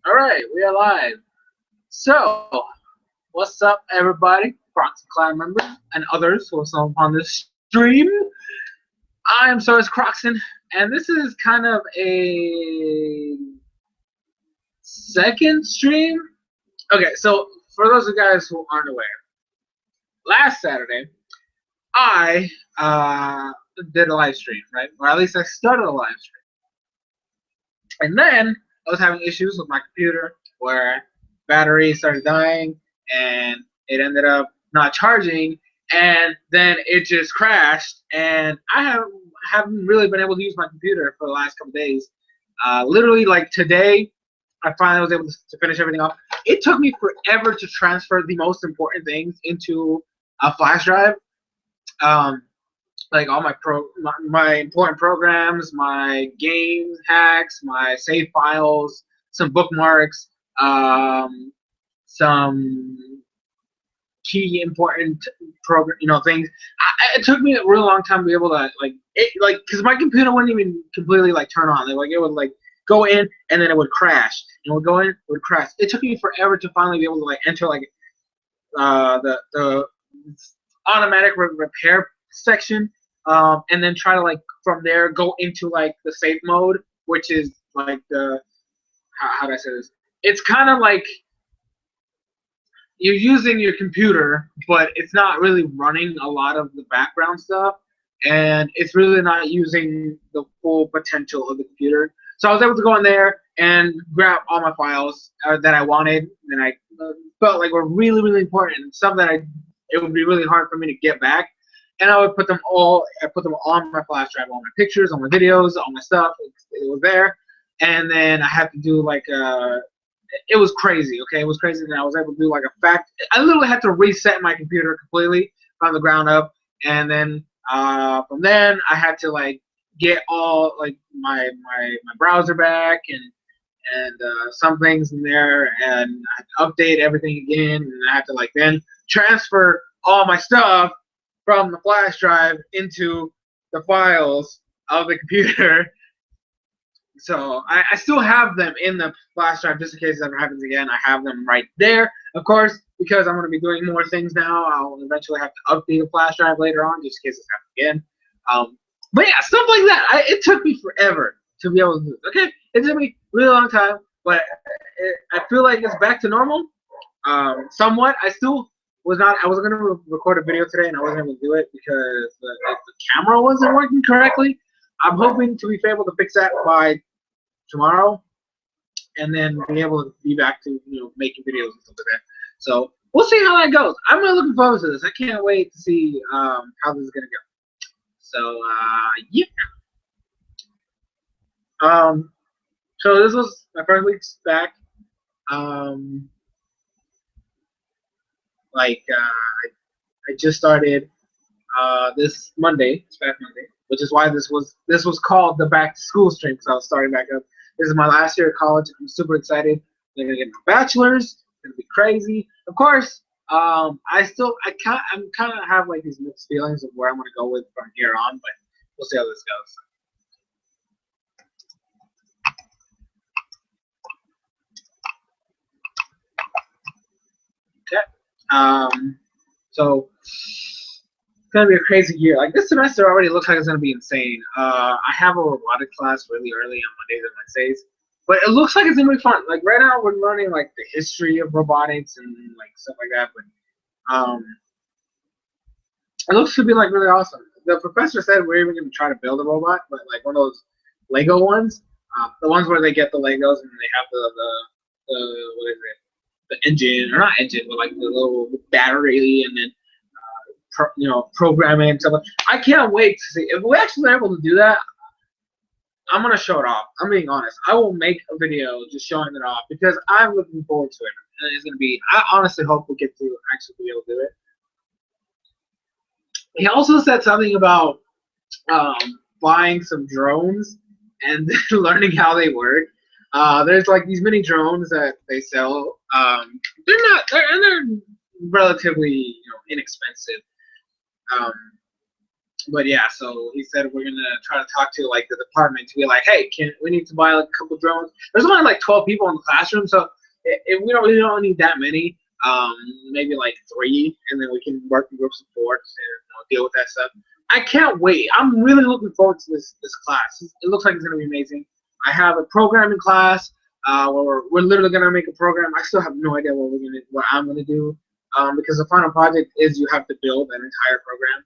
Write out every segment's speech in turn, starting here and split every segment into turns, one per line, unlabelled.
All right, we are live. So, what's up, everybody? Crocs Clan members and others who are still on this stream. I am Source Croxon, and this is kind of a second stream. Okay, so for those of you guys who aren't aware, last Saturday I did a live stream, right? Or at least I started a live stream, and then I was having issues with my computer where battery started dying and it ended up not charging, and then it just crashed, and haven't really been able to use my computer for the last couple days. Literally, like today, I finally was able to finish everything off. It took me forever to transfer the most important things into a flash drive. Um, like all my important programs, my game hacks, my save files, some bookmarks, some key important program, things. It took me a real long time to be able to because my computer wouldn't even completely like turn on. Like it would like go in and then it would crash. And it would go in, it would crash. It took me forever to finally be able to like enter like the automatic repair section, and then try to like from there go into like the safe mode, which is like the how do I say this? It's kind of like you're using your computer, but it's not really running a lot of the background stuff, and it's really not using the full potential of the computer. So I was able to go in there and grab all my files that I wanted, and I felt like were really, really important, stuff that it would be really hard for me to get back. And I would put them all. I put them all on my flash drive, all my pictures, all my videos, all my stuff. It was there, and then I had to do like it was crazy. Okay, it was crazy that I was able to do like a fact. I literally had to reset my computer completely from the ground up, and then from then I had to like get all like my browser back and some things in there, and I had to update everything again, and I had to like then transfer all my stuff from the flash drive into the files of the computer. So I still have them in the flash drive just in case it ever happens again. I have them right there. Of course, because I'm going to be doing more things now, I'll eventually have to update the flash drive later on just in case it happens again. But yeah, stuff like that. It took me forever to be able to do it. Okay, it took me a really long time, but I feel like it's back to normal. Somewhat. I still was not. I was going to record a video today, and I wasn't able to do it because the camera wasn't working correctly. I'm hoping to be able to fix that by tomorrow, and then be able to be back to making videos and stuff like that. So we'll see how that goes. I'm really looking forward to this. I can't wait to see how this is gonna go. So yeah. So this was my first week back. I just started this Monday, this past Monday, which is why this was called the back to school stream because I was starting back up. This is my last year of college. I'm super excited. I'm gonna get my bachelor's. It's gonna be crazy. Of course, I'm kind of have like these mixed feelings of where I'm gonna go with from here on, but we'll see how this goes. Okay. So it's gonna be a crazy year. Like this semester already looks like it's gonna be insane. I have a robotic class really early on Mondays and Wednesdays, but it looks like it's gonna be fun. Like right now we're learning like the history of robotics and like stuff like that. But it looks to be like really awesome. The professor said we're even gonna try to build a robot, but like one of those Lego ones, the ones where they get the Legos and they have the what is it? The engine or not engine, but like the little battery and then programming and stuff. I can't wait to see if we actually are able to do that. I'm gonna show it off. I'm being honest. I will make a video just showing it off because I'm looking forward to it. And it's gonna be. I honestly hope we get to actually be able to do it. He also said something about buying some drones and learning how they work. There's like these mini drones that they sell. They're relatively inexpensive. Um, But yeah, so he said we're gonna try to talk to like the department to be like, hey, can we need to buy like a couple drones? There's only like 12 people in the classroom, so we don't need that many. Maybe like three, and then we can work in group support and deal with that stuff. I can't wait. I'm really looking forward to this class. It looks like it's gonna be amazing. I have a programming class where we're literally gonna make a program. I still have no idea what I'm gonna do because the final project is you have to build an entire program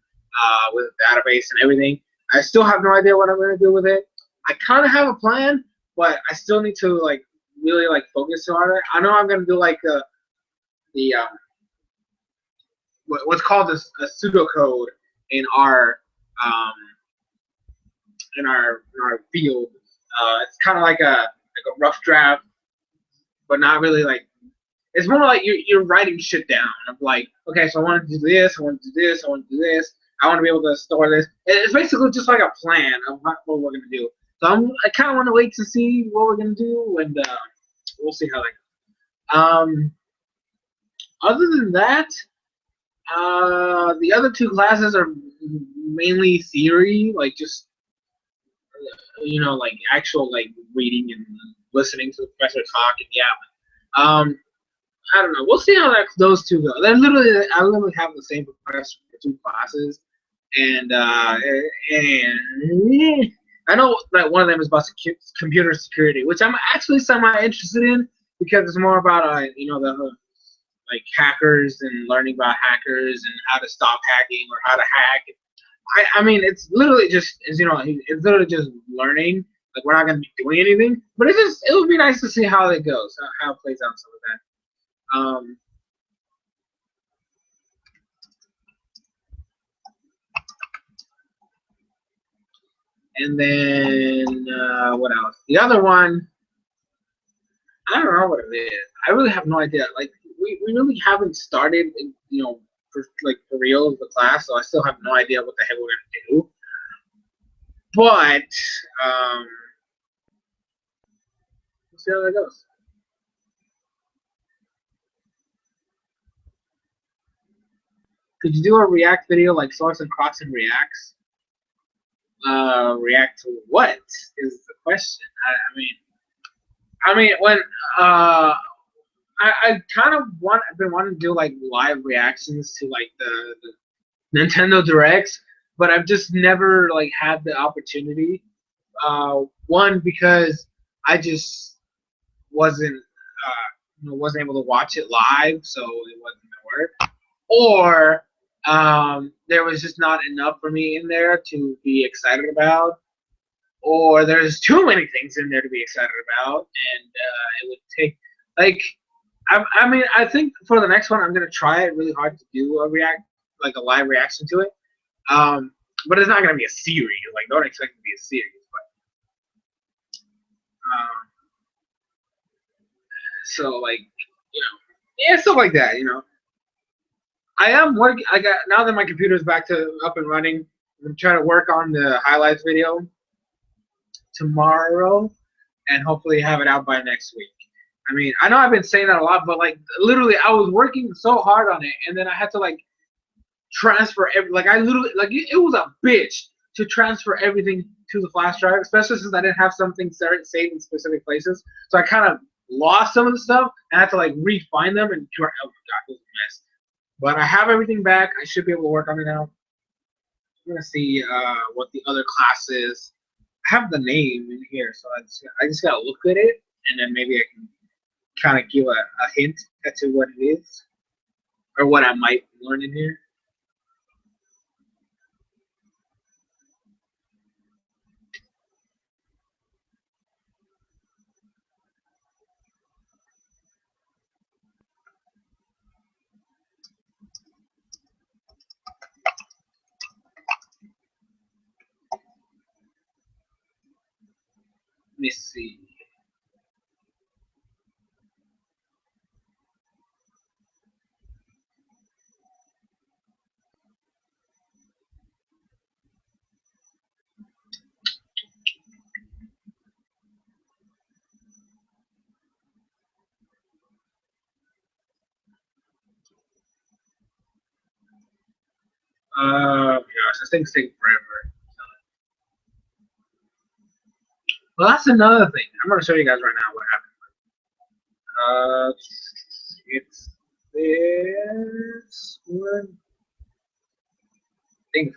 with a database and everything. I still have no idea what I'm gonna do with it. I kind of have a plan, but I still need to like really like focus on it. I know I'm gonna do like the what's called a pseudocode in our um, in our field. It's kind of like a rough draft, but not really like. It's more like you're writing shit down of like, okay, so I want to do this, I want to do this, I want to do this, I want to be able to store this. It's basically just like a plan of what we're gonna do. So I kind of want to wait to see what we're gonna do, and we'll see how that goes. Other than that, the other two classes are mainly theory, like just like actual like reading and listening to the professor talk, and yeah. I don't know. We'll see how those two go. I literally have the same professor for two classes, and I know that one of them is about computer security, which I'm actually semi interested in because it's more about the like hackers and learning about hackers and how to stop hacking or how to hack. I mean, it's literally just it's literally just learning. Like we're not gonna be doing anything, but it would be nice to see how it goes, how it plays out, and some of that. Um, and then what else? The other one, I don't know what it is. I really have no idea. Like we really haven't started, for real the class, so I still have no idea what the heck we're gonna do. But we'll see how that goes. Could you do a React video like Source and Crossing reacts? React to what is the question? I mean when I kind of I've been wanting to do like live reactions to like the Nintendo Directs, but I've just never like had the opportunity. One because I just wasn't able to watch it live, so it wasn't gonna work. Or there was just not enough for me in there to be excited about, or there's too many things in there to be excited about, and it would take like I mean I think for the next one I'm gonna try it really hard to do a live reaction to it, but it's not gonna be a series. Like don't expect it to be a series, but so like yeah, stuff like that. I am working. I got now that my computer's back to up and running. I'm trying to work on the highlights video tomorrow, and hopefully have it out by next week. I mean, I know I've been saying that a lot, but like literally, I was working so hard on it, and then I had to like transfer I literally it was a bitch to transfer everything to the flash drive, especially since I didn't have something saved in specific places. So I kind of lost some of the stuff and I had to like refine them, and oh my god, it was a mess. But I have everything back. I should be able to work on it now. I'm gonna see what the other class is. I have the name in here, so I just gotta look at it, and then maybe I can kind of give a hint as to what it is or what I might learn in here. Let me see. Yeah. gosh, this thing's taking forever. Well, that's another thing. I'm gonna show you guys right now what happened. It's this one. Thing.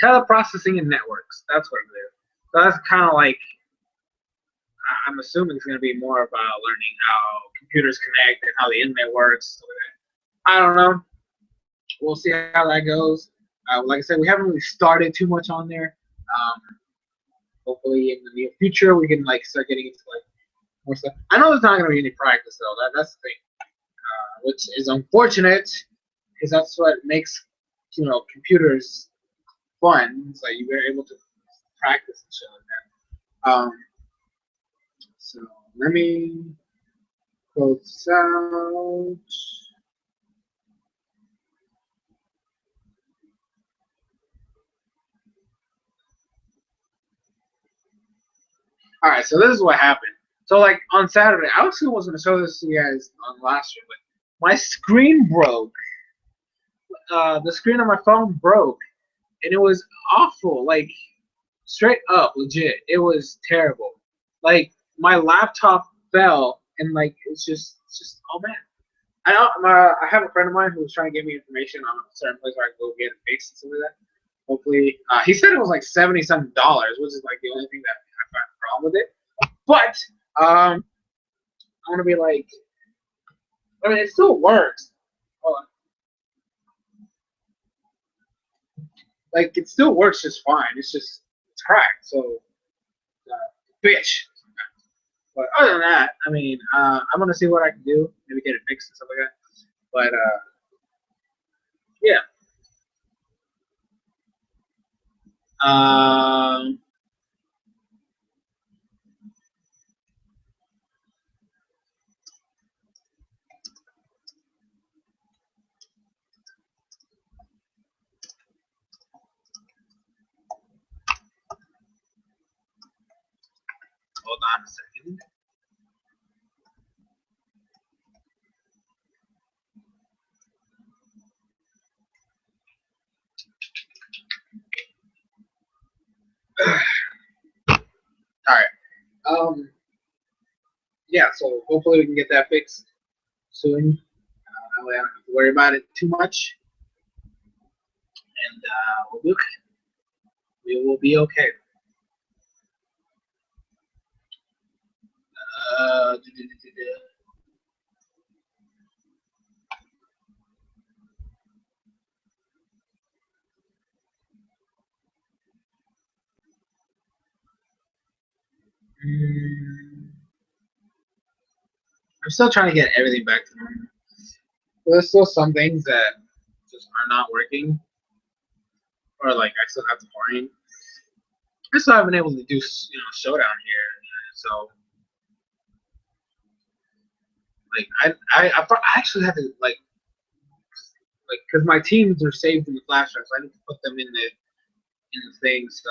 Teleprocessing and networks. That's what it is. So that's kind of like, I'm assuming it's going to be more about learning how computers connect and how the internet works. I don't know. We'll see how that goes. Like I said, we haven't really started too much on there. Hopefully, in the near future, we can like start getting into like more stuff. I know there's not going to be any practice though. That's the thing, which is unfortunate because that's what makes computers fun. It's like you're able to practice and shit like that. So let me close this out. All right, so this is what happened. So like on Saturday, I actually was going to show this to you guys on last year, but my screen broke. The screen on my phone broke, and it was awful. Like straight up, legit, it was terrible. Like my laptop fell, and like it's just oh man. I have a friend of mine who was trying to give me information on a certain place where I can go get it fixed and stuff like that. Hopefully, he said it was like $70-something, which is like the only thing that I find a problem with it. But I want to be like, I mean, it still works. Hold on. Like it still works just fine. It's cracked. So, bitch. But other than that, I mean, I'm gonna see what I can do. Maybe get it fixed and stuff like that. But yeah. Hold on a second. All right. Yeah. So hopefully we can get that fixed soon. That way I don't have to worry about it too much, and we'll be okay. We will be okay. Uh, I'm still trying to get everything back to normal. There's still some things that just are not working, or like I still have to find. I still haven't been able to do showdown here, so like I actually have to like because my teams are saved in the flash drive, so I need to put them in the thing. So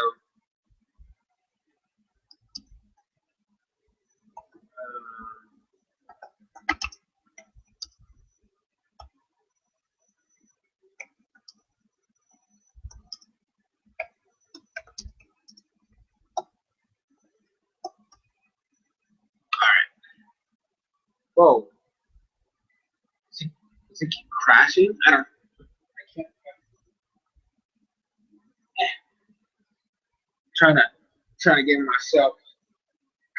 all right. Whoa. Does it keep crashing? I can't. Trying to get myself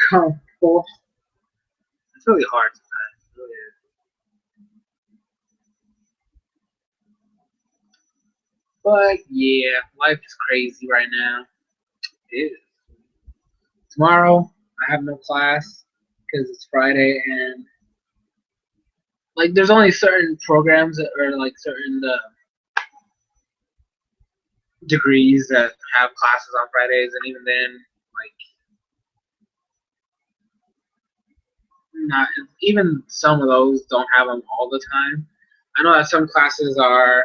comfortable. It's really hard sometimes. It really is. But yeah, life is crazy right now. It is. Tomorrow I have no class because it's Friday, and like there's only certain programs that are like certain degrees that have classes on Fridays, and even then, like not even some of those don't have them all the time. I know that some classes are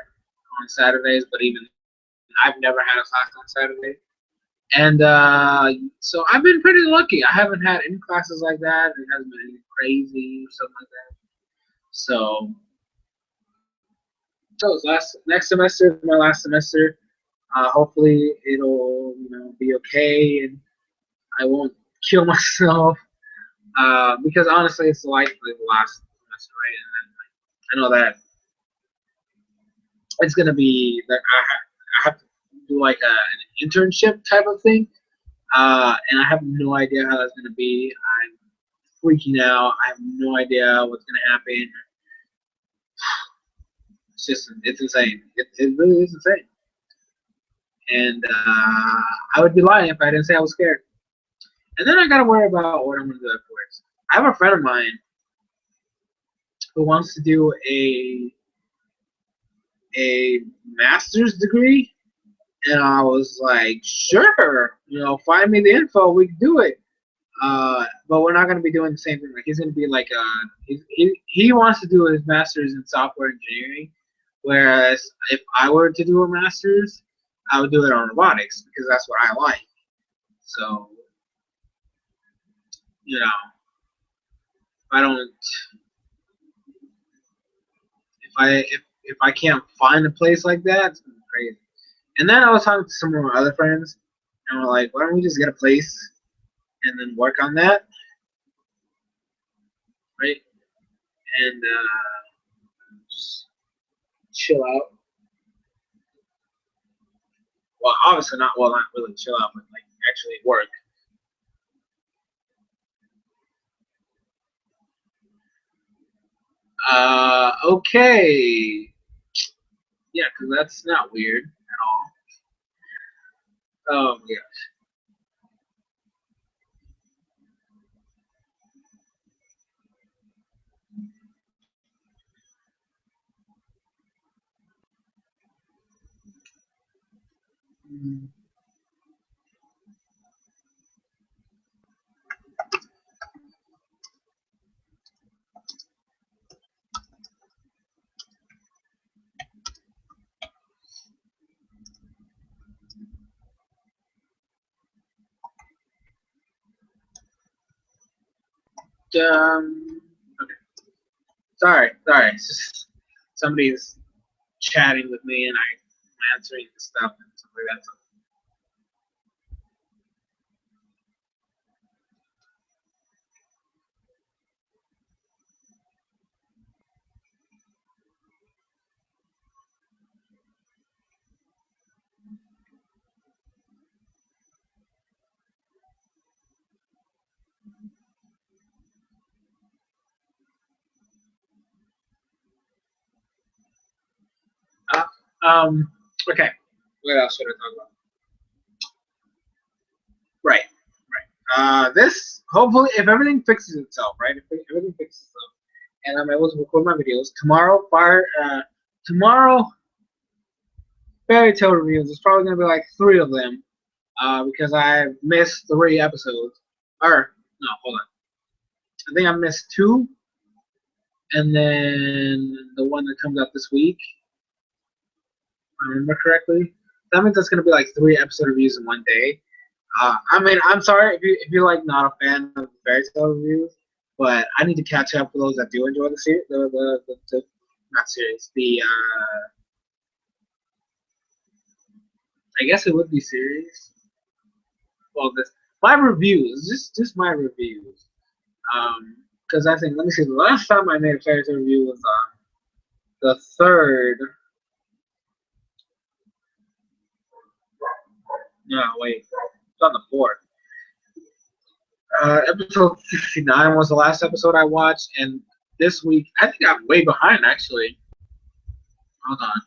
on Saturdays, but even I've never had a class on Saturday. And so I've been pretty lucky. I haven't had any classes like that. It hasn't been any crazy or something like that. So So it's next semester is my last semester. Hopefully it'll be okay and I won't kill myself. Because honestly, it's likely the last semester, right? And I know that it's gonna be that I have to do like an internship type of thing, and I have no idea how that's gonna be. I'm freaking out. I have no idea what's gonna happen. It's insane. It really is insane. And I would be lying if I didn't say I was scared. And then I gotta worry about what I'm gonna do afterwards. I have a friend of mine who wants to do a master's degree, and I was like, sure, find me the info, we can do it. But we're not gonna be doing the same thing. Like he's gonna be like, he wants to do his master's in software engineering, whereas if I were to do a master's, I would do it on robotics because that's what I like. So, I don't, if I can't find a place like that, it's crazy. And then I was talking to some of my other friends, and we're like, why don't we just get a place and then work on that, right? And just chill out. Well, obviously not really chill out, but like actually work. Okay. Yeah, because that's not weird at all. Oh, yeah. Okay. Sorry. It's just somebody's chatting with me, and I'm answering the stuff and stuff like that. So, okay. What else should I talk about? Right. This hopefully, if everything fixes itself, right? If everything fixes itself, and I'm able to record my videos tomorrow, fairy tale reviews. It's probably gonna be like 3 of them, because I missed 3 episodes. Or no, hold on. I think I missed 2, and then the one that comes out this week. If I remember correctly. That means that's gonna be like 3 episode reviews in one day. I mean, I'm sorry if you're like not a fan of fairy tale reviews, but I need to catch up for those that do enjoy the series. The not series. I guess it would be series. Well, this my reviews, just my reviews. Because I think let me see. The last time I made a fairy tale review was the third. No, wait, it's on the fourth. Episode 69 was the last episode I watched, and this week I think I'm way behind actually. Hold on.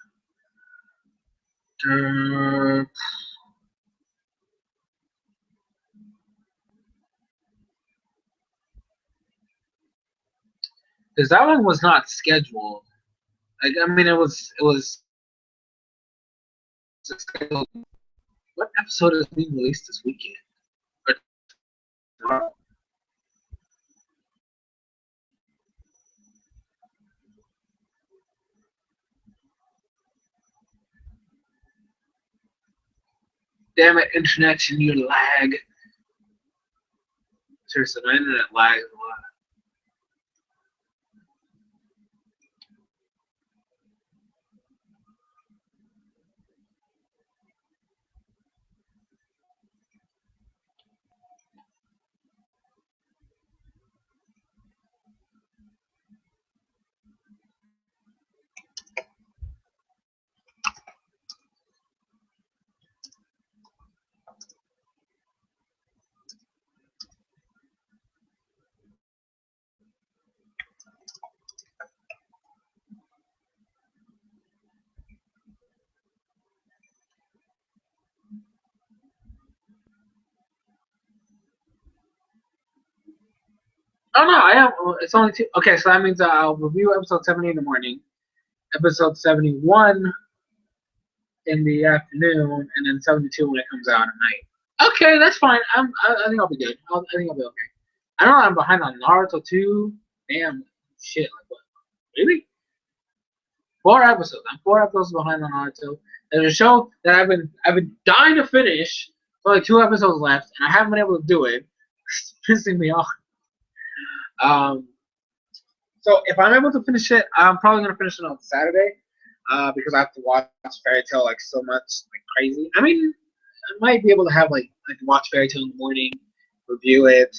Because that one was not scheduled. Like I mean, it was scheduled. What episode is being released this weekend? Or tomorrow? Damn it, internet, you lag. Seriously, my internet lags a lot. Oh no, I have. It's only two. Okay, so that means I'll review episode 70 in the morning, episode 71 in the afternoon, and then 72 when it comes out at night. Okay, that's fine. I think I'll be good. I think I'll be okay. I know I'm behind on Naruto too. Damn, shit. Like what? Really? 4 episodes. I'm 4 episodes behind on Naruto. There's a show that I've been dying to finish. There's only 2 episodes left, and I haven't been able to do it. It's pissing me off. Um, so if I'm able to finish it, I'm probably gonna finish it on Saturday. Because I have to watch Fairy Tail like so much, like crazy. I mean, I might be able to have like watch Fairy Tail in the morning, review it,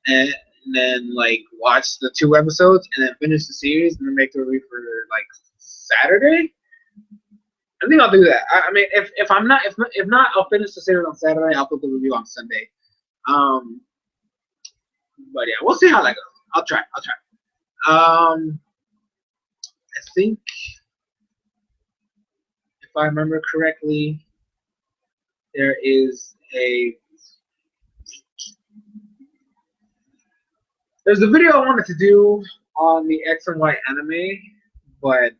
and then like watch the 2 episodes, and then finish the series, and then make the review for like Saturday. I think I'll do that. I mean, if I'm not if not, I'll finish the series on Saturday. I'll put the review on Sunday. Um, but yeah, we'll see how that goes. I'll try. I'll try. I think if I remember correctly, there is a there's a video I wanted to do on the X and Y anime, but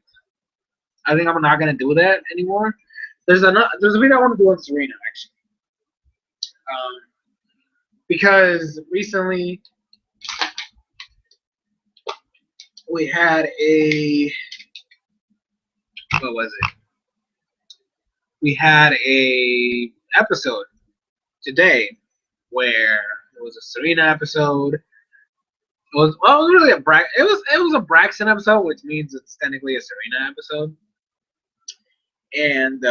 I think I'm not gonna do that anymore. There's a video I want to do on Serena actually, um, because recently we had a what was it? We had a episode today where it was a Serena episode. It was really a Braxton episode, which means it's technically a Serena episode, and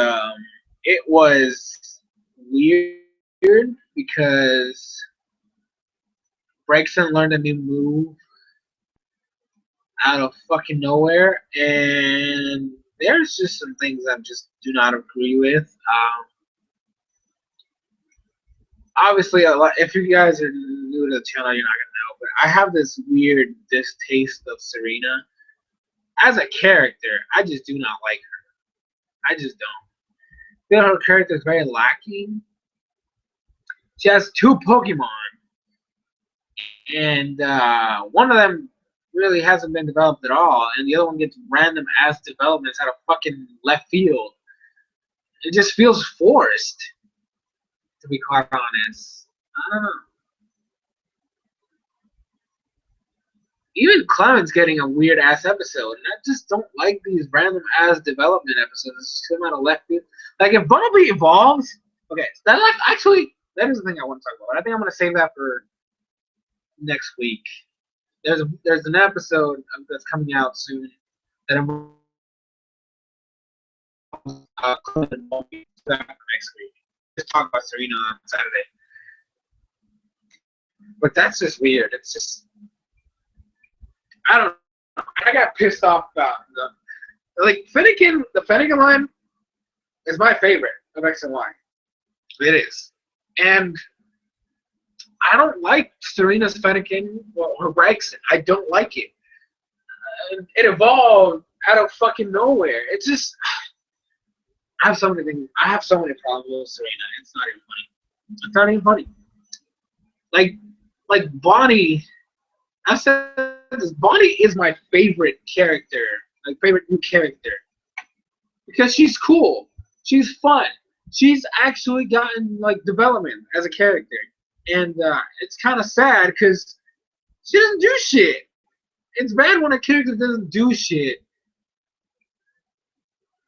it was weird because Braxton learned a new move out of fucking nowhere, and there's just some things I just do not agree with. Obviously, if you guys are new to the channel, you're not gonna know, but I have this weird distaste of Serena as a character. I just do not like her. I just don't. I feel her character is very lacking. She has two Pokemon, and one of them really hasn't been developed at all, and the other one gets random ass developments out of fucking left field. It just feels forced, to be quite honest. I don't know. Even Clement's getting a weird ass episode, and I just don't like these random ass development episodes that just come out of left field. Like if Bumblebee evolves, okay, so that like actually that is the thing I want to talk about. I think I'm gonna save that for next week. There's an episode that's coming out soon that I'm Clement won't be back next week. Just talk about Serena on Saturday, but that's just weird. It's just I don't know. I got pissed off about like Finnegan. The Finnegan line is my favorite of X and Y. It is, and I don't like Serena's Fennekin or her Braxton. I don't like it. It evolved out of fucking nowhere. It's just I have so many things. I have so many problems with Serena. It's not even funny. It's not even funny. Like like Bonnie. I said this. Bonnie is my favorite character. My favorite new character because she's cool. She's fun. She's actually gotten like development as a character, and it's kind of sad because she doesn't do shit. It's bad when a character doesn't do shit.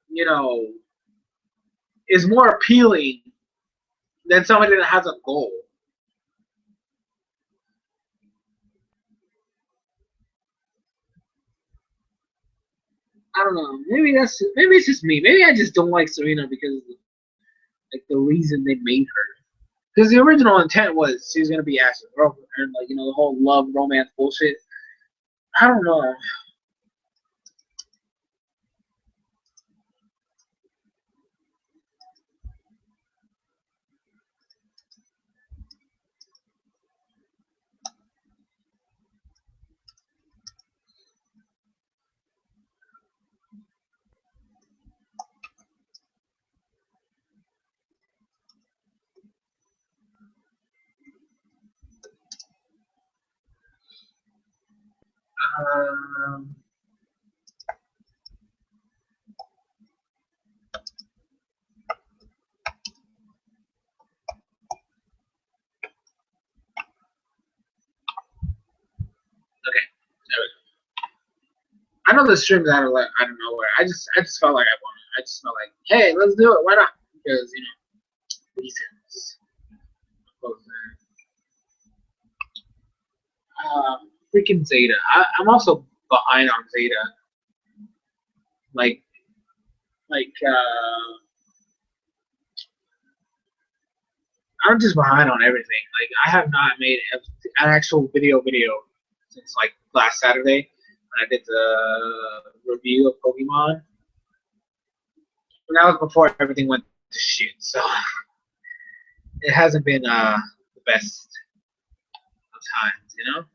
You know, is more appealing than somebody that has a goal. I don't know. Maybe it's just me. Maybe I just don't like Serena because of like the reason they made her. Because the original intent was she was gonna be Ash's girlfriend, and like the whole love romance bullshit. I don't know. Um, okay, there we go. I know the stream's out of nowhere. I just felt like I wanted. I just felt like, hey, let's do it. Why not? Because reasons. Freaking Zeta. I'm also behind on Zeta. Like, I'm just behind on everything. Like, I have not made an actual video since like last Saturday when I did the review of Pokemon. And that was before everything went to shit. So it hasn't been the best of times, you know.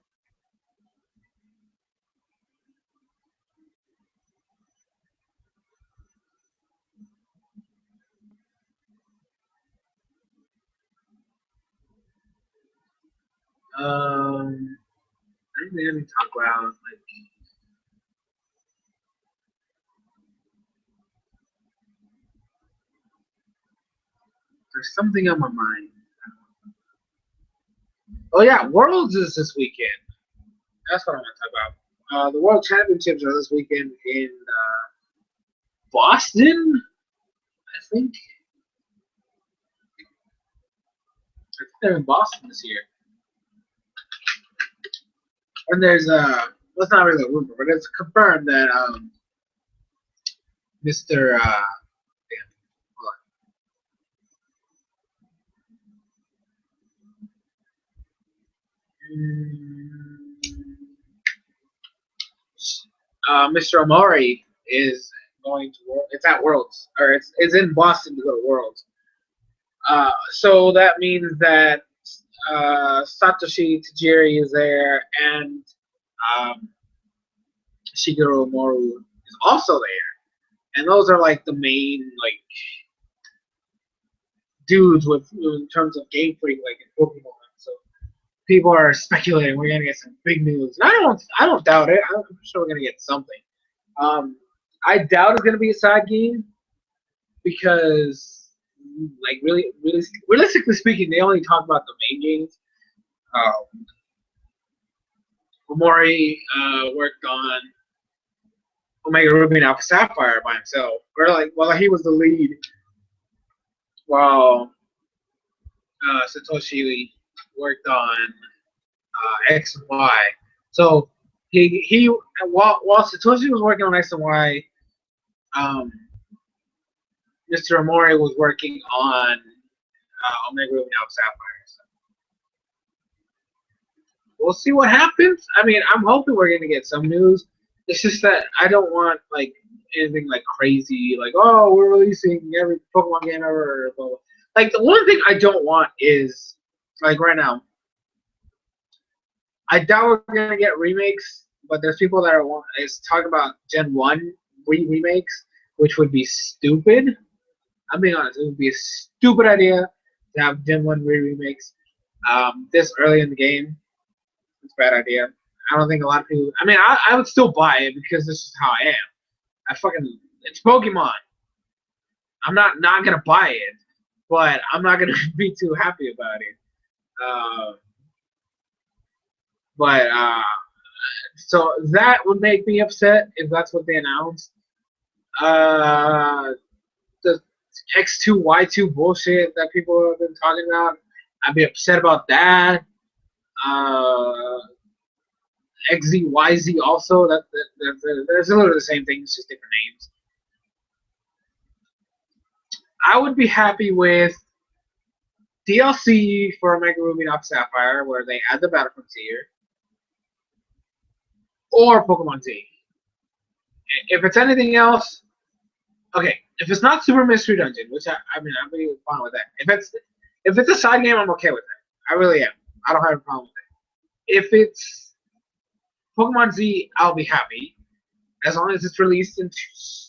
Anything I need to talk about, like, there's something on my mind. Oh yeah, Worlds is this weekend. That's what I want to talk about. The World Championships are this weekend in Boston, I think. I think they're in Boston this year. And there's well, it's not really a rumor, but it's confirmed that Mr. Damn, hold on. Mr. Amari is going to World. It's at Worlds, or it's in Boston to go to Worlds. So that means that Satoshi Tajiri is there, and um, Shigeru Moru is also there, and those are like the main like dudes with in terms of Game Freak, like in Pokemon. So people are speculating we're gonna get some big news. And I don't doubt it. I'm sure we're gonna get something. I doubt it's gonna be a side game because, like, really, realistically speaking, they only talk about the main games. Um, Omori worked on Omega Ruby and Alpha Sapphire by himself, or like, well, he was the lead, while Satoshi worked on X and Y. So he while Satoshi was working on X and Y, um, Mr. Amori was working on Omega Ruby and Alpha Sapphire. So we'll see what happens. I mean, I'm hoping we're gonna get some news. It's just that I don't want like anything like crazy, like, oh, we're releasing every Pokemon game ever. Or blah, blah. Like, the one thing I don't want is, like, right now, I doubt we're gonna get remakes, but there's people that is talking about Gen 1 remakes, which would be stupid. I'm being honest, it would be a stupid idea to have Gen 1 remakes this early in the game. It's a bad idea. I don't think a lot of people. I mean, I would still buy it because this is how I am. It's Pokemon. I'm not gonna buy it, but I'm not gonna be too happy about it. Uh, but so that would make me upset if that's what they announced. Uh, the X2Y2 bullshit that people have been talking about, I'd be upset about that. XZYZ also, there's a little of the same thing, it's just different names. I would be happy with DLC for Omega Ruby and Alpha Sapphire, where they add the Battlefront tier, or Pokemon Z. If it's anything else, okay. If it's not Super Mystery Dungeon, which I mean, I'm really fine with that. If it's a side game, I'm okay with that. I really am. I don't have a problem with it. If it's Pokemon Z, I'll be happy as long as it's released in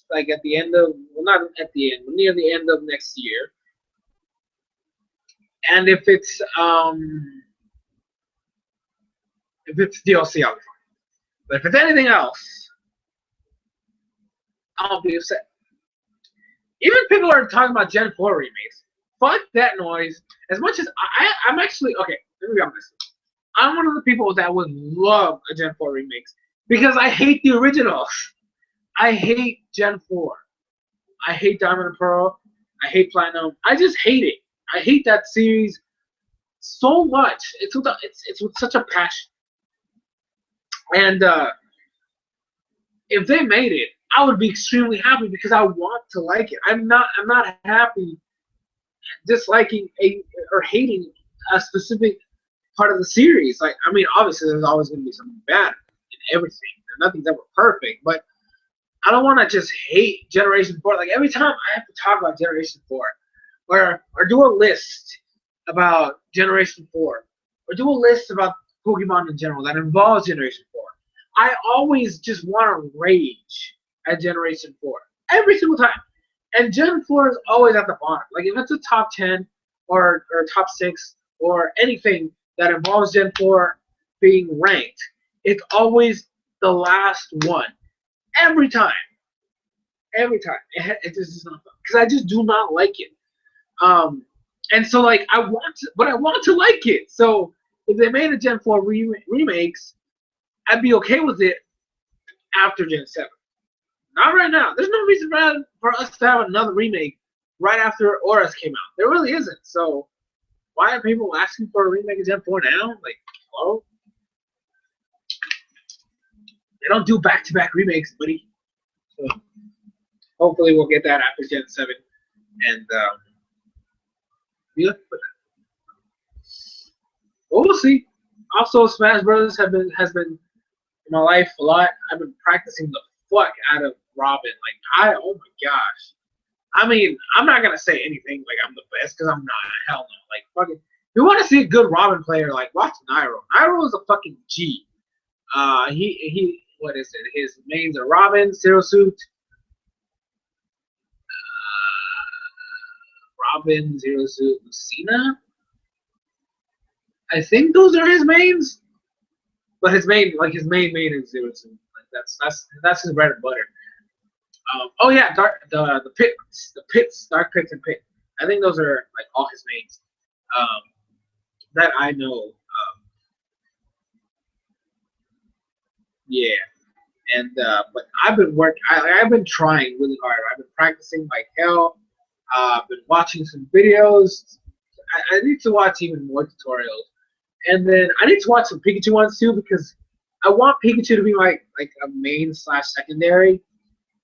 like at the end of, well, not at the end, but near the end of next year. And if it's DLC, I'll be fine. But if it's anything else, I'll be upset. Even people are talking about Gen 4 remakes. Fuck that noise. As much as I'm actually okay. Let me be honest. I'm one of the people that would love a Gen 4 remakes because I hate the originals. I hate Gen 4. I hate Diamond and Pearl. I hate Platinum. I just hate it. I hate that series so much. It's with such a passion. And if they made it, I would be extremely happy because I want to like it. I'm not happy disliking or hating a specific part of the series. Like, I mean, obviously there's always going to be something bad in everything. Nothing's ever perfect, but I don't want to just hate Generation 4. Like, every time I have to talk about Generation 4 or do a list about Generation 4 or do a list about Pokemon in general that involves Generation 4, I always just want to rage at Generation 4 every single time. And Gen 4 is always at the bottom. Like, if it's a top 10 or top 6 or anything that involves Gen 4 being ranked, it's always the last one. Every time. Every time. It just is not fun. Because I just do not like it. And so, like, I want to like it. So, if they made a Gen 4 remakes, I'd be okay with it after Gen 7. Not right now. There's no reason for us to have another remake right after Auras came out. There really isn't. So why are people asking for a remake of Gen 4 now? Like, hello? They don't do back-to-back remakes, buddy. So hopefully we'll get that after Gen 7. And yeah, we'll see. Also, Smash Brothers has been in my life a lot. I've been practicing the fuck out of Robin. Like, oh my gosh. I mean, I'm not gonna say anything like I'm the best because I'm not. Hell no. Like, fucking, if you want to see a good Robin player, like, watch Nairo. Nairo is a fucking G. He what is it? His mains are Robin, Zero Suit, Robin, Zero Suit, Lucina. I think those are his mains. But his main main is Zero Suit. Like, that's his bread and butter. Oh yeah, the pits, Dark Pits and Pit. I think those are like all his mains that I know. Yeah, and but I've been trying really hard. I've been practicing like hell. I've been watching some videos. I need to watch even more tutorials, and then I need to watch some Pikachu ones too because I want Pikachu to be like a main / secondary.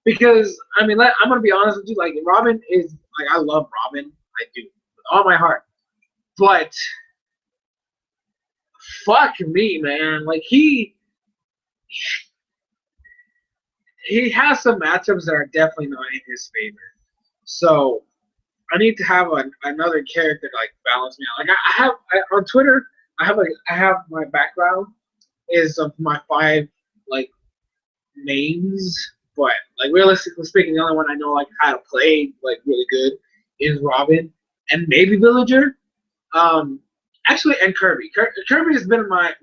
Because, I mean, I'm going to be honest with you, like, Robin is, like, I love Robin. I do. With all my heart. But, fuck me, man. Like, he has some matchups that are definitely not in his favor. So, I need to have another character to, like, balance me out. Like, on Twitter, I have my background is of my 5, like, mains. But, like, realistically speaking, the only one I know, like, how to play, like, really good is Robin and maybe Villager. Actually, and Kirby. Kirby has been like,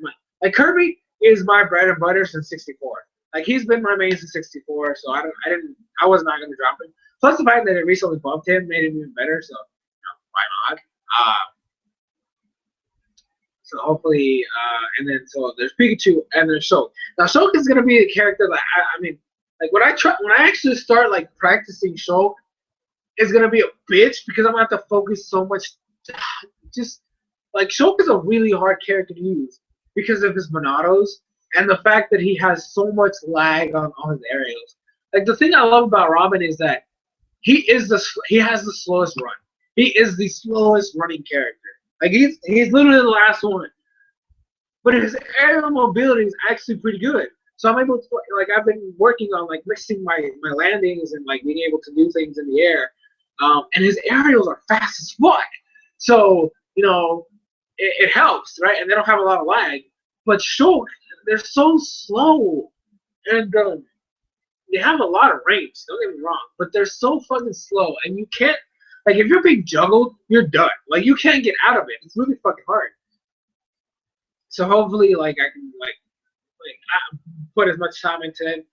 Kirby is my bread and butter since 64. Like, he's been my main since 64, so I was not going to drop him. Plus, the fact that it recently bumped him made him even better, so, why not? So hopefully, and then, so there's Pikachu and there's Shulk. Now, Shulk is going to be a character that, I mean, like, when I actually start, like, practicing Shulk, it's gonna be a bitch because I'm gonna have to focus so much. Just like, Shulk is a really hard character to use because of his Monados and the fact that he has so much lag on his aerials. Like, the thing I love about Robin is that he has the slowest run. He is the slowest running character. Like, he's literally the last one. But his aerial mobility is actually pretty good. So I'm able to, like, I've been working on, like, mixing my landings and, like, being able to do things in the air. And his aerials are fast as fuck. So, you know, it helps, right? And they don't have a lot of lag. But Shulk, they're so slow. And they have a lot of range, don't get me wrong. But they're so fucking slow. And you can't, like, if you're being juggled, you're done. Like, you can't get out of it. It's really fucking hard. So hopefully, like, I can, like like put as much time into it.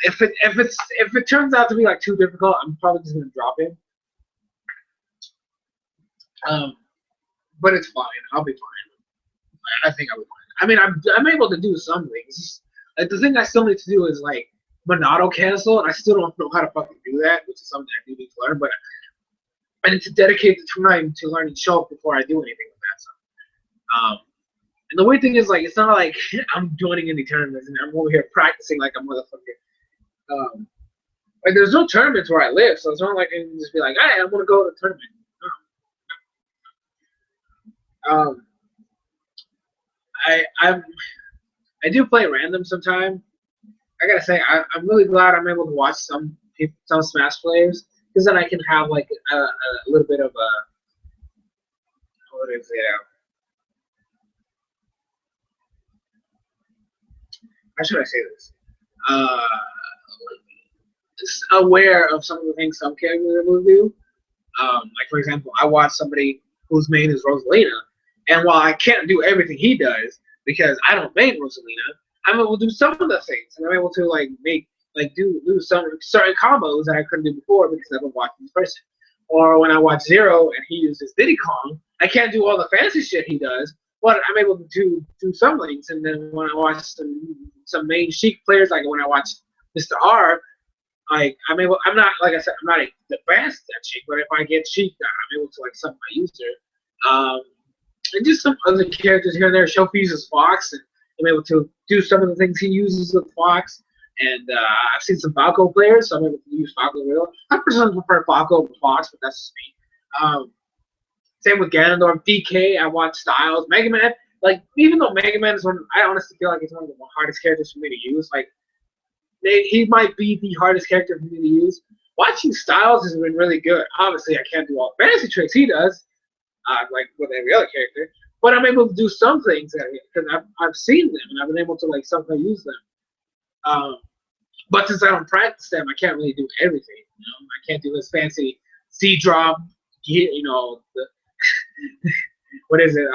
If it turns out to be like too difficult, I'm probably just gonna drop it. Um, but it's fine. I'll be fine. I think I'll be fine. I mean, I'm able to do some things. Like the thing I still need to do is like Monado cancel, and I still don't know how to fucking do that, which is something I do need to learn. But I need to dedicate the time to learning Shulk before I do anything with that. So, and the weird thing is, like, it's not like I'm joining any tournaments and I'm over here practicing like a motherfucker. Like, there's no tournaments where I live, so it's not like I can just be like, hey, I'm gonna go to the tournament. No. I'm I do play random sometimes. I gotta say, I'm really glad I'm able to watch some people, some Smash players, because then I can have like a little bit of a what is it? How should I say this? Uh, aware of some of the things some characters will do. Like for example, I watch somebody whose main is Rosalina, and while I can't do everything he does because I don't main Rosalina, I'm able to do some of the things, and I'm able to like make like do some certain combos that I couldn't do before because I've been watching this person. Or when I watch Zero and he uses Diddy Kong, I can't do all the fancy shit he does, but I'm able to do some links. And then when I watch some main Sheik players, like when I watch Mr. R, like I'm not like I said, I'm not the best at Sheik, but if I get Sheik, I'm able to like sub my user. And just some other characters here and there. Shofi uses Fox, and I'm able to do some of the things he uses with Fox. And I've seen some Falco players, so I'm able to use Falco real. I personally prefer Falco over Fox, but that's just me. Same with Ganondorf, DK. I watch Styles, Mega Man. Like even though Mega Man is one, I honestly feel like it's one of the hardest characters for me to use. Like he might be the hardest character for me to use. Watching Styles has been really good. Obviously, I can't do all the fantasy tricks he does, like with every other character. But I'm able to do some things because I've seen them and I've been able to like somehow use them. But since I don't practice them, I can't really do everything. You know, I can't do this fancy C drop, you know, the what is it?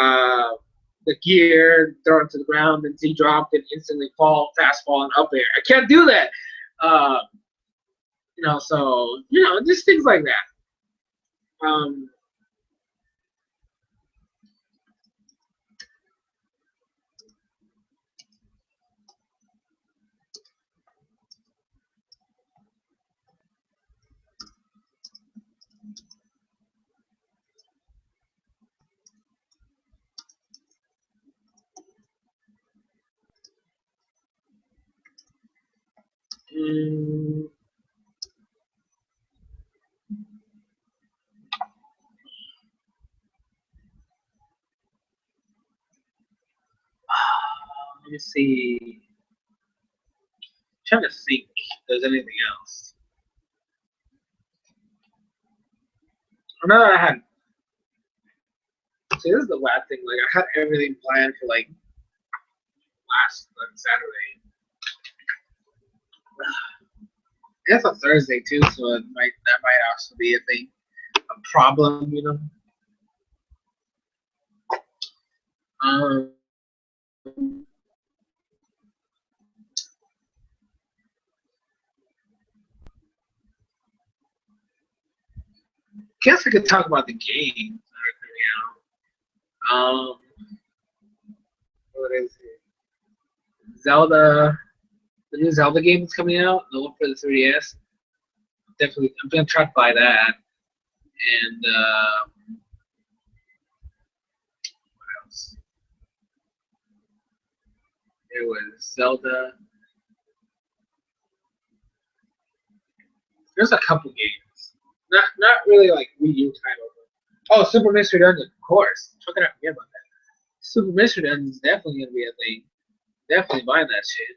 The gear, throw it to the ground, and Z drop, and instantly fall, fast fall, and up air. I can't do that. Uh, you know, so you know, just things like that. Mm, let me see. I'm trying to think if there's anything else. I know I had. See, this is the bad thing. Like, I had everything planned for like last Saturday. It's a Thursday too, so that might also be a thing, a problem, you know. Um, guess I could talk about the games that are coming out. What is it? Zelda, the new Zelda game is coming out. The one for the 3DS. Definitely, I'm gonna try to buy that. And what else? It was Zelda. There's a couple games. Not really like Wii U titles. Oh, Super Mystery Dungeon, of course. How can I forget about that? Super Mystery Dungeon is definitely gonna be a thing. Definitely buying that shit.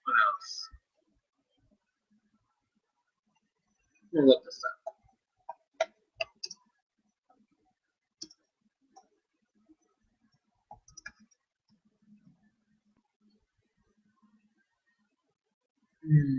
What else? Let me look this up. Hmm.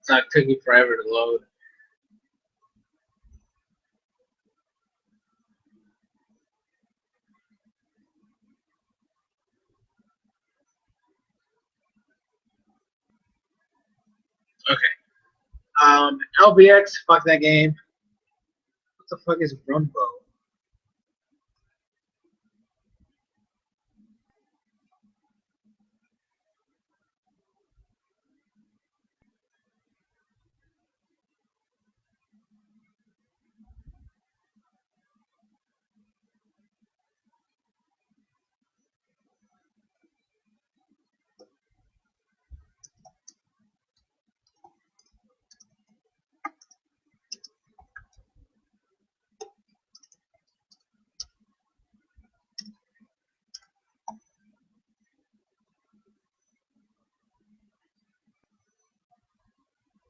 It's not taking forever to load. Okay. LBX, fuck that game. What the fuck is Rumbo?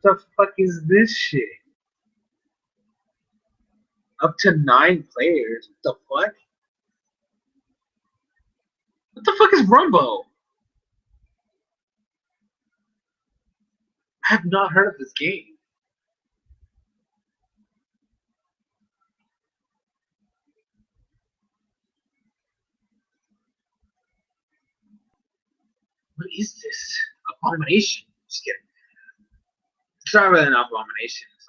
What the fuck is this shit? Up to 9 players. What the fuck? What the fuck is Rumbo? I have not heard of this game. What is this? Abomination. Just kidding. It's not really an abomination. It's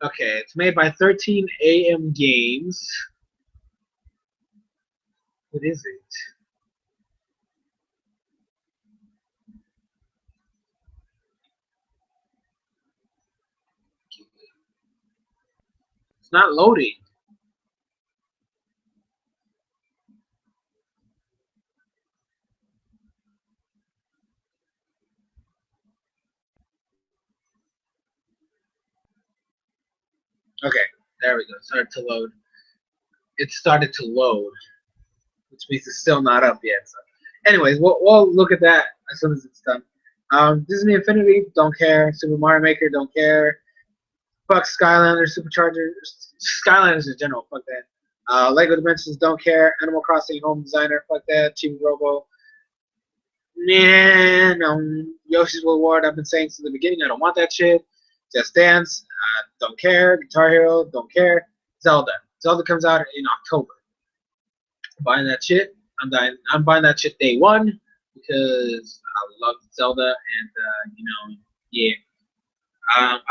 like, okay, it's made by 13 AM Games. What is it? It's not loading. Okay, there we go. Started to load. It started to load, which means it's still not up yet. So, anyways, we'll look at that as soon as it's done. Disney Infinity, don't care. Super Mario Maker, don't care. Fuck Skylanders, Superchargers, Skylanders in general, fuck that. Lego Dimensions, don't care. Animal Crossing Home Designer, fuck that. Team Robo, man. Yoshi's Woolly World, I've been saying since the beginning, I don't want that shit. Just Dance, don't care. Guitar Hero, don't care. Zelda. Zelda comes out in October. I'm buying that shit. I'm buying that shit day one because I love Zelda and yeah.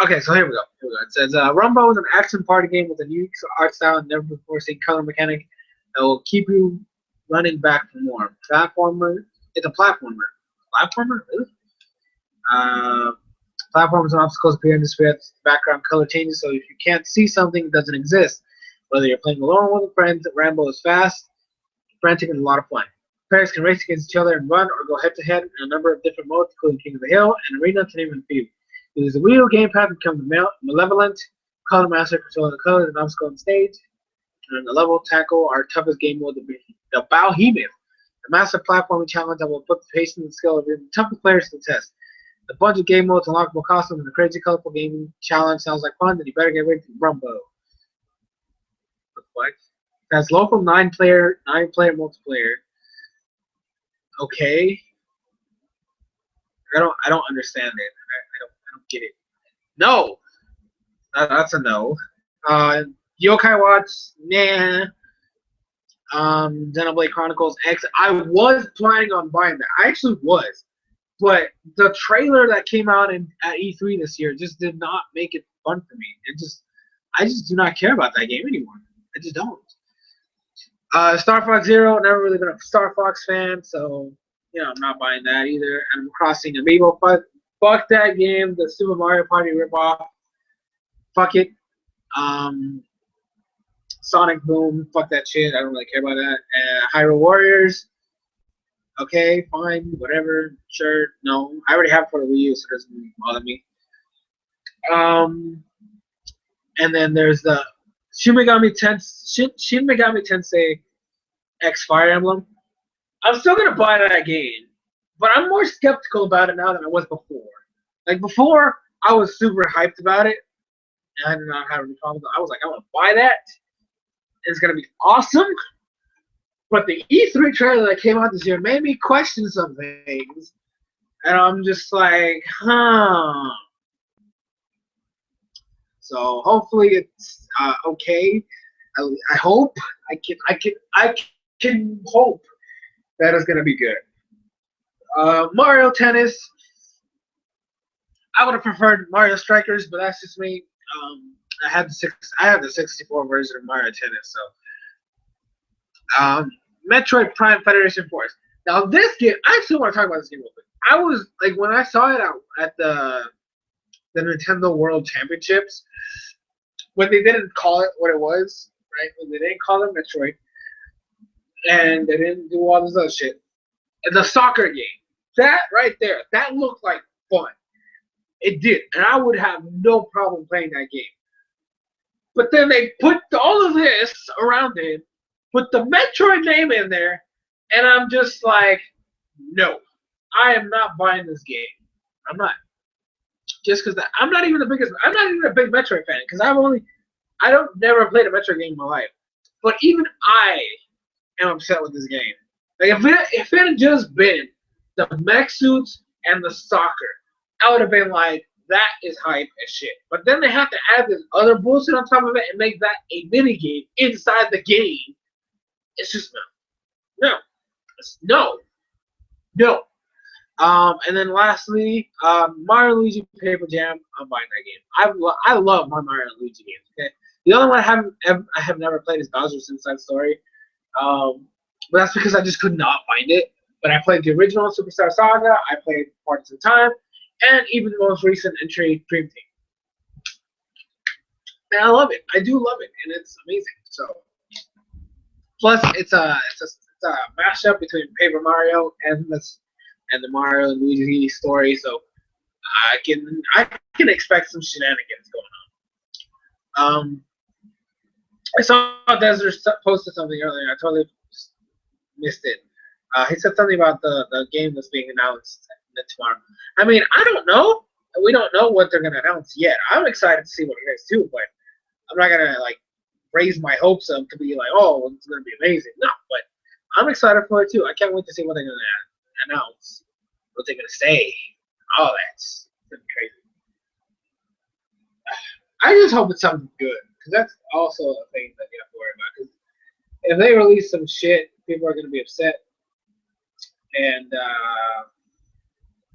Okay, so here we go. It says Rumbo is an action party game with a unique art style and never before seen color mechanic that will keep you running back for more. Platformer. It's a platformer. Platformer? Really? Platforms and obstacles appear in the screen. Background color changes, so if you can't see something, it doesn't exist. Whether you're playing alone or with friends, Rambo is fast, frantic, and a lot of fun. Players can race against each other and run or go head-to-head in a number of different modes, including King of the Hill and Arena, to name a few. Use the wheel gamepad to become malevolent, color master, control the colors, and obstacle on stage. And the level tackle our toughest game mode, the Bowhemoth, a massive platforming challenge that will put the patience and skill of the toughest players to the test. The bunch of game modes, unlockable costumes, and a crazy, colorful gaming challenge sounds like fun, then you better get ready for Rumbo. What? It has local 9-player multiplayer. Okay. I don't understand it. I don't get it. No, that's a no. Yokai Watch, nah. Xenoblade Chronicles X. I was planning on buying that. I actually was, but the trailer that came out at E3 this year just did not make it fun for me. I just do not care about that game anymore. I just don't. Star Fox Zero, never really been a Star Fox fan, so I'm not buying that either. Animal Crossing Amiibo, fuck that game. The Super Mario Party ripoff, fuck it. Sonic Boom, fuck that shit. I don't really care about that. Hyrule Warriors, okay, fine, whatever, sure. No, I already have it for the Wii U, so it doesn't really bother me. And then there's the Shin Megami Tensei X Fire Emblem. I'm still gonna buy that game, but I'm more skeptical about it now than I was before. Like before, I was super hyped about it, and I did not have any problems. I was like, I want to buy that, It's gonna be awesome. But the E3 trailer that came out this year made me question some things, and I'm just like, huh. So hopefully it's okay. I hope I can hope that it's gonna be good. Mario Tennis. I would have preferred Mario Strikers, but that's just me. I had the 64 version of Mario Tennis, so Metroid Prime Federation Force. Now this game, I actually want to talk about this game real quick. I was like when I saw it at the Nintendo World Championships, when they didn't call it what it was, right? When they didn't call it Metroid, and they didn't do all this other shit. And the soccer game, that right there, that looked like fun. It did, and I would have no problem playing that game. But then they put all of this around it, put the Metroid name in there, and I'm just like, no, I am not buying this game. I'm not. Just because I'm not even a big Metroid fan because I don't never played a Metroid game in my life. But even I am upset with this game. Like if it had just been the mech suits and the soccer, I would have been like, that is hype as shit. But then they have to add this other bullshit on top of it and make that a mini game inside the game. It's just no, no, no. And then lastly, Mario Luigi Paper Jam. I'm buying that game. I love my Mario Luigi games. Okay, the only one I have never played is Bowser's Inside Story. But that's because I just could not find it. But I played the original Superstar Saga. I played Parts of Time, and even the most recent entry, Dream Team. And I love it. I do love it, and it's amazing. So, plus it's a mashup between Paper Mario and the Mario and Luigi story. So I can expect some shenanigans going on. I saw Desert posted something earlier. I totally missed it. He said something about the game that's being announced tomorrow. I mean, I don't know. We don't know what they're gonna announce yet. I'm excited to see what it is too, but I'm not gonna like raise my hopes up to be like, oh, it's gonna be amazing. No, but I'm excited for it too. I can't wait to see what they're gonna announce, what they're gonna say. Oh, that's gonna be crazy. I just hope it's something good, because that's also a thing that you have to worry about. Because if they release some shit, people are gonna be upset, and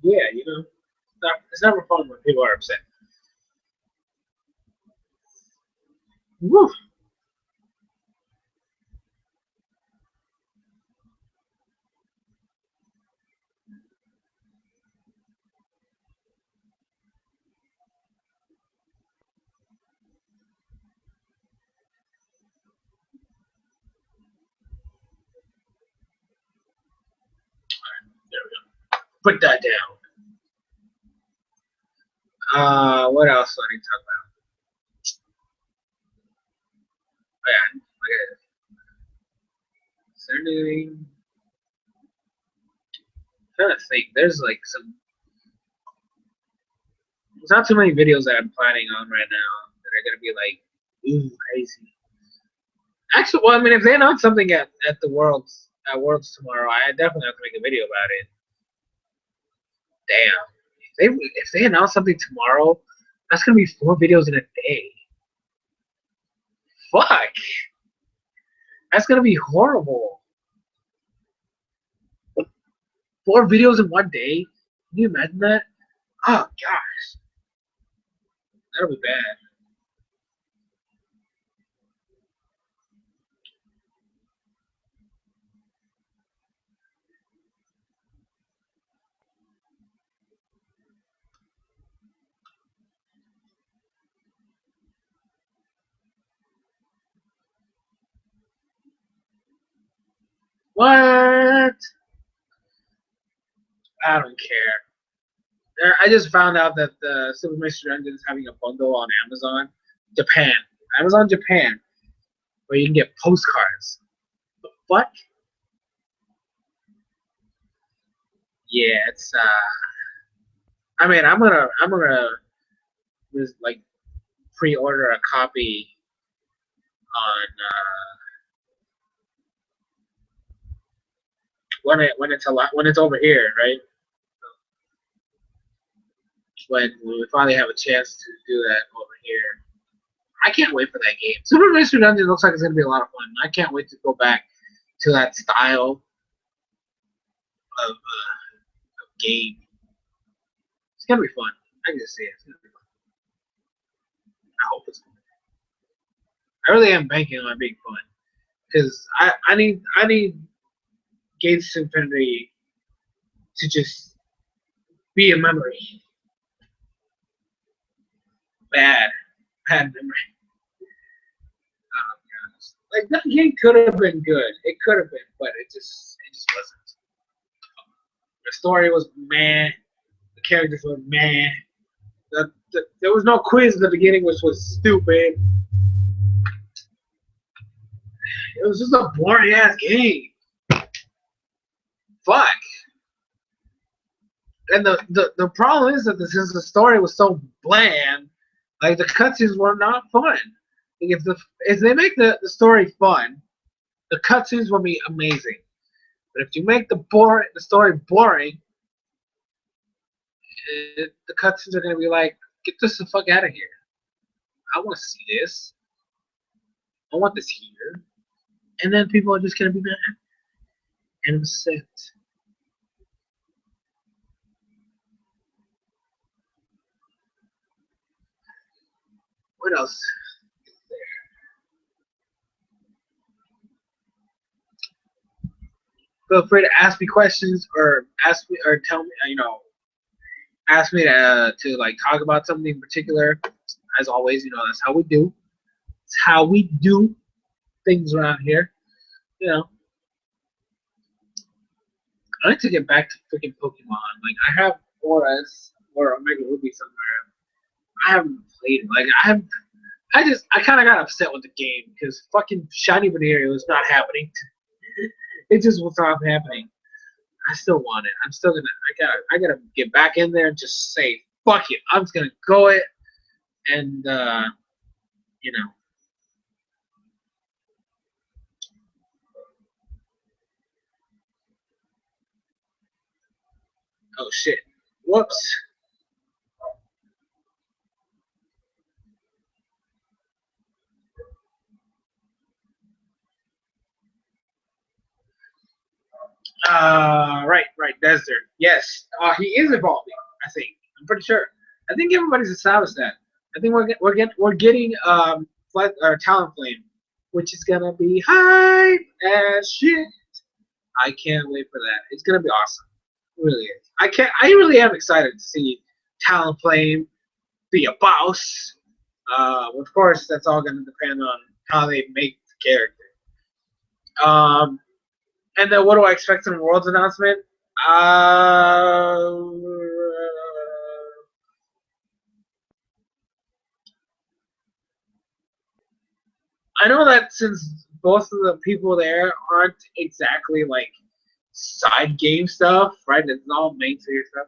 yeah, you know, it's never fun when people are upset. Woo. There we go. Put that down. What else do I need to talk about? Oh, yeah, okay. Is there anything? I'm trying to think. There's like some. There's not too many videos that I'm planning on right now that are gonna be like, ooh, crazy. Actually, well, I mean, if they announce something at the Worlds tomorrow, I definitely have to make a video about it. Damn, if they announce something tomorrow, that's gonna be 4 videos in a day. Fuck, that's gonna be horrible. 4 videos in one day? Can you imagine that? Oh gosh, that'll be bad. What? I don't care. I just found out that the Super Mystery Dungeon is having a bundle on Amazon Japan. Amazon Japan, where you can get postcards. What? Yeah, it's I mean, I'm gonna just like pre-order a copy on. when it's over here, right? When we finally have a chance to do that over here. I can't wait for that game. Super Mystery Dungeon looks like it's gonna be a lot of fun. I can't wait to go back to that style of game. It's gonna be fun. I can just say it. It's gonna be fun. I hope it's fun. I really am banking on it being fun because I need Gates to Infinity to just be a memory. Bad memory. Like that game could have been good. It could have been, but it just wasn't. The story was meh. The characters were meh. There was no quiz in the beginning, which was stupid. It was just a boring ass game. Fuck. And the problem is that since the story was so bland, like the cutscenes were not fun. Like if they make the story fun, the cutscenes will be amazing. But if you make the story boring, the cutscenes are gonna be like, get this the fuck out of here. I want to see this. I want this here. And then people are just gonna be mad and upset. What else is there? Feel free to ask me questions or ask me or tell me, ask me to like talk about something in particular. As always, that's how we do. It's how we do things around here. You know, I need to get back to freaking Pokemon. Like I have Auras or Omega Ruby somewhere. I haven't played it. Like I kind of got upset with the game because fucking Shiny Venereal was not happening. It just was not happening. I still want it. I'm still gonna. I gotta get back in there and just say fuck it. I'm just gonna go it and you know. Oh shit. Whoops. Right, Desert. Yes, he is evolving. I think. I'm pretty sure. I think everybody's established that. I think we're getting Talonflame, which is gonna be hype as shit. I can't wait for that. It's gonna be awesome. It really is. I really am excited to see Talonflame be a boss. Of course, that's all gonna depend on how they make the character. Um, and then what do I expect from the World's announcement? I know that since both of the people there aren't exactly like side game stuff, right? It's all main series stuff.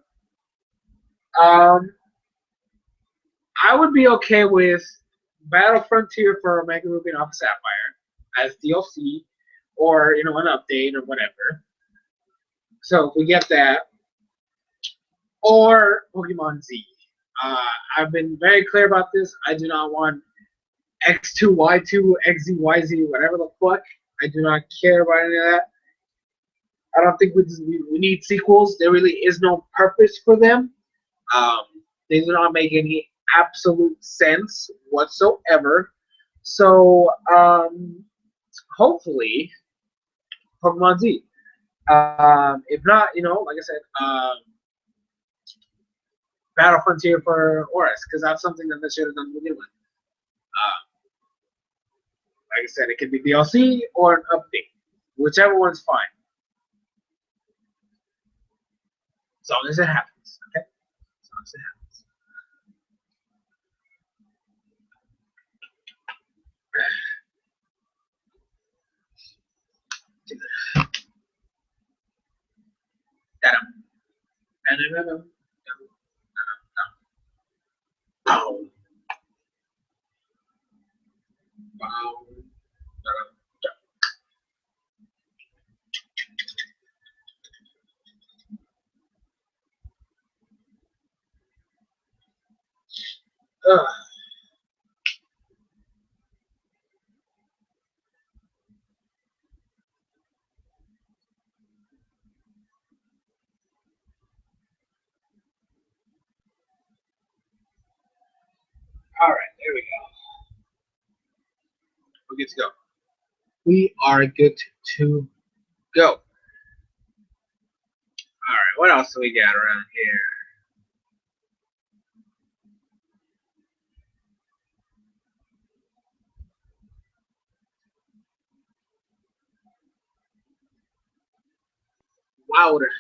Um, I would be okay with Battle Frontier for Omega Ruby and Alpha Sapphire as DLC, or an update or whatever. So if we get that, or Pokemon Z. I've been very clear about this. I do not want X2, Y2, XZ, YZ, whatever the fuck. I do not care about any of that. I don't think we need sequels. There really is no purpose for them. Um, they do not make any absolute sense whatsoever. So hopefully, Pokemon Z. If not, like I said, Battle Frontier for Oris, because that's something that they should have done to begin with. Like I said, it could be DLC or an update. Whichever one's fine. As long as it happens. Okay? As long as it happens. All right, there we go. We're good to go. We are good to go. All right, what else do we got around here? Wilder.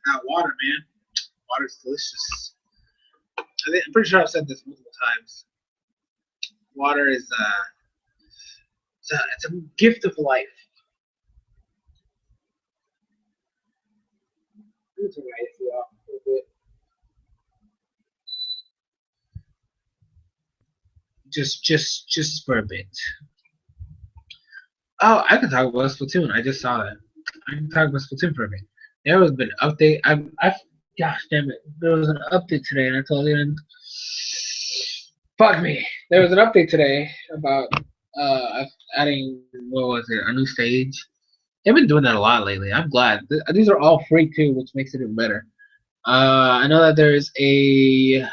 Not water, man. Water's delicious. I'm pretty sure I've said this multiple times. Water is it's a gift of life. It's alright, yeah. Just for a bit. Oh, I can talk about Splatoon. I just saw that. I can talk about Splatoon for a bit. There was been an update. Gosh damn it. There was an update today, and I told you. And fuck me. There was an update today about adding, what was it, a new stage. They've been doing that a lot lately. I'm glad. These are all free too, which makes it even better. I know that there is a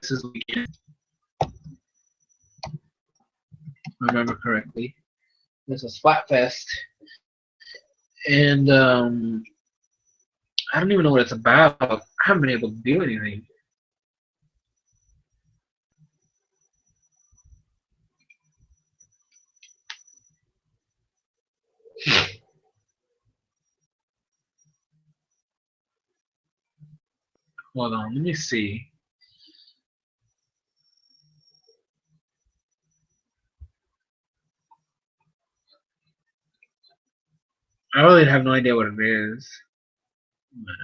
this weekend, if I remember correctly. There's a Splatfest, and I don't even know what it's about. I haven't been able to do anything. Hold on, let me see. I really have no idea what it is. But,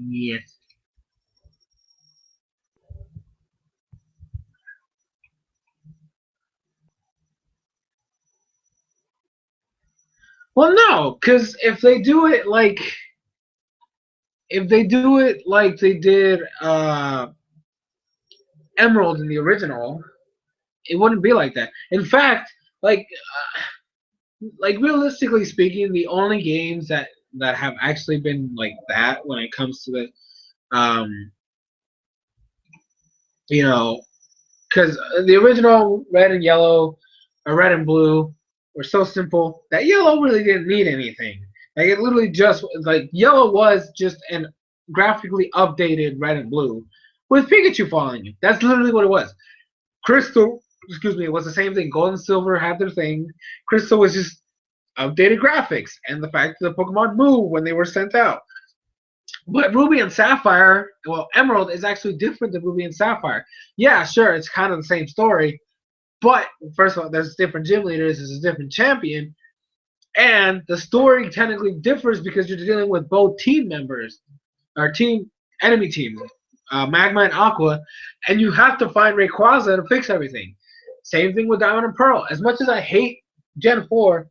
yes. Well, no, because if they do it like they did Emerald in the original, it wouldn't be like that. In fact, like realistically speaking, the only games that have actually been like that when it comes to the you know, because the original Red and Yellow or Red and Blue were so simple that Yellow really didn't need anything. Like it literally just like Yellow was just an graphically updated Red and Blue with Pikachu following you. That's literally what it was. Crystal, excuse me, it was the same thing. Gold and Silver had their thing. Crystal was just updated graphics and the fact that the Pokemon move when they were sent out. But Ruby and Sapphire, well, Emerald is actually different than Ruby and Sapphire. Yeah, sure, it's kind of the same story, but first of all, there's different gym leaders, there's a different champion, and the story technically differs because you're dealing with both team members, or enemy teams, Magma and Aqua, and you have to find Rayquaza to fix everything. Same thing with Diamond and Pearl. As much as I hate Gen 4,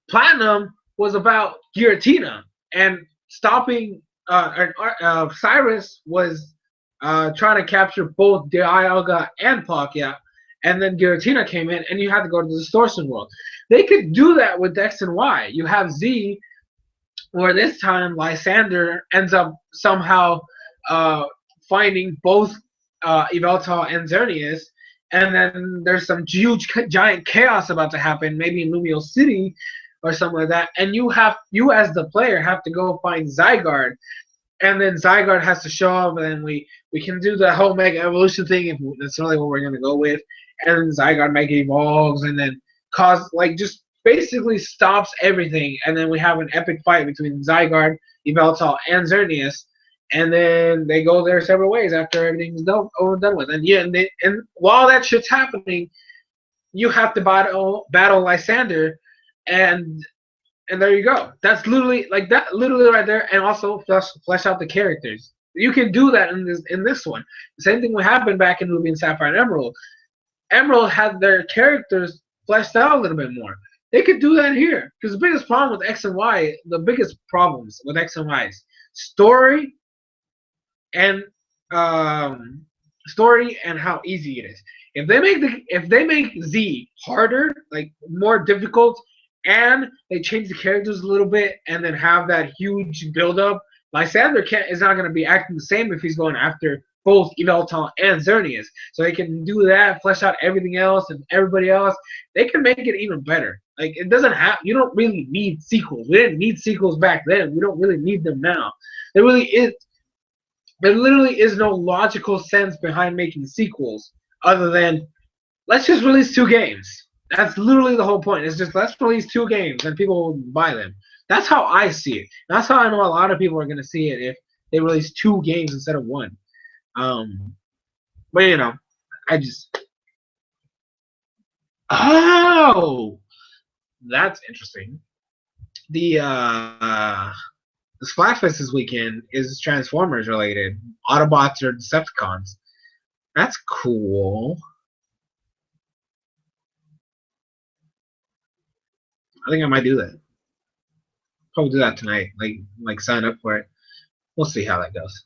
Platinum was about Giratina, and stopping Cyrus was trying to capture both Dialga and Palkia, and then Giratina came in, and you had to go to the Distortion World. They could do that with X and Y. You have Z, where this time Lysander ends up somehow finding both Yveltal and Xerneas, and then there's some huge giant chaos about to happen, maybe in Lumio City or something like that, and you as the player have to go find Zygarde, and then Zygarde has to show up, and then we can do the whole Mega Evolution thing if that's really what we're gonna go with, and then Zygarde Mega Evolves, and then just basically stops everything, and then we have an epic fight between Zygarde, Yveltal, and Xerneas, and then they go their separate ways after everything's done with, and yeah, and while that shit's happening, you have to battle Lysander, and there you go. That's literally literally right there, and also flesh out the characters. You can do that in this one. The same thing would happen back in Ruby and Sapphire and Emerald. Emerald had their characters fleshed out a little bit more. They could do that here because the biggest problem with X and Y, the biggest problems with X and Y is story and how easy it is. If they make Z harder, like more difficult, and they change the characters a little bit, and then have that huge build up, Lysander can't is not going to be acting the same if he's going after both Yveltal and Xerneas. So they can do that, flesh out everything else and everybody else. They can make it even better. Like it doesn't have. You don't really need sequels. We didn't need sequels back then. We don't really need them now. There really is. There literally is no logical sense behind making sequels other than let's just release two games. That's literally the whole point. It's just let's release two games and people will buy them. That's how I see it. That's how I know a lot of people are going to see it if they release two games instead of one. But you know, I just oh, that's interesting. The Splatfest this weekend is Transformers related. Autobots or Decepticons. That's cool. I think I might do that. Probably do that tonight. Like sign up for it. We'll see how that goes.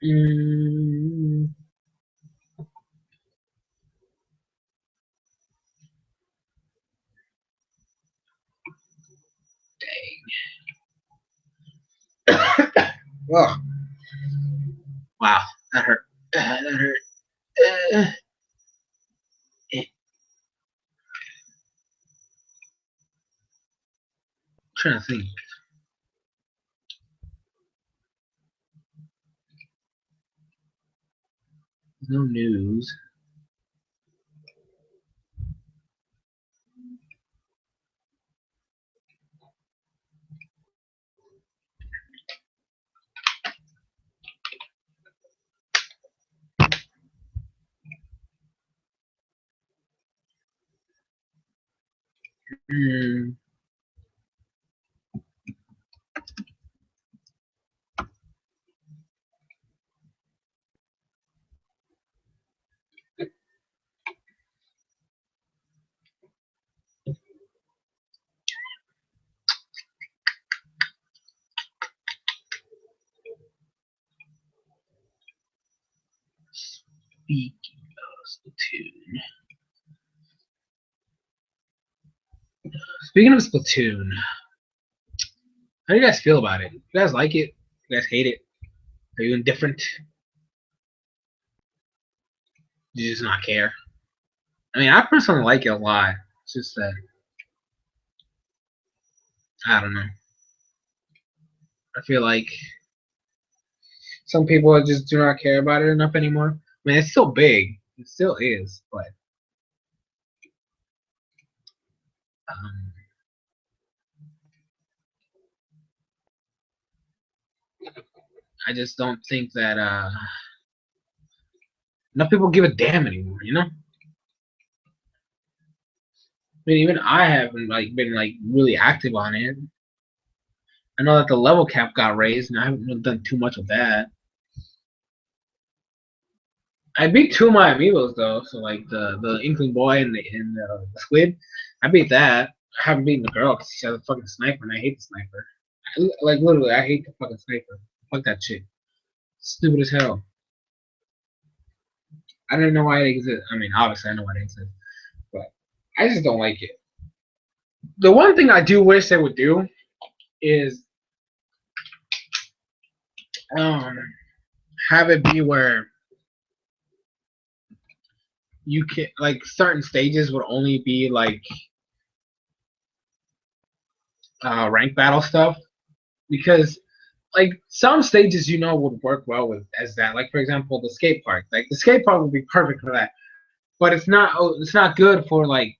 Mm, dang. Oh, wow, that hurt. That hurt. Uh, eh. Trying to think. No news. Mm. Speaking of Splatoon. Speaking of Splatoon, how do you guys feel about it? You guys like it? You guys hate it? Are you indifferent? Do you just not care? I mean, I personally like it a lot. It's just that I don't know. I feel like some people just do not care about it enough anymore. I mean, it's still big. It still is, but um, I just don't think that enough people give a damn anymore. You know? I mean, even I haven't been really active on it. I know that the level cap got raised, and I haven't really done too much with that. I beat two of my amiibos though, so like the Inkling Boy and the Squid. I beat that. I haven't beaten the girl because she has a fucking sniper, and I hate the sniper. Like literally, I hate the fucking sniper. Fuck that shit. Stupid as hell. I don't know why it exists. I mean, obviously I know why it exists, but I just don't like it. The one thing I do wish they would do is um have it be where you can like certain stages would only be like rank battle stuff because like some stages would work well with as that. Like for example, the skate park. Like the skate park would be perfect for that. But it's not good for like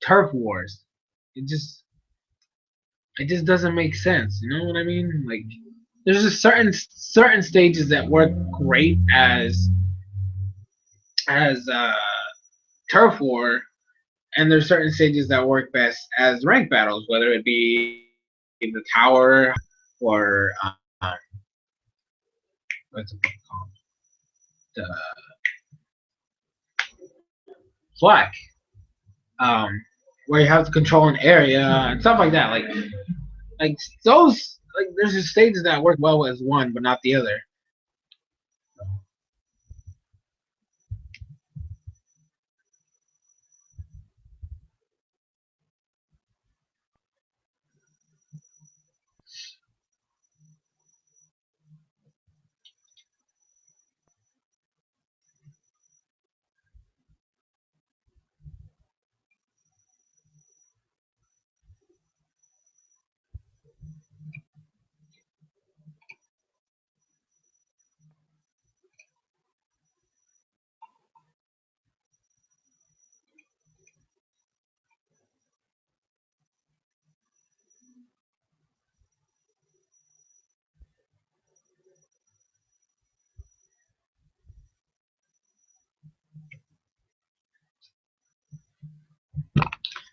turf wars. It just doesn't make sense. You know what I mean? Like there's just certain stages that work great as turf war, and there's certain stages that work best as rank battles, whether it be the tower or what's it called, the flag, where you have to control an area and stuff like that. Like those, like there's just stages that work well as one, but not the other.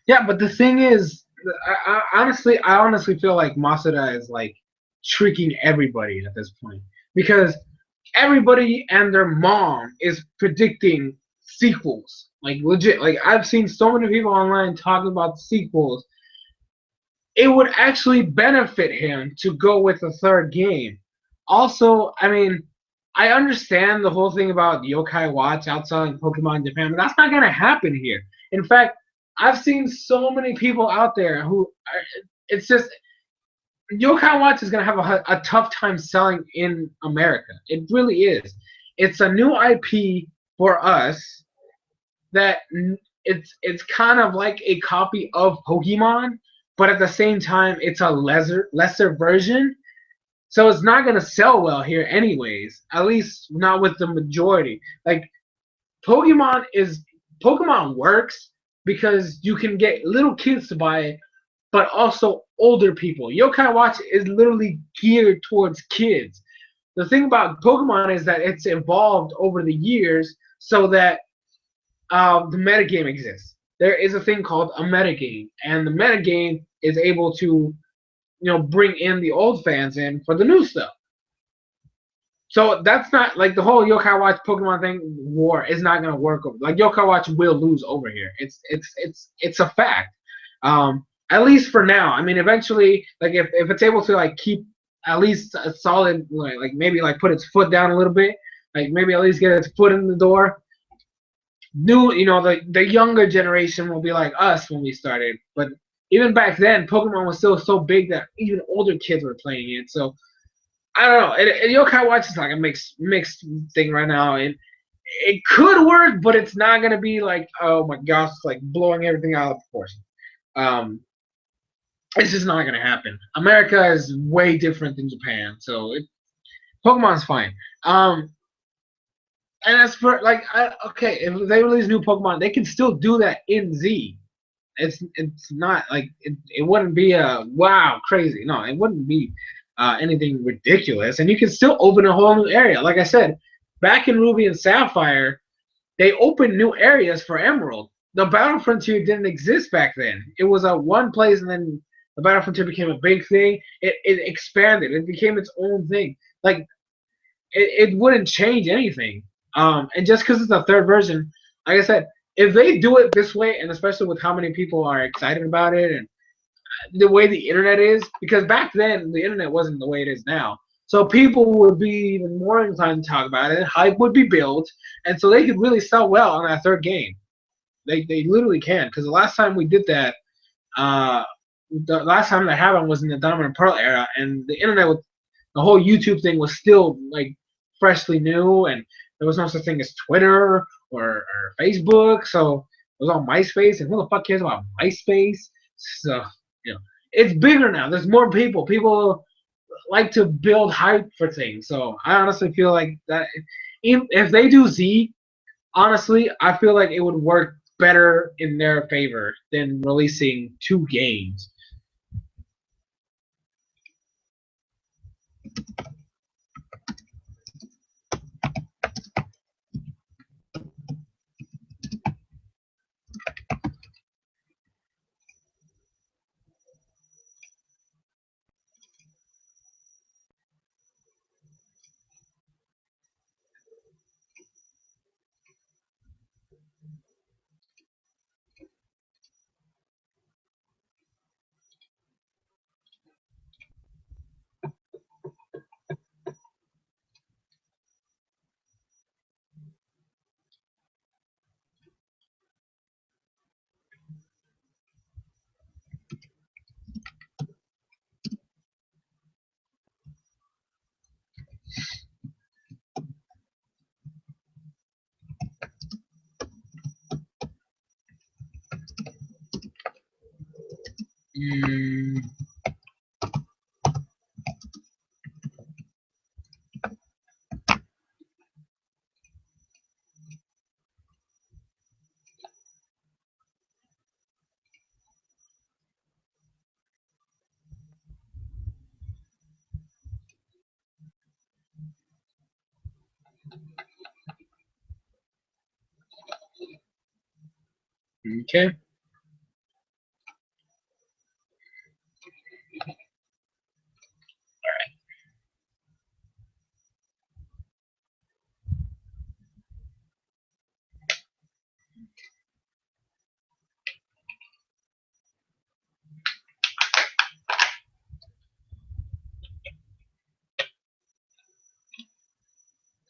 Yeah, but the thing is, I honestly feel like Masuda is like tricking everybody at this point because everybody and their mom is predicting sequels. Like legit, like I've seen so many people online talking about sequels. It would actually benefit him to go with a third game. Also, I mean, I understand the whole thing about Yokai Watch outselling Pokemon in Japan, but that's not gonna happen here. In fact, I've seen so many people out there who it's just Yokai Watch is gonna have a tough time selling in America. It really is. It's a new IP for us that it's kind of like a copy of Pokemon, but at the same time it's a lesser version. So it's not gonna sell well here anyways. At least not with the majority. Like Pokemon is Pokemon works because you can get little kids to buy it, but also older people. Yokai Watch is literally geared towards kids. The thing about Pokemon is that it's evolved over the years so that the metagame exists. There is a thing called a metagame, and the metagame is able to, bring in the old fans in for the new stuff. So that's not like the whole Yokai Watch Pokemon thing war is not gonna work over. Like Yokai Watch will lose over here. It's a fact. At least for now. I mean, eventually, like if it's able to like keep at least a solid like maybe like put its foot down a little bit, like maybe at least get its foot in the door, new, the younger generation will be like us when we started. But even back then, Pokemon was still so big that even older kids were playing it. So I don't know. Yokai Watch is like a mixed thing right now, and it could work, but it's not gonna be like, oh my gosh, it's like blowing everything out of proportion. Um, it's just not gonna happen. America is way different than Japan, so Pokemon's fine. And as for like, okay, if they release new Pokemon, they can still do that in Z. It's not like it wouldn't be a wow crazy. No, it wouldn't be anything ridiculous, and you can still open a whole new area. Like I said, back in Ruby and Sapphire, they opened new areas for Emerald. The Battle Frontier didn't exist back then. It was a one place, and then the Battle Frontier became a big thing. It expanded. It became its own thing. Like it wouldn't change anything. And just because it's a third version, like I said, if they do it this way, and especially with how many people are excited about it, and the way the internet is, because back then the internet wasn't the way it is now. So people would be even more inclined to talk about it. Hype would be built, and so they could really sell well on that third game. They literally can, because the last time we did that, uh, the last time that happened was in the Diamond and Pearl era, and the internet was the whole YouTube thing was still like freshly new, and there was no such thing as Twitter or Facebook, so it was on MySpace, and who the fuck cares about MySpace? So it's bigger now. There's more people. People like to build hype for things. So I honestly feel like that if they do Z, honestly, I feel like it would work better in their favor than releasing two games. Mm. Okay.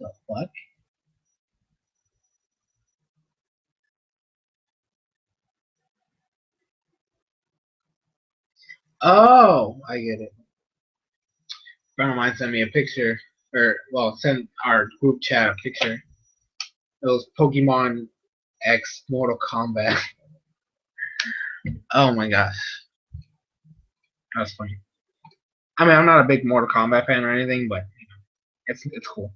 The what? Oh, I get it. A friend of mine sent me a picture, or well, sent our group chat a picture. It was Pokemon X Mortal Kombat. Oh my gosh, that's funny. I mean, I'm not a big Mortal Kombat fan or anything, but it's cool.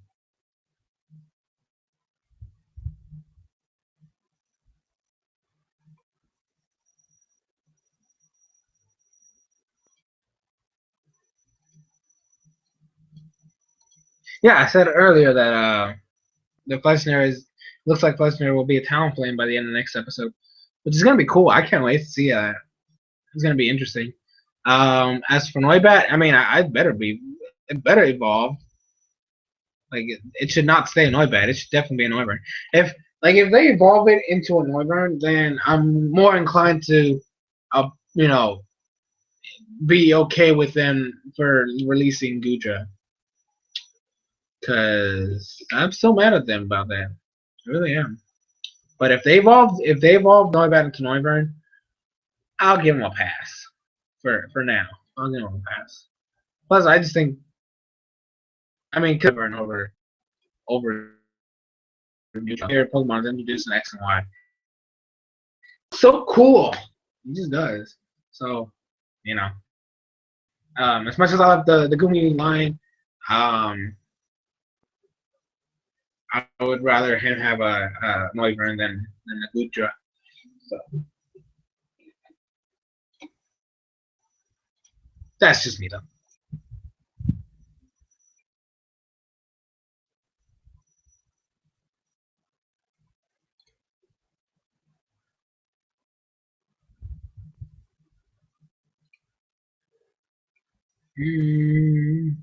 Yeah, I said earlier that the Flesner is looks like Flesner will be a Talonflame by the end of the next episode, which is gonna be cool. I can't wait to see that. It's gonna be interesting. As for Noibat, I mean, it better evolve. Like it should not stay Noibat. It should definitely be a Noivern. If they evolve it into a Noivern, then I'm more inclined to, you know, be okay with them for releasing Gudra. Cause I'm still mad at them about that. I really am. But if they evolve Noibat into Noivern, I'll give them a pass for now. I'll give them a pass. Plus, I just think, I mean, Noivern over here Pokemon introduced in X and Y. So cool. He just does. So, you know, as much as I love the Gumi line, um, I would rather him have a Noivern than a Gudra. So that's just me though. Mm,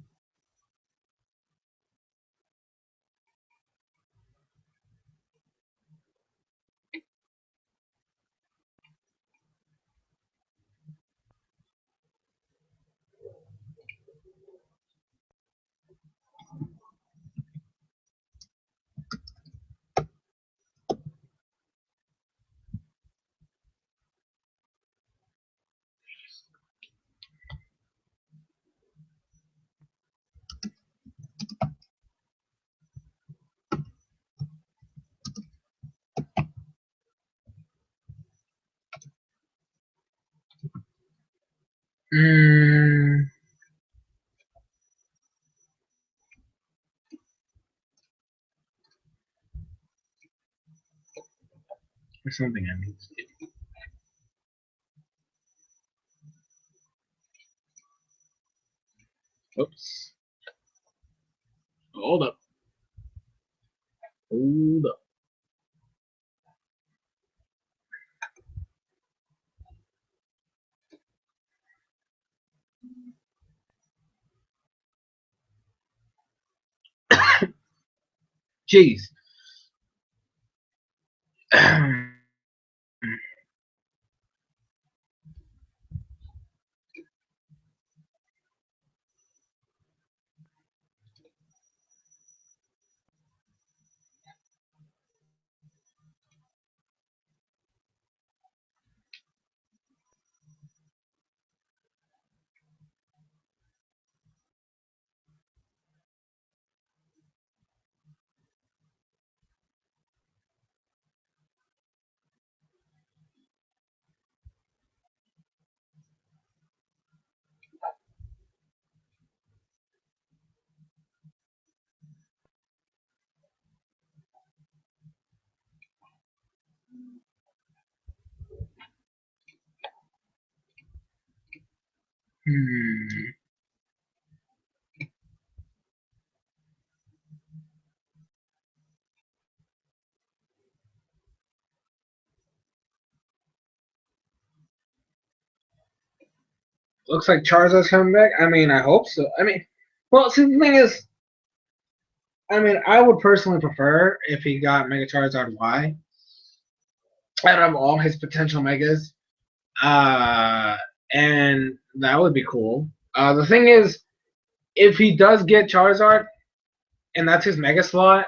mm, there's something I need to do. Oops. Hold up. Hold up. Jeez. Hmm. Looks like Charizard's coming back. I mean, I hope so. I mean, well, see, the thing is, I mean, I would personally prefer if he got Mega Charizard Y out of all his potential Megas. Uh, and that would be cool. The thing is, if he does get Charizard and that's his Mega slot,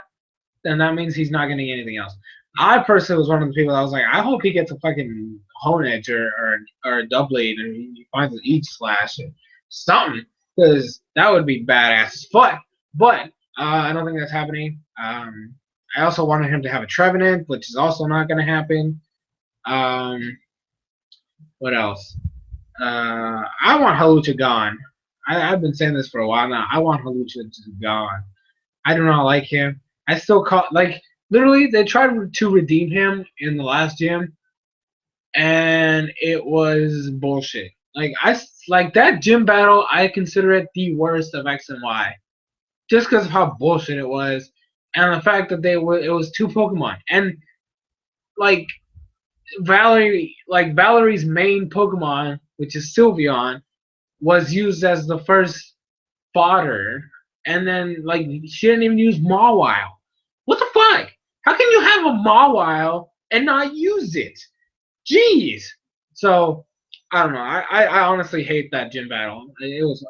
then that means he's not getting anything else. I personally was one of the people that was like, I hope he gets a fucking Honedge or a Doublade and he finds an Each Slash or something, because that would be badass as fuck. But I don't think that's happening. I also wanted him to have a Trevenant, which is also not going to happen. Um, what else? I want Halucha gone. I've been saying this for a while now. I want Halucha gone. I do not like him. I still call like literally they tried to redeem him in the last gym, and it was bullshit. Like that gym battle, I consider it the worst of X and Y, just because of how bullshit it was, and the fact that it was two Pokemon, and like Valerie's main Pokemon, which is Sylveon, was used as the first fodder, and then like she didn't even use Mawile. What the fuck? How can you have a Mawile and not use it? Jeez. So I don't know. I honestly hate that gym battle. It was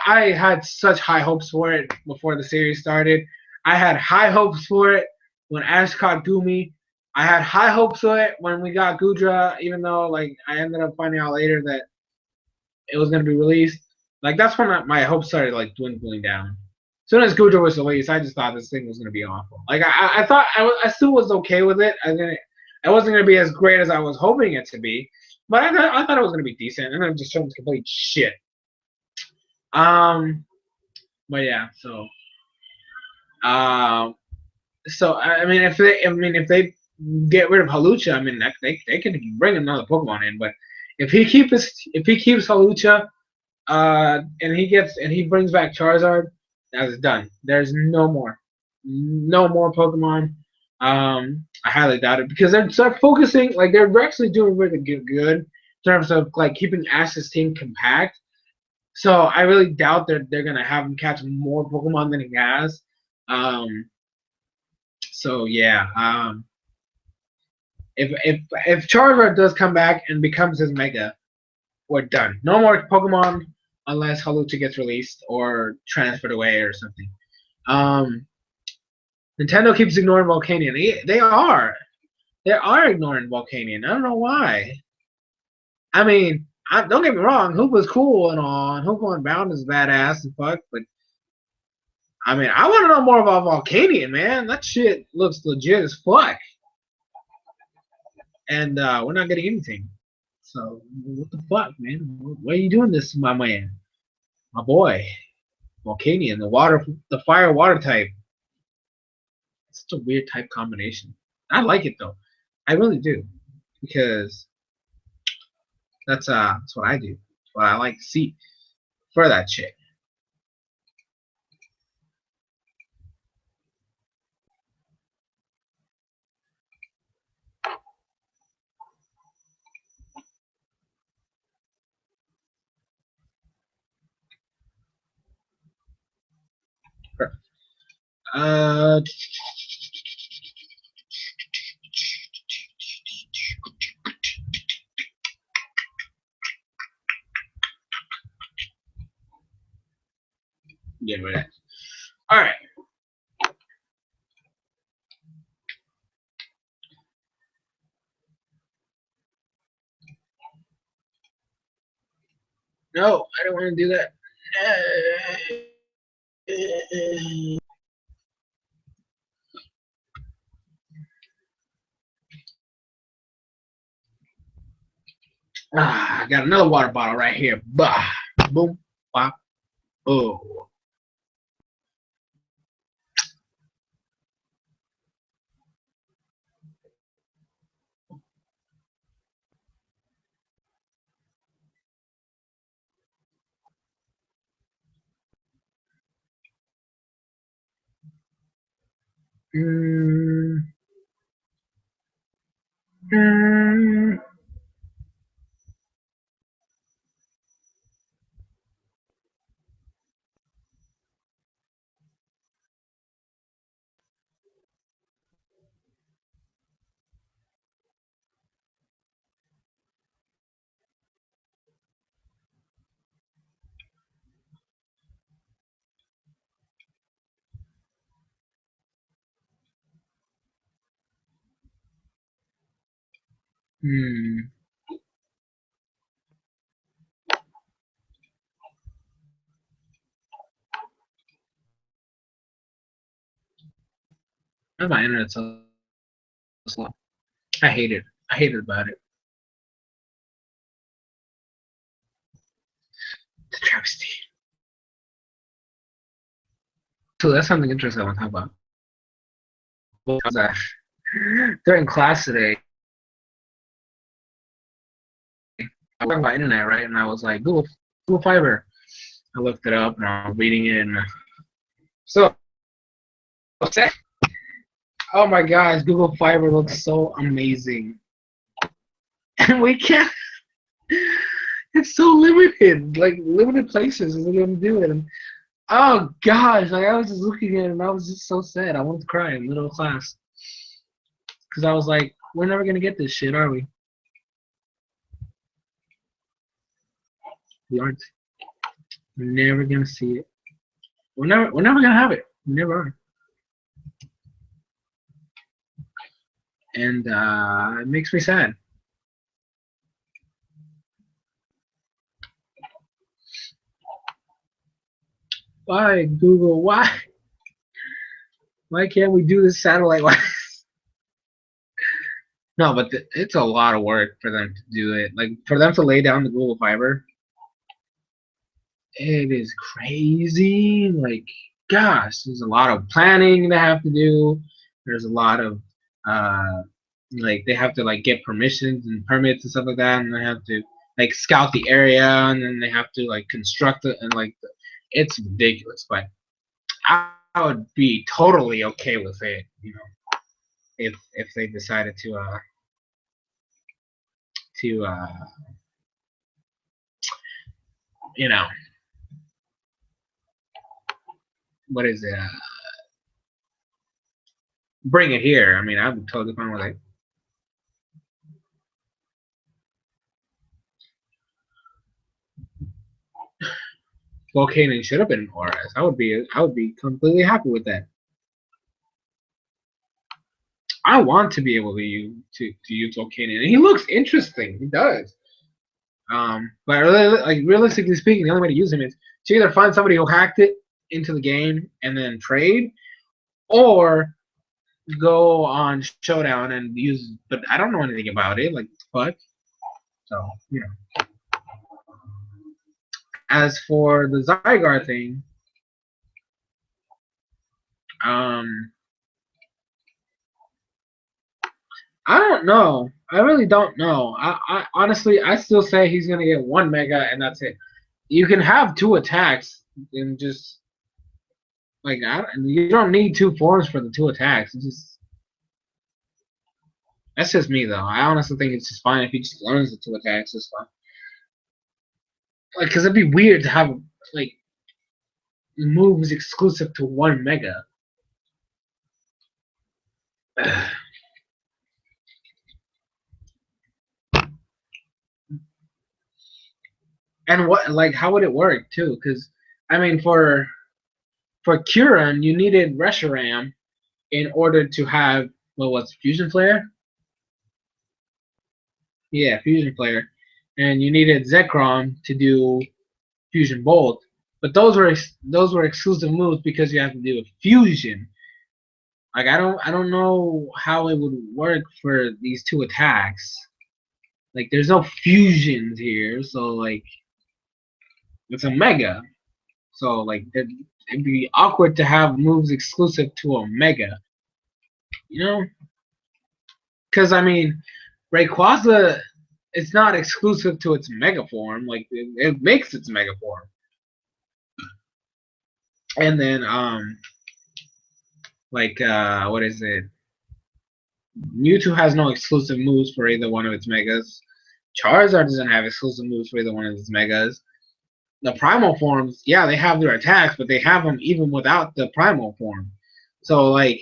I had such high hopes for it before the series started. I had high hopes for it when Ash caught Gumi. I had high hopes for it when we got Gudra, even though like I ended up finding out later that it was gonna be released. Like that's when my hopes started like dwindling down. As soon as Gudra was released, I just thought this thing was gonna be awful. Like I thought I still was okay with it. It wasn't gonna be as great as I was hoping it to be, but I thought it was gonna be decent, and then just showed complete shit. Um, but yeah, um, I mean, if they get rid of Halucha, I mean, they can bring another Pokemon in, but if he keeps Halucha, and he brings back Charizard, that's done. There's no more Pokemon. I highly doubt it because they're focusing like they're actually doing really good in terms of like keeping Ash's team compact. So I really doubt they're gonna have him catch more Pokemon than he has. Um, so yeah, if Charizard does come back and becomes his Mega, we're done. No more Pokemon unless Halucha gets released or transferred away or something. Um, Nintendo keeps ignoring Volcanion. They are ignoring Volcanion. I don't know why. I mean, don't get me wrong. Hoop was cool and all. And Hoop Unbound is badass and fuck. But I mean, I want to know more about Volcanion, man. That shit looks legit as fuck. And we're not getting anything. So what the fuck, man? Why are you doing this, my man, my boy? Volcanion, the fire water type. It's such a weird type combination. I like it though. I really do because that's what I do. That's what I like to see for that shit. Uh, get rid of that. All right. No, I don't want to do that. I got another water bottle right here. Bah, boom, bop, oh. Mm, mm. Hmm. My internet's so slow. I hate it. I hate it about it. It's a travesty. So that's something interesting I want to talk about. What was that? During class today, I was on my internet, right? And I was like, Google Fiber. I looked it up and I was reading it. And so, oh my gosh, Google Fiber looks so amazing. And we can't, it's so limited. Like, limited places is going to do it. And, oh gosh, like I was just looking at it and I was just so sad. I wanted to cry in the middle of class. Because I was like, we're never going to get this shit, are we? We aren't. We're never going to see it. We're never going to have it. We never are. And it makes me sad. Why, Google? Why? Why can't we do this satellite wise? No, but it's a lot of work for them to do it. Like for them to lay down the Google Fiber, it is crazy. Like, gosh, there's a lot of planning they have to do. There's a lot of like they have to like get permissions and permits and stuff like that, and they have to like scout the area, and then they have to like construct it, and like it's ridiculous. But I would be totally okay with it, you know, if they decided to you know, what is it? Bring it here. I mean, I'm totally fine with it. Volcano should have been RS. I would be completely happy with that. I want to be able to use Volcano, and he looks interesting. He does. But really, like realistically speaking, the only way to use him is to either find somebody who hacked it into the game and then trade, or go on Showdown and use. But I don't know anything about it. Like fuck. So you know. As for the Zygarde thing, um, I don't know. I really don't know. I honestly, I still say he's gonna get 1 mega and that's it. You can have 2 attacks and just like you don't need 2 forms for the 2 attacks. It's just that's just me though. I honestly think it's just fine if he just learns the 2 attacks. It's fine. Like, cause it'd be weird to have like moves exclusive to one mega. And what, like, how would it work too? Because I mean, for Curran, you needed Reshiram in order to have what was Fusion Flare? Yeah, Fusion Flare, and you needed Zekrom to do Fusion Bolt. But those were exclusive moves because you have to do a fusion. Like I don't know how it would work for these two attacks. Like there's no fusions here, so like it's a mega. So like it'd be awkward to have moves exclusive to a mega, you know? Because I mean, Rayquaza, it's not exclusive to its mega form. Like it makes its mega form, and then like what is it? Mewtwo has no exclusive moves for either one of its megas. Charizard doesn't have exclusive moves for either one of its megas. The primal forms, yeah, they have their attacks, but they have them even without the primal form. So like,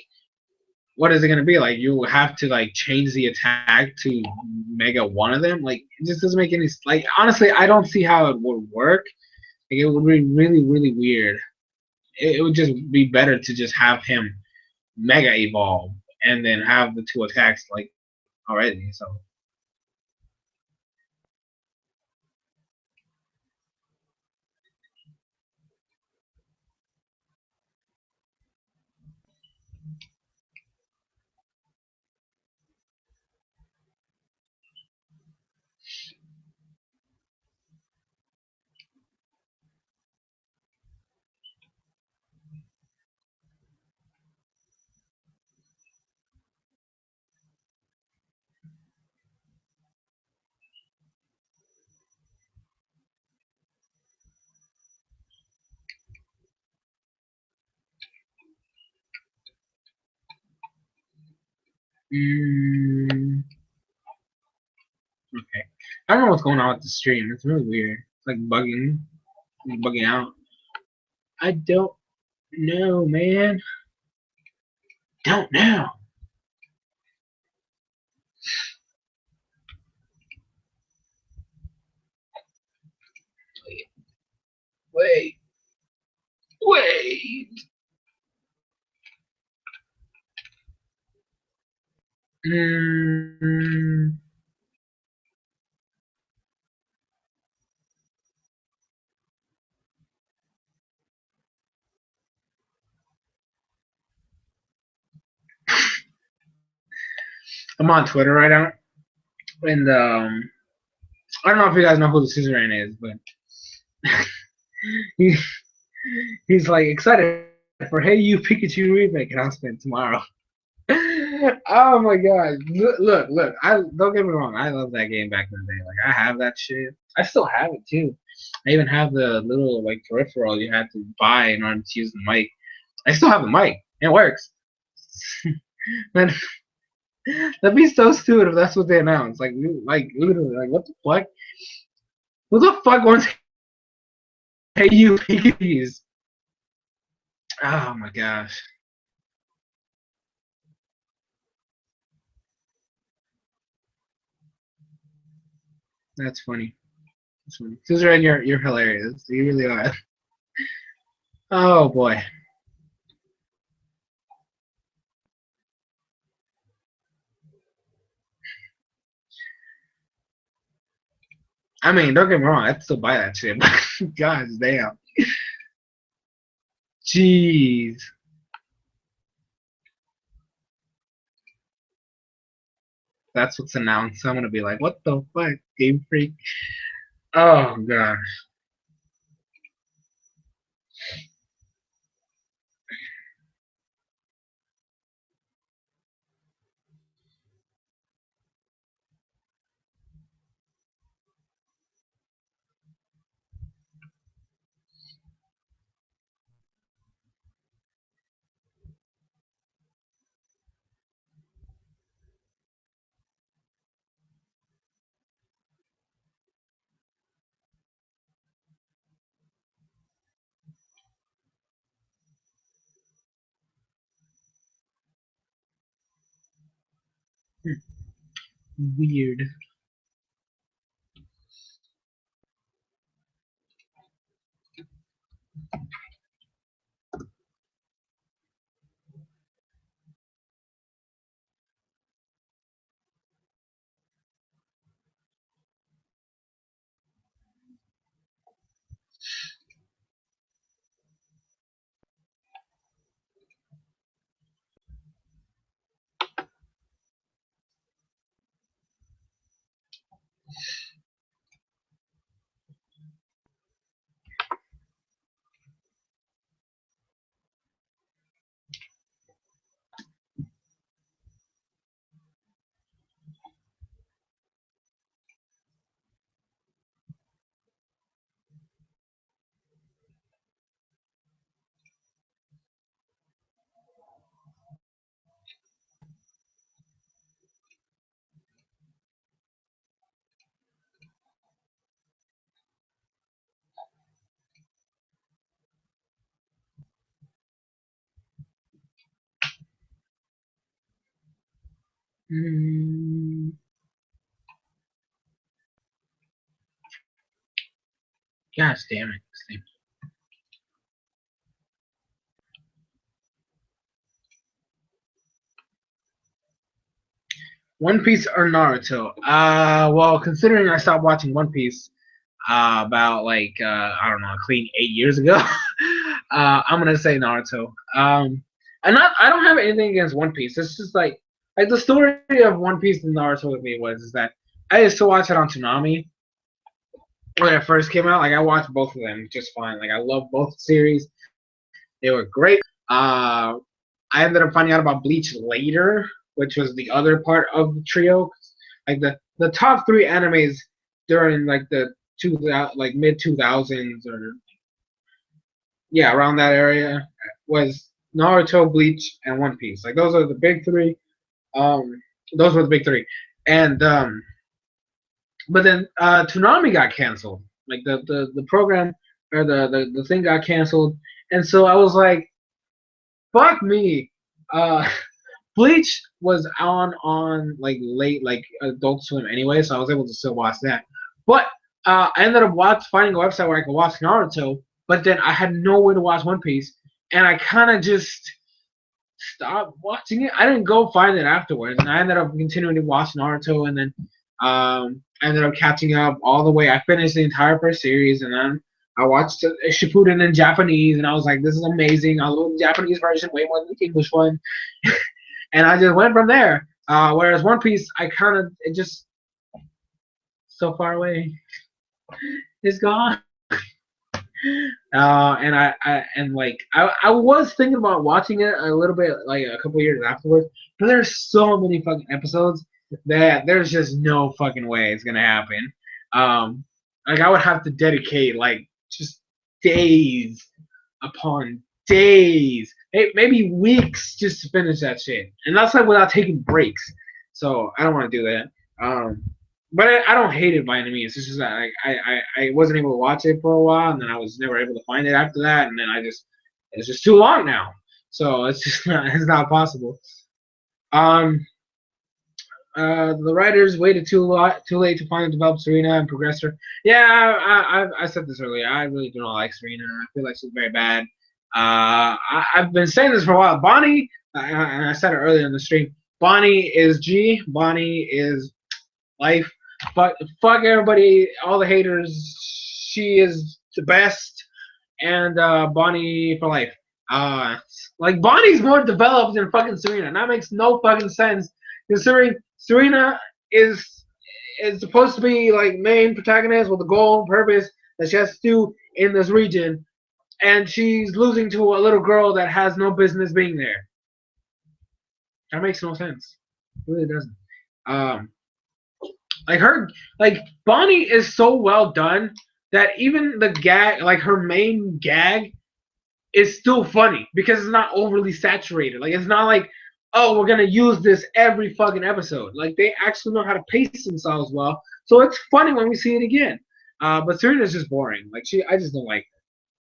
what is it gonna be like? You have to like change the attack to mega one of them. Like, it just doesn't make any like. Honestly, I don't see how it would work. Like, it would be really, really weird. It would just be better to just have him mega evolve and then have the two attacks like already. So. Mm, okay. I don't know what's going on with the stream. It's really weird. It's like bugging out. I don't know, man. Don't know. Wait, wait. Mm, I'm on Twitter right now, and I don't know if you guys know who the Suzerain is, but he, he's like excited for Hey You Pikachu remake announcement tomorrow. Oh my god! Look! I don't get me wrong. I love that game back in the day. Like I have that shit. I still have it too. I even have the little like peripheral you had to buy in order to use the mic. I still have the mic. It works. Man, that'd be so stupid if that's what they announced. Like literally, like what the fuck? Who the fuck wants Hey You Pikachu's? Oh my gosh, that's funny. That's funny. Suzerain, you're hilarious. You really are. Oh boy. I mean, don't get me wrong. I'd still buy that shit. But God damn. Jeez. That's what's announced. I'm gonna be like, what the fuck, Game Freak? Oh gosh. Weird. Mm, gosh damn it. This thing. One Piece or Naruto? Well, considering I stopped watching One Piece about like I don't know, a clean 8 years ago, I'm gonna say Naruto. I don't have anything against One Piece. It's just like the story of One Piece and Naruto with me was is that I used to watch it on Toonami when it first came out. Like I watched both of them just fine. Like I love both series. They were great. Uh, I ended up finding out about Bleach later, which was the other part of the trio. Like the top three animes during like the like mid 2000s or yeah around that area was Naruto, Bleach, and One Piece. Like those are the big three. Um, those were the big three, and but then Toonami got canceled. Like the program or the thing got canceled, and so I was like, fuck me. Uh, Bleach was on like late like Adult Swim anyway, so I was able to still watch that. But I ended up finding a website where I could watch Naruto, but then I had no way to watch One Piece, and I kind of just stopped watching it. I didn't go find it afterwards, and I ended up continuing to watch Naruto, and then ended up catching up all the way. I finished the entire first series, and then I watched Shippuden in Japanese, and I was like, "This is amazing! I love the Japanese version way more than the English one." And I just went from there. Whereas One Piece, I kind of it just so far away. It's gone. And and like I was thinking about watching it a little bit like a couple years afterwards, but there's so many fucking episodes that there's just no fucking way it's gonna happen. Like I would have to dedicate like just days upon days, maybe weeks just to finish that shit, and that's like without taking breaks. So I don't want to do that. But I don't hate it by any means. It's just that I wasn't able to watch it for a while, and then I was never able to find it after that, and then it's just too long now. So it's just not possible. Um, the writers waited too late to finally develop Serena and progress her. Yeah, I said this earlier. I really do not like Serena. I feel like she's very bad. I've been saying this for a while. Bonnie, and I said it earlier in the stream. Bonnie is G. Bonnie is life. Fuck everybody, all the haters. She is the best, and Bonnie for life. Like Bonnie's more developed than fucking Serena, and that makes no fucking sense. Considering Serena is supposed to be like main protagonist with a goal and purpose that she has to do in this region, and she's losing to a little girl that has no business being there. That makes no sense. It really doesn't. Um, Like her, like Bonnie is so well done that even the gag, like her main gag, is still funny because it's not overly saturated. Like it's not like, oh, we're gonna use this every fucking episode. Like they actually know how to pace themselves well, so it's funny when we see it again. But Serena's just boring. Like I just don't like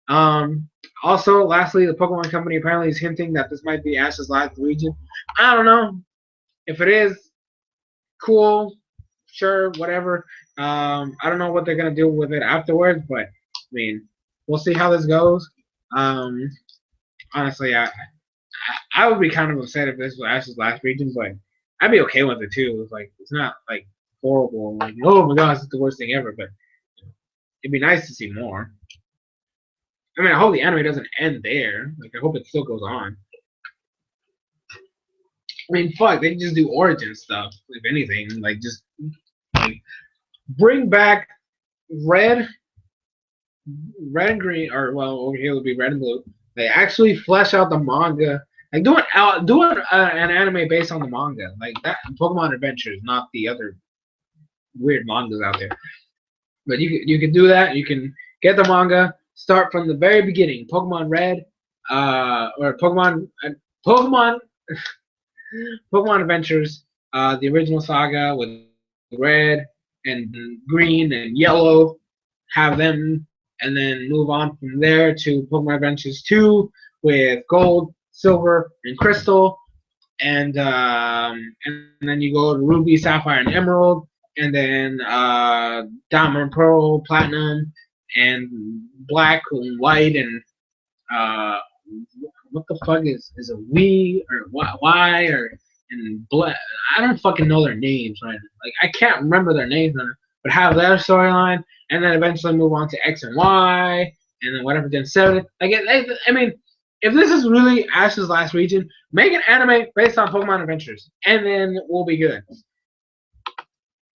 her. Also, lastly, the Pokemon Company apparently is hinting that this might be Ash's last region. I don't know if it is. cool, sure, whatever. I don't know what they're gonna do with it afterwards, but I mean, we'll see how this goes. Um, honestly, I would be kind of upset if this was Ash's last region, but I'd be okay with it too. It's like it's not like horrible, like oh my gosh, it's the worst thing ever. But it'd be nice to see more. I mean, I hope the anime doesn't end there. Like, I hope it still goes on. I mean, fuck, they can just do origin stuff, if anything. Like, just like bring back red, red and green, or well, over here would be red and blue. They actually flesh out the manga. Like, an anime based on the manga, like that Pokemon Adventures, not the other weird mangas out there. But you can do that. You can get the manga, start from the very beginning, Pokemon Red, or Pokemon Pokemon Adventures, the original saga with red and green and yellow, have them, and then move on from there to Pokemon Adventures 2 with gold, silver, and crystal, and then you go to Ruby, Sapphire, and Emerald, and then Diamond, Pearl, Platinum, and Black and White, and uh, what the fuck is a we or why or and black. I don't fucking know their names, right? Like I can't remember their names, but have their storyline, and then eventually move on to X and Y, and then whatever Gen 7. Like I mean, if this is really Ash's last region, make an anime based on Pokemon Adventures, and then we'll be good.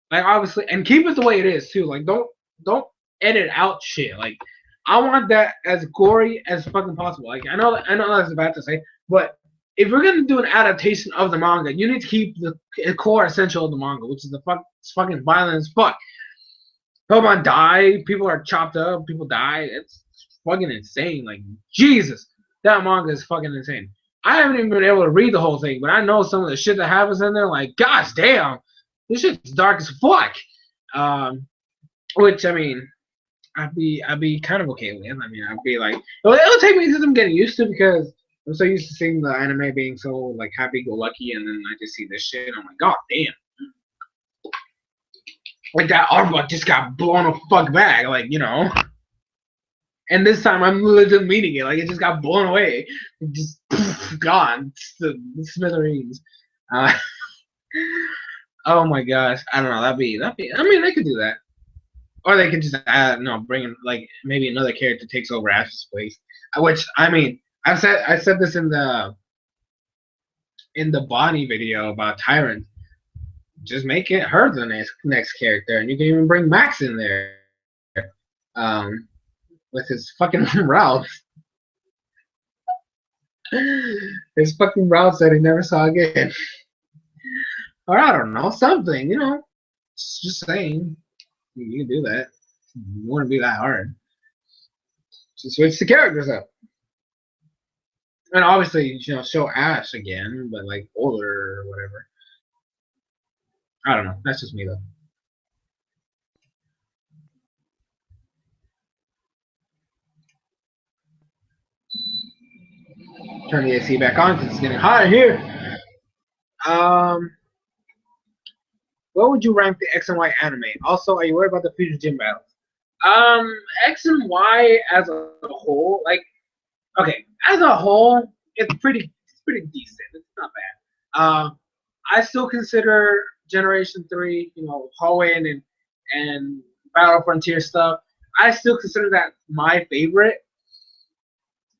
Like obviously, and keep it the way it is too. Like don't edit out shit. Like I want that as gory as fucking possible. Like I know that's bad to say, but if we're gonna do an adaptation of the manga, you need to keep the core essential of the manga, which is it's fucking violent as fuck. Pokemon die, people are chopped up, people die. It's fucking insane. Like Jesus, that manga is fucking insane. I haven't even been able to read the whole thing, but I know some of the shit that happens in there. Like, gosh damn, this shit's dark as fuck. Which I mean, I'd be kind of okay with. I mean, I'd be like, it'll take me some getting used to because I'm so used to seeing the anime being so like happy-go-lucky, and then I just see this shit. And I'm like, god damn, like that Arbok just got blown a fuck back, like you know. And this time I'm legit meaning it, like it just got blown away, just gone to the smithereens. Uh, oh my gosh, I don't know. That'd be. I mean, they could do that. Or they could just bring in like maybe another character takes over Ash's place. Which I mean, I said this in the Bonnie video about Tyrant. Just make it her the next character, and you can even bring Max in there, with his fucking routes. His fucking routes that he never saw again. Or I don't know, something, you know. Just saying. You can do that. It wouldn't be that hard. Just switch the characters up. And obviously, you know, show Ash again, but like older or whatever. I don't know. That's just me though. Turn the AC back on because it's getting hot here. What would you rank the X and Y anime? Also, are you worried about the future gym battles? X and Y as a whole, like, okay, as a whole, it's pretty decent. It's not bad. I still consider Generation 3, you know, Hoenn and Battle Frontier stuff. I still consider that my favorite.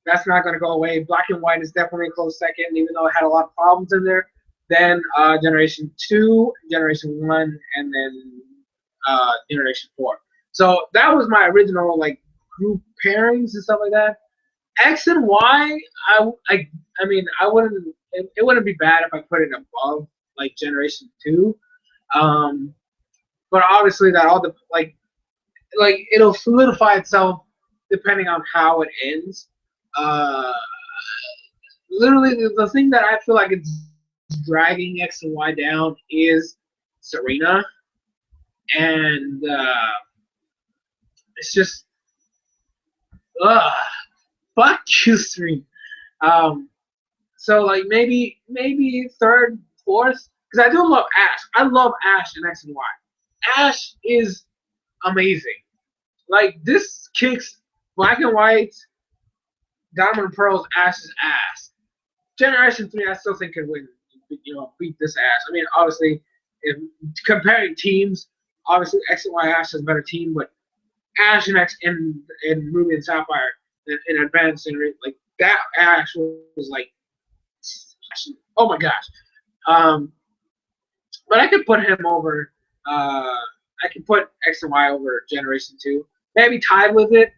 That's not going to go away. Black and White is definitely a close second, even though it had a lot of problems in there. Then Generation 2, Generation 1, and then Generation 4. So that was my original like group pairings and stuff like that. X and Y, I mean, I wouldn't. It wouldn't be bad if I put it above like Generation 2. But obviously that all the like it'll solidify itself depending on how it ends. Literally, the thing that I feel like it's dragging X and Y down is Serena, and it's just, fuck you, Serena. So like maybe third, fourth, because I do love Ash. I love Ash in X and Y. Ash is amazing. Like this kicks Black and White, Diamond and Pearl's Ash's ass. Generation 3, I still think could win. Beat this Ash. I mean, obviously, if comparing teams, obviously X and Y Ash is a better team, but Ash and X and Ruby and Sapphire in Advanced and like that Ash was like, oh my gosh. But I could put him over. I can put X and Y over Generation 2. Maybe tied with it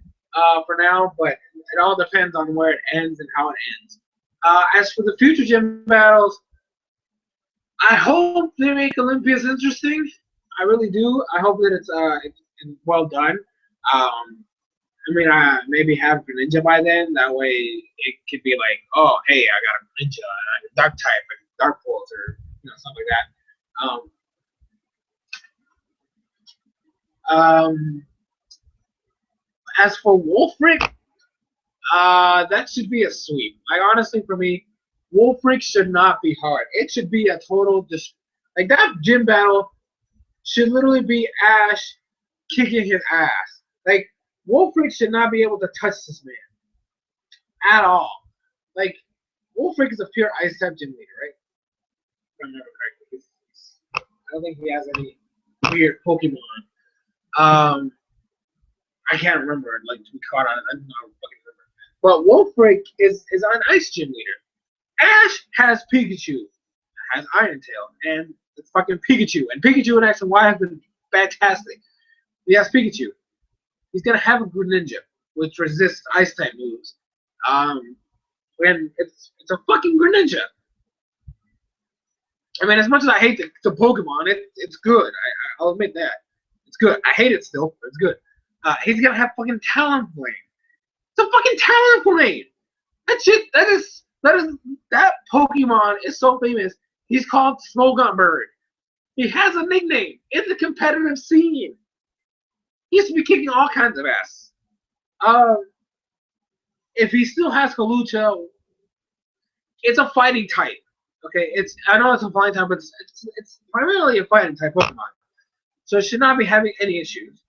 for now, but it all depends on where it ends and how it ends. As for the future gym battles, I hope they make Olympias interesting. I really do. I hope that it's well done. I mean, I maybe have Greninja by then. That way, it could be like, oh, hey, I got a Greninja, Dark type, and Dark Pulse, or something like that. As for Wolfric, that should be a sweep. Like honestly, for me, Wolfric should not be hard. It should be a total like that gym battle should literally be Ash kicking his ass. Like Wolfric should not be able to touch this man at all. Like Wolfric is a pure ice type gym leader, right? If I remember correctly. I don't think he has any weird Pokemon. I can't remember. Like to be caught on it, I don't fucking remember. But Wolfric is an ice gym leader. Ash has Pikachu, has Iron Tail, and it's fucking Pikachu. And Pikachu and X and Y have been fantastic. He has Pikachu. He's gonna have a Greninja, which resists ice type moves. And it's a fucking Greninja. I mean, as much as I hate the Pokemon, it's good. I'll admit that. It's good. I hate it still, but it's good. He's gonna have fucking Talonflame. It's a fucking Talonflame. That Pokemon is so famous. He's called Smogon Bird. He has a nickname in the competitive scene. He used to be kicking all kinds of ass. If he still has Kalucha, it's a fighting type. Okay, I know it's a fighting type, but it's primarily a fighting type Pokemon. So it should not be having any issues.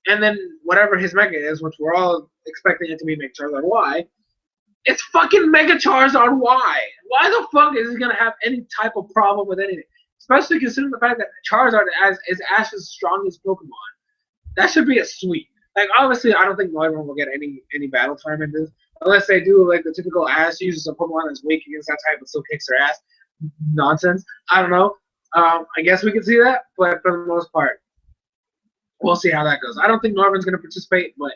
And then whatever his Mega is, which we're all expecting it to be Mega Charizard Y, it's fucking Mega Charizard Y. Why the fuck is he gonna have any type of problem with anything? Especially considering the fact that Charizard is Ash's strongest Pokemon. That should be a sweep. Like obviously, I don't think everyone will get any battle time in this, unless they do like the typical Ash uses a Pokemon that's weak against that type but still kicks their ass. Nonsense. I don't know. I guess we can see that, but for the most part, we'll see how that goes. I don't think Norman's going to participate, but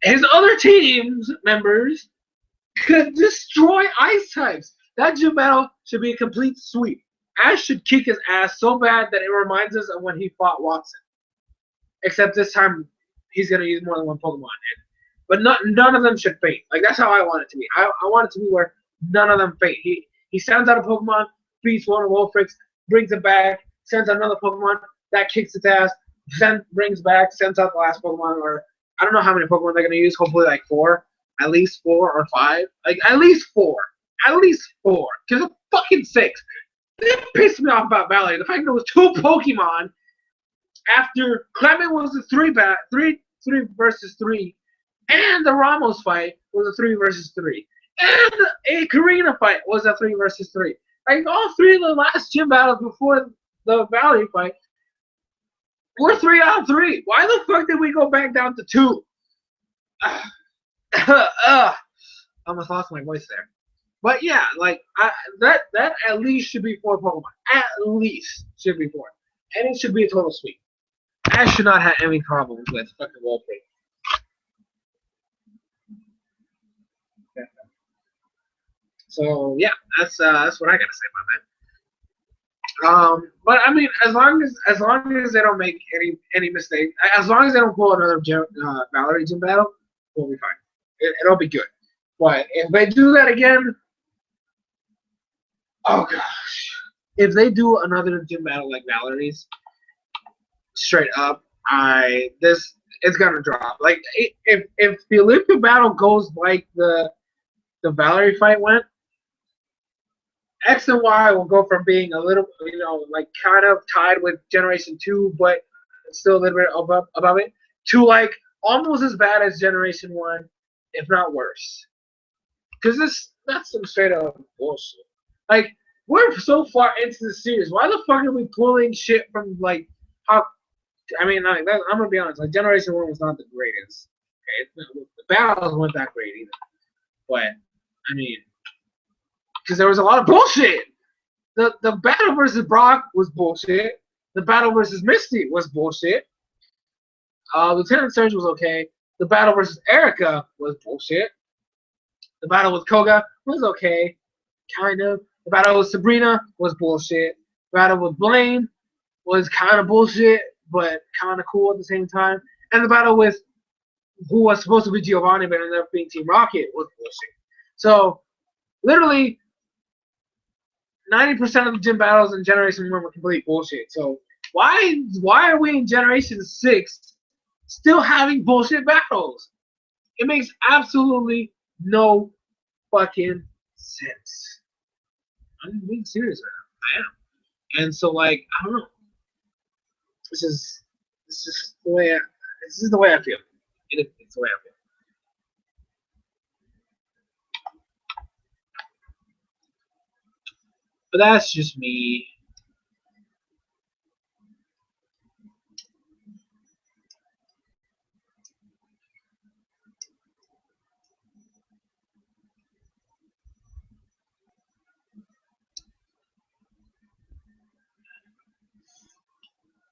his other team's members could destroy ice types. That gym battle should be a complete sweep. Ash should kick his ass so bad that it reminds us of when he fought Watson. Except this time, he's going to use more than one Pokemon. But none of them should faint. Like, that's how I want it to be. I want it to be where none of them faint. He sends out a Pokemon, beats one of Wolfric's, brings it back, sends out another Pokemon, that kicks its ass, brings back, sends out the last Pokemon, or I don't know how many Pokemon they're going to use. Hopefully, like 4. At least 4 or 5. Like, at least 4. At least 4. Because it's fucking 6. It pissed me off about Valley. The fact that there was 2 Pokemon after Clement was a 3 versus 3, and the Ramos fight was a 3 versus 3, and a Karina fight was a 3 versus 3. Like all 3 of the last gym battles before the Valley fight were 3 out of 3. Why the fuck did we go back down to 2? I almost lost my voice there. But yeah, like that at least should be 4 Pokemon. At least should be 4, and it should be a total sweep. I should not have any problems with fucking Wolfric. So yeah, that's what I gotta say about that. But I mean, as long as they don't make any mistakes, as long as they don't pull another Valerie gym battle, we'll be fine. It'll be good. But if they do that again, oh gosh, if they do another gym battle like Valerie's, straight up, it's gonna drop. Like if the Olympia battle goes like the Valerie fight went, X and Y will go from being a little, like kind of tied with Generation 2, but still a little bit above it, to like almost as bad as Generation 1, if not worse. Because that's some straight up bullshit. Like, we're so far into the series. Why the fuck are we pulling shit from, like, how. I mean, like, I'm going to be honest. Like, Generation 1 was not the greatest. Okay? The battles weren't that great either. But, I mean, because there was a lot of bullshit. The battle versus Brock was bullshit. The battle versus Misty was bullshit. Lieutenant Surge was okay. The battle versus Erica was bullshit. The battle with Koga was okay, kind of. The battle with Sabrina was bullshit. The battle with Blaine was kind of bullshit, but kind of cool at the same time. And the battle with who was supposed to be Giovanni but ended up being Team Rocket was bullshit. So, literally, 90% of the gym battles in Generation 1 were complete bullshit. So, why are we in Generation 6 still having bullshit battles? It makes absolutely no fucking sense. I'm being serious right now. I am. And so, like, I don't know. This is the way I feel. It's the way I feel. But that's just me.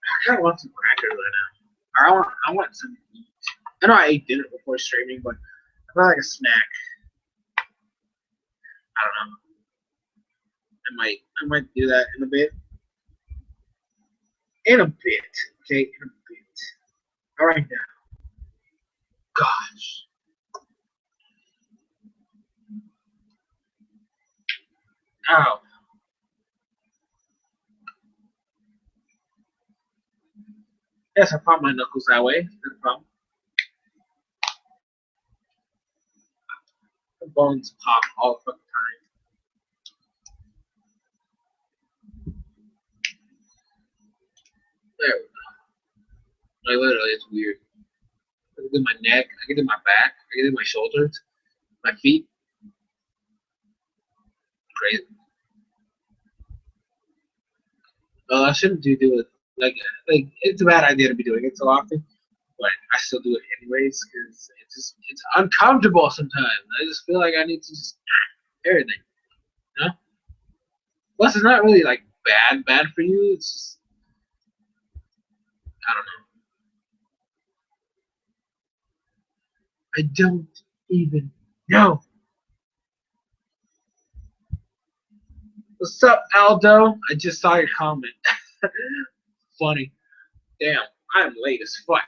I kind of want some crackers right now. I want some meat. I know I ate dinner before streaming, but I feel like a snack. I don't know. I might do that in a bit. In a bit. Okay, in a bit. All right now. Gosh. Ow. Yes, I pop my knuckles that way. No problem. The bones pop all the fucking time. There we go. Like, literally, it's weird. I can do my neck. I can do my back. I can do my shoulders. My feet. Crazy. Well, I shouldn't do it. Like it's a bad idea to be doing it so often, but I still do it anyways because it's uncomfortable sometimes. I just feel like I need to just everything, you know. Plus, it's not really like bad for you. It's just I don't know. I don't even know. What's up, Aldo? I just saw your comment. Funny. Damn, I'm late as fuck.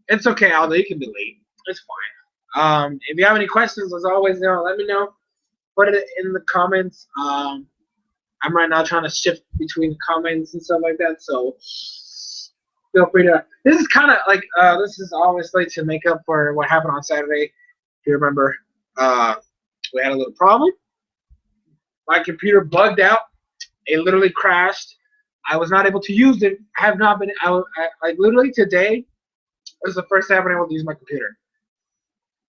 It's okay, Aldo. You can be late. It's fine. If you have any questions, as always, let me know. Put it in the comments. I'm right now trying to shift between comments and stuff like that, so feel free to. This is kind of like this is obviously to make up for what happened on Saturday. If you remember, we had a little problem. My computer bugged out. It literally crashed. I was not able to use it. I have not been. I literally today was the first day I've been able to use my computer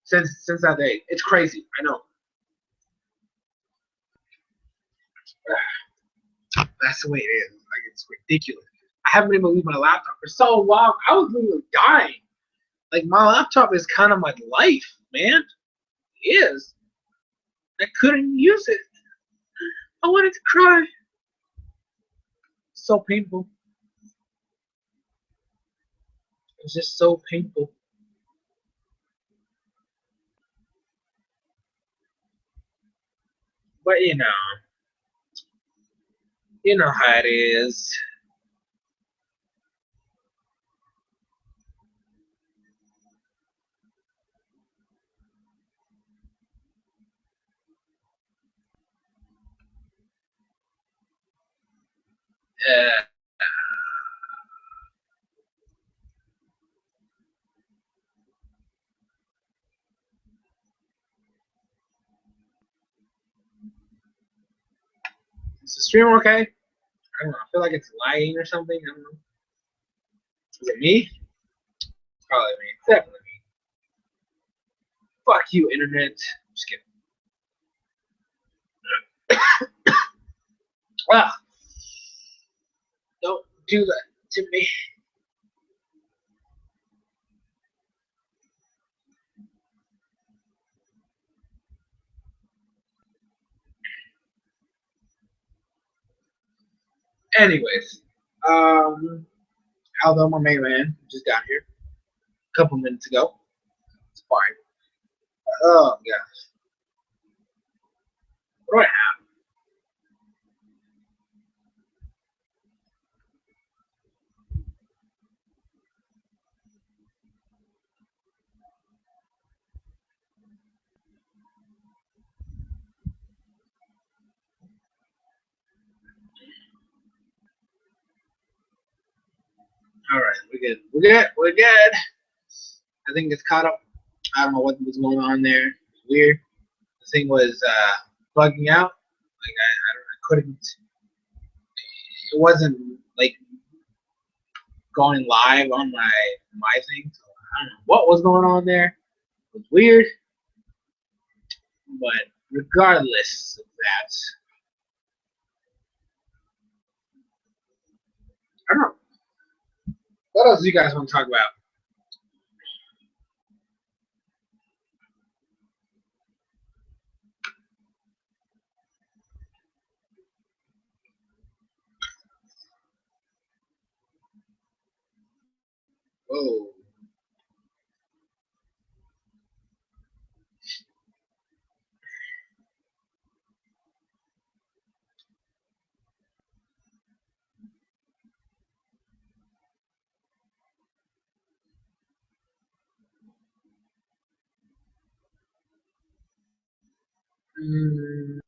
since that day. It's crazy. I know. That's the way it is. Like it's ridiculous. I haven't been able to use my laptop for so long. I was literally dying. Like my laptop is kind of my life, man. It is. I couldn't use it. I wanted to cry. So painful. It was just so painful. But you know how it is. Uh, stream okay? I don't know. I feel like it's lagging or something. I don't know. Is it me? Probably me. Definitely me. Fuck you, internet. Just kidding. Ah, don't do that to me. Anyways, Aldo, my main man, just got here a couple minutes ago. It's fine. Oh gosh, what do I have? All right, we're good. We're good. We're good. I think it's caught up. I don't know what was going on there. It was weird. The thing was bugging out. Like I couldn't. It wasn't like going live on my thing. So I don't know what was going on there. It was weird. But regardless of that, I don't know. What else do you guys want to talk about? Whoa. Mm,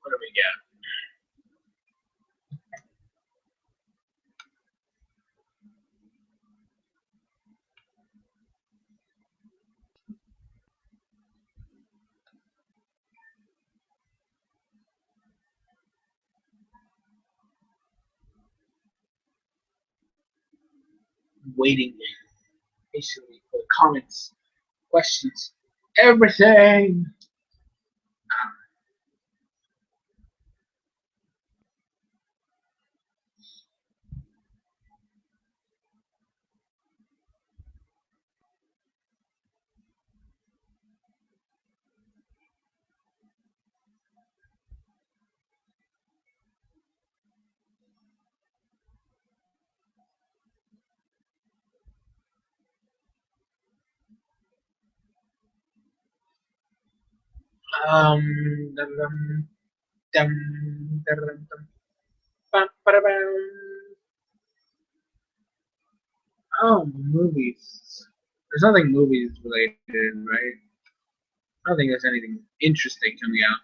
what do we get? Waiting patiently for the comments, questions, everything. Dum, dum, dum, dum, dum, bum, ba-da-bum. Oh, movies. There's nothing movies related, right? I don't think there's anything interesting coming out.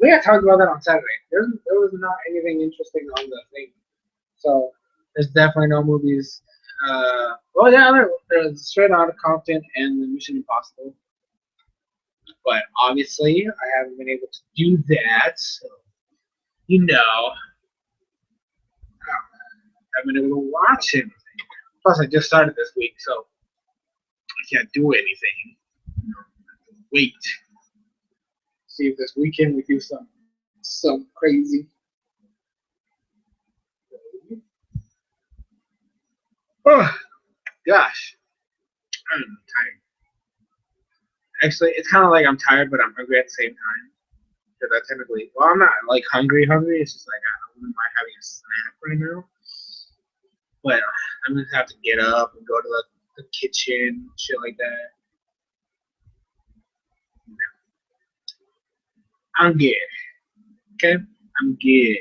We had talked about that on Saturday. There was not anything interesting on the thing. So there's definitely no movies. Well, yeah, there's Straight Outta Compton and the Mission Impossible. But obviously, I haven't been able to do that. So, I haven't been able to watch anything. Plus, I just started this week, so I can't do anything. Wait. See if this weekend we do some crazy. Oh, gosh. I'm tired. Actually, it's kind of like I'm tired, but I'm hungry at the same time. Because I technically, well, I'm not like hungry. It's just like I wouldn't mind having a snack right now. But I'm gonna have to get up and go to the kitchen, shit like that. I'm good. Okay, I'm good.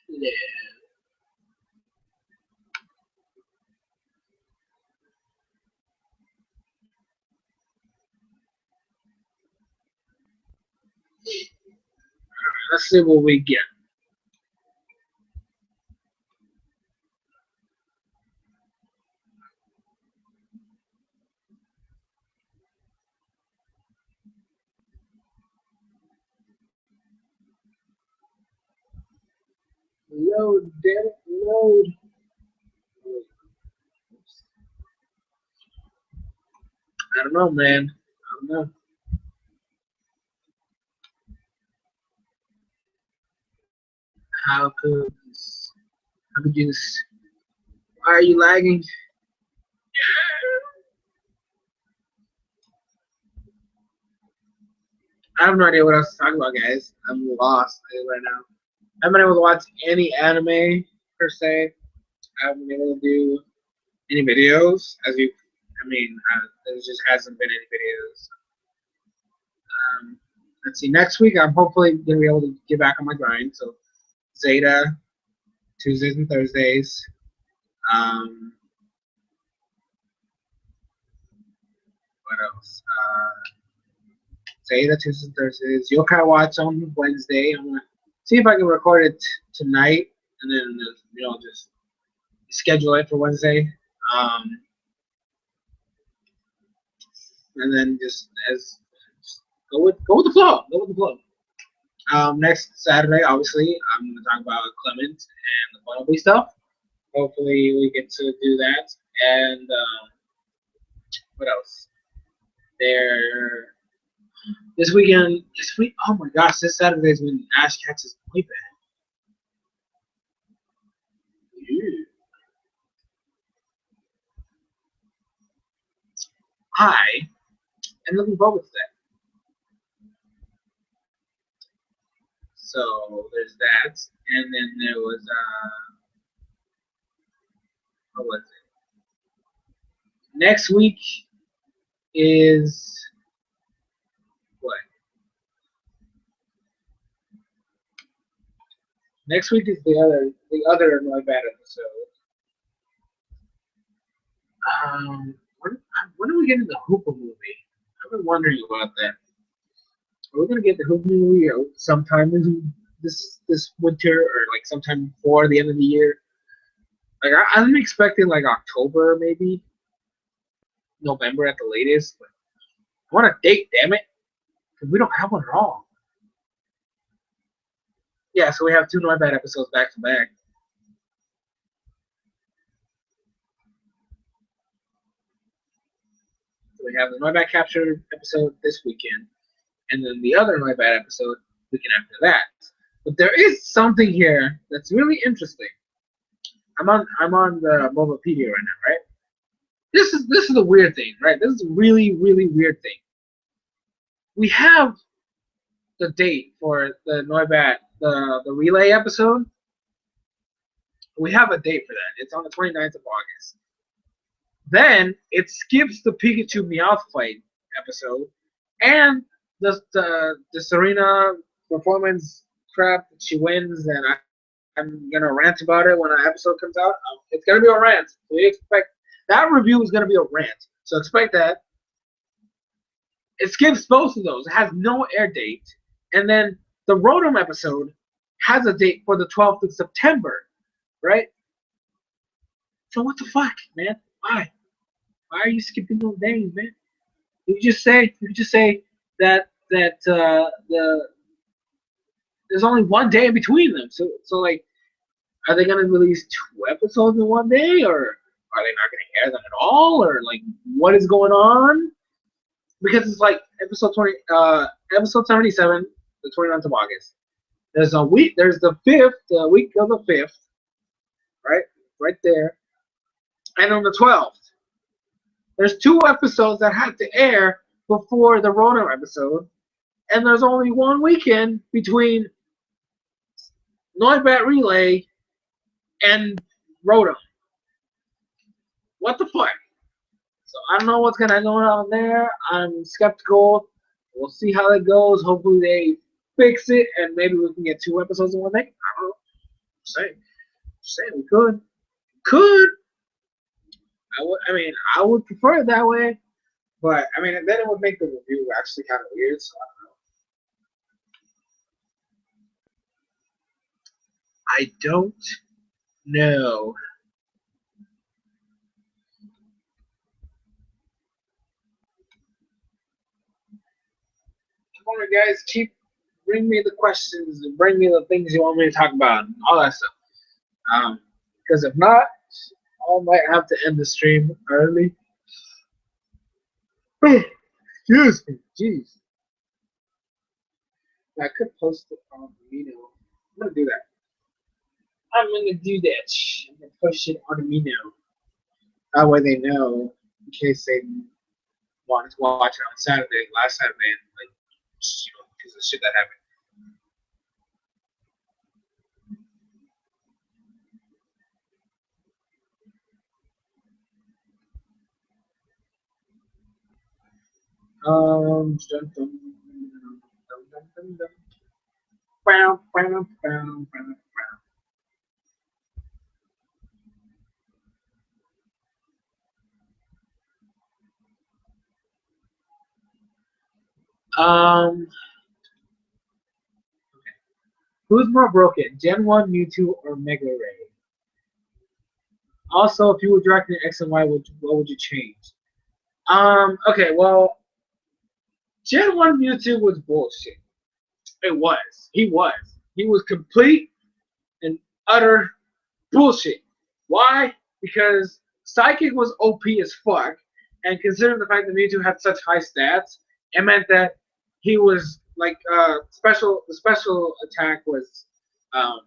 Yeah. Let's see what we get. Load, damn it, load. I don't know, man. I don't know. How could this, how could you just, why are you lagging? I have no idea what else to talk about, guys. I'm lost right now. I haven't been able to watch any anime per se. I haven't been able to do any videos, as you. I mean, there just hasn't been any videos. Um, let's see. Next week, I'm hopefully gonna be able to get back on my grind. So Zeta, Tuesdays and Thursdays. Um, what else? Zeta, Tuesdays and Thursdays. Yokai Watch on Wednesday. I'm gonna see if I can record it tonight, and then just schedule it for Wednesday. Um, and then just as go with the flow. Go with the flow. Next Saturday, obviously, I'm going to talk about Clement and the Funnelby stuff. Hopefully, we get to do that. And what else? There. This weekend, oh my gosh, this Saturday is when Ash catches Boy Band. I am looking forward to that. So there's that, and then there was what was it? Next week is what? Next week is the other My Bad episode. When are we getting the Hoopa movie? I've been wondering about that. Are we gonna get the Hoopa movie sometime in this winter or like sometime before the end of the year? Like I'm expecting like October maybe, November at the latest. But I want a date, damn it, because we don't have one at all. Yeah, so we have two Not Bad episodes back to back. So we have the Not Bad Capture episode this weekend, and then the other Not Bad episode weekend after that. But there is something here that's really interesting. I'm on the Momopedia right now, right? This is a weird thing, right? This is a really, really weird thing. We have the date for the Noibat, the relay episode. We have a date for that. It's on the 29th of August. Then it skips the Pikachu Meowth fight episode and the Serena performance crap that she wins, and I'm gonna rant about it when an episode comes out. It's gonna be a rant. So we expect that review is gonna be a rant. So expect that. It skips both of those. It has no air date, and then the Rotom episode has a date for the 12th of September, right? So what the fuck, man? Why? Why are you skipping those days, man? You just say that the there's only one day in between them. So like, are they gonna release two episodes in one day, or are they not gonna air them at all, or like what is going on? Because it's like episode 77, the 29th of August. There's a week. There's the week of the 5th, right, right there, and on the 12th. There's two episodes that had to air before the Rotom episode, and there's only one weekend between Noibat Relay and Rotom. What the fuck? So I don't know what's gonna go on there. I'm skeptical. We'll see how that goes. Hopefully they fix it, and maybe we can get two episodes in one day. I don't know. Say we could. I would prefer it that way, but I mean, then it would make the review actually kind of weird. So I don't know. I don't know. Come on, guys, bring me the questions, bring me the things you want me to talk about, and all that stuff. Because if not, I might have to end the stream early. Excuse me, jeez. I could post it on Amino. I'm gonna do that. I'm gonna do that. I'm gonna push it on Amino. That way they know in case they wanted to watch it on Saturday, last Saturday, and like, because of shit that happened. Dun, dun, dun, dun, dun, dun. Bow, bow, bow, bow, bow. Who's more broken, Gen 1, Mewtwo, or Mega Ray? Also, if you were directing X and Y, what would you change? Okay, well, Gen 1 Mewtwo was bullshit. It was. He was. He was complete and utter bullshit. Why? Because Psychic was OP as fuck, and considering the fact that Mewtwo had such high stats, it meant that he was like special. The special attack was, um,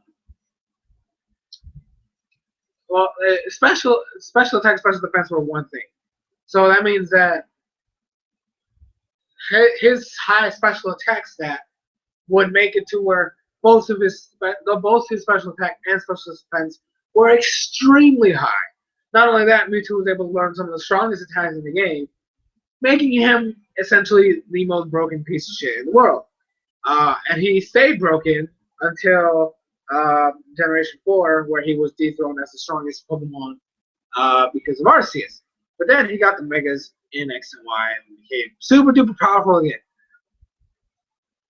well, special attack, special defense were one thing. So that means that his high special attack stat would make it to where both his special attack and special defense were extremely high. Not only that, Mewtwo was able to learn some of the strongest attacks in the game, making him essentially the most broken piece of shit in the world. And he stayed broken until Generation 4, where he was dethroned as the strongest Pokemon because of Arceus. But then he got the Megas in X and Y and became super duper powerful again.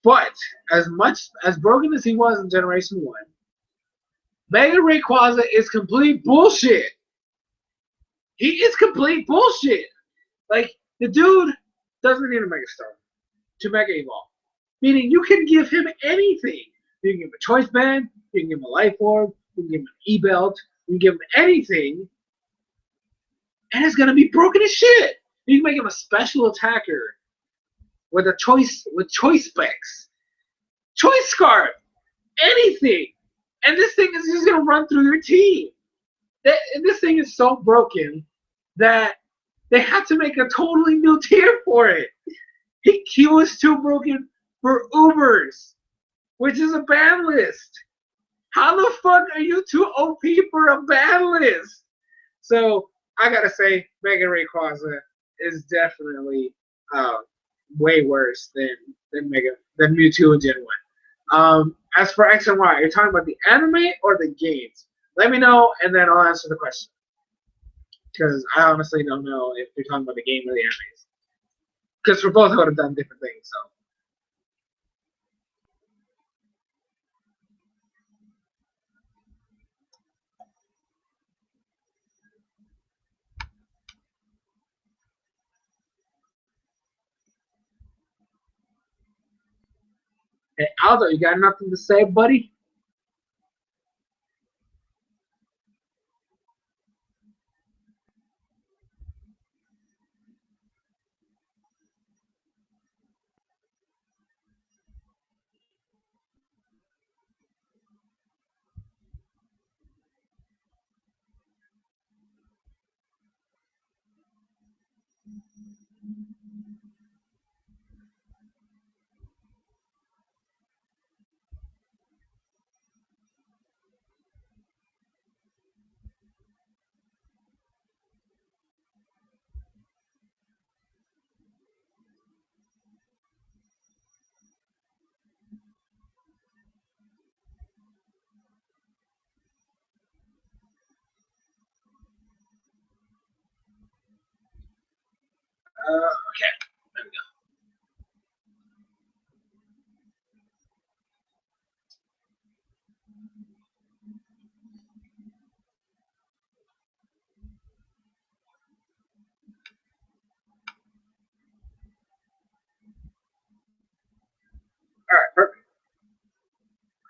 But as much as broken as he was in Generation 1, Mega Rayquaza is complete bullshit. He is complete bullshit. Like, the dude doesn't need a Mega Star to Mega Evolve. Meaning, you can give him anything. You can give him a Choice Band, you can give him a Life Orb, you can give him an E-Belt, you can give him anything, and it's going to be broken as shit. You can make him a special attacker with choice specs. Choice Scarf, anything. And this thing is just going to run through your team. And this thing is so broken that they had to make a totally new tier for it. He was too broken for Ubers, which is a ban list. How the fuck are you too OP for a ban list? So I gotta say, Mega Rayquaza is definitely way worse than Mewtwo and Gen 1. As for X and Y, are you talking about the anime or the games? Let me know, and then I'll answer the question. Because I honestly don't know if you're talking about the game or the animes. Because for both, I would have done different things. So. Hey, Aldo, you got nothing to say, buddy? Okay, there we go.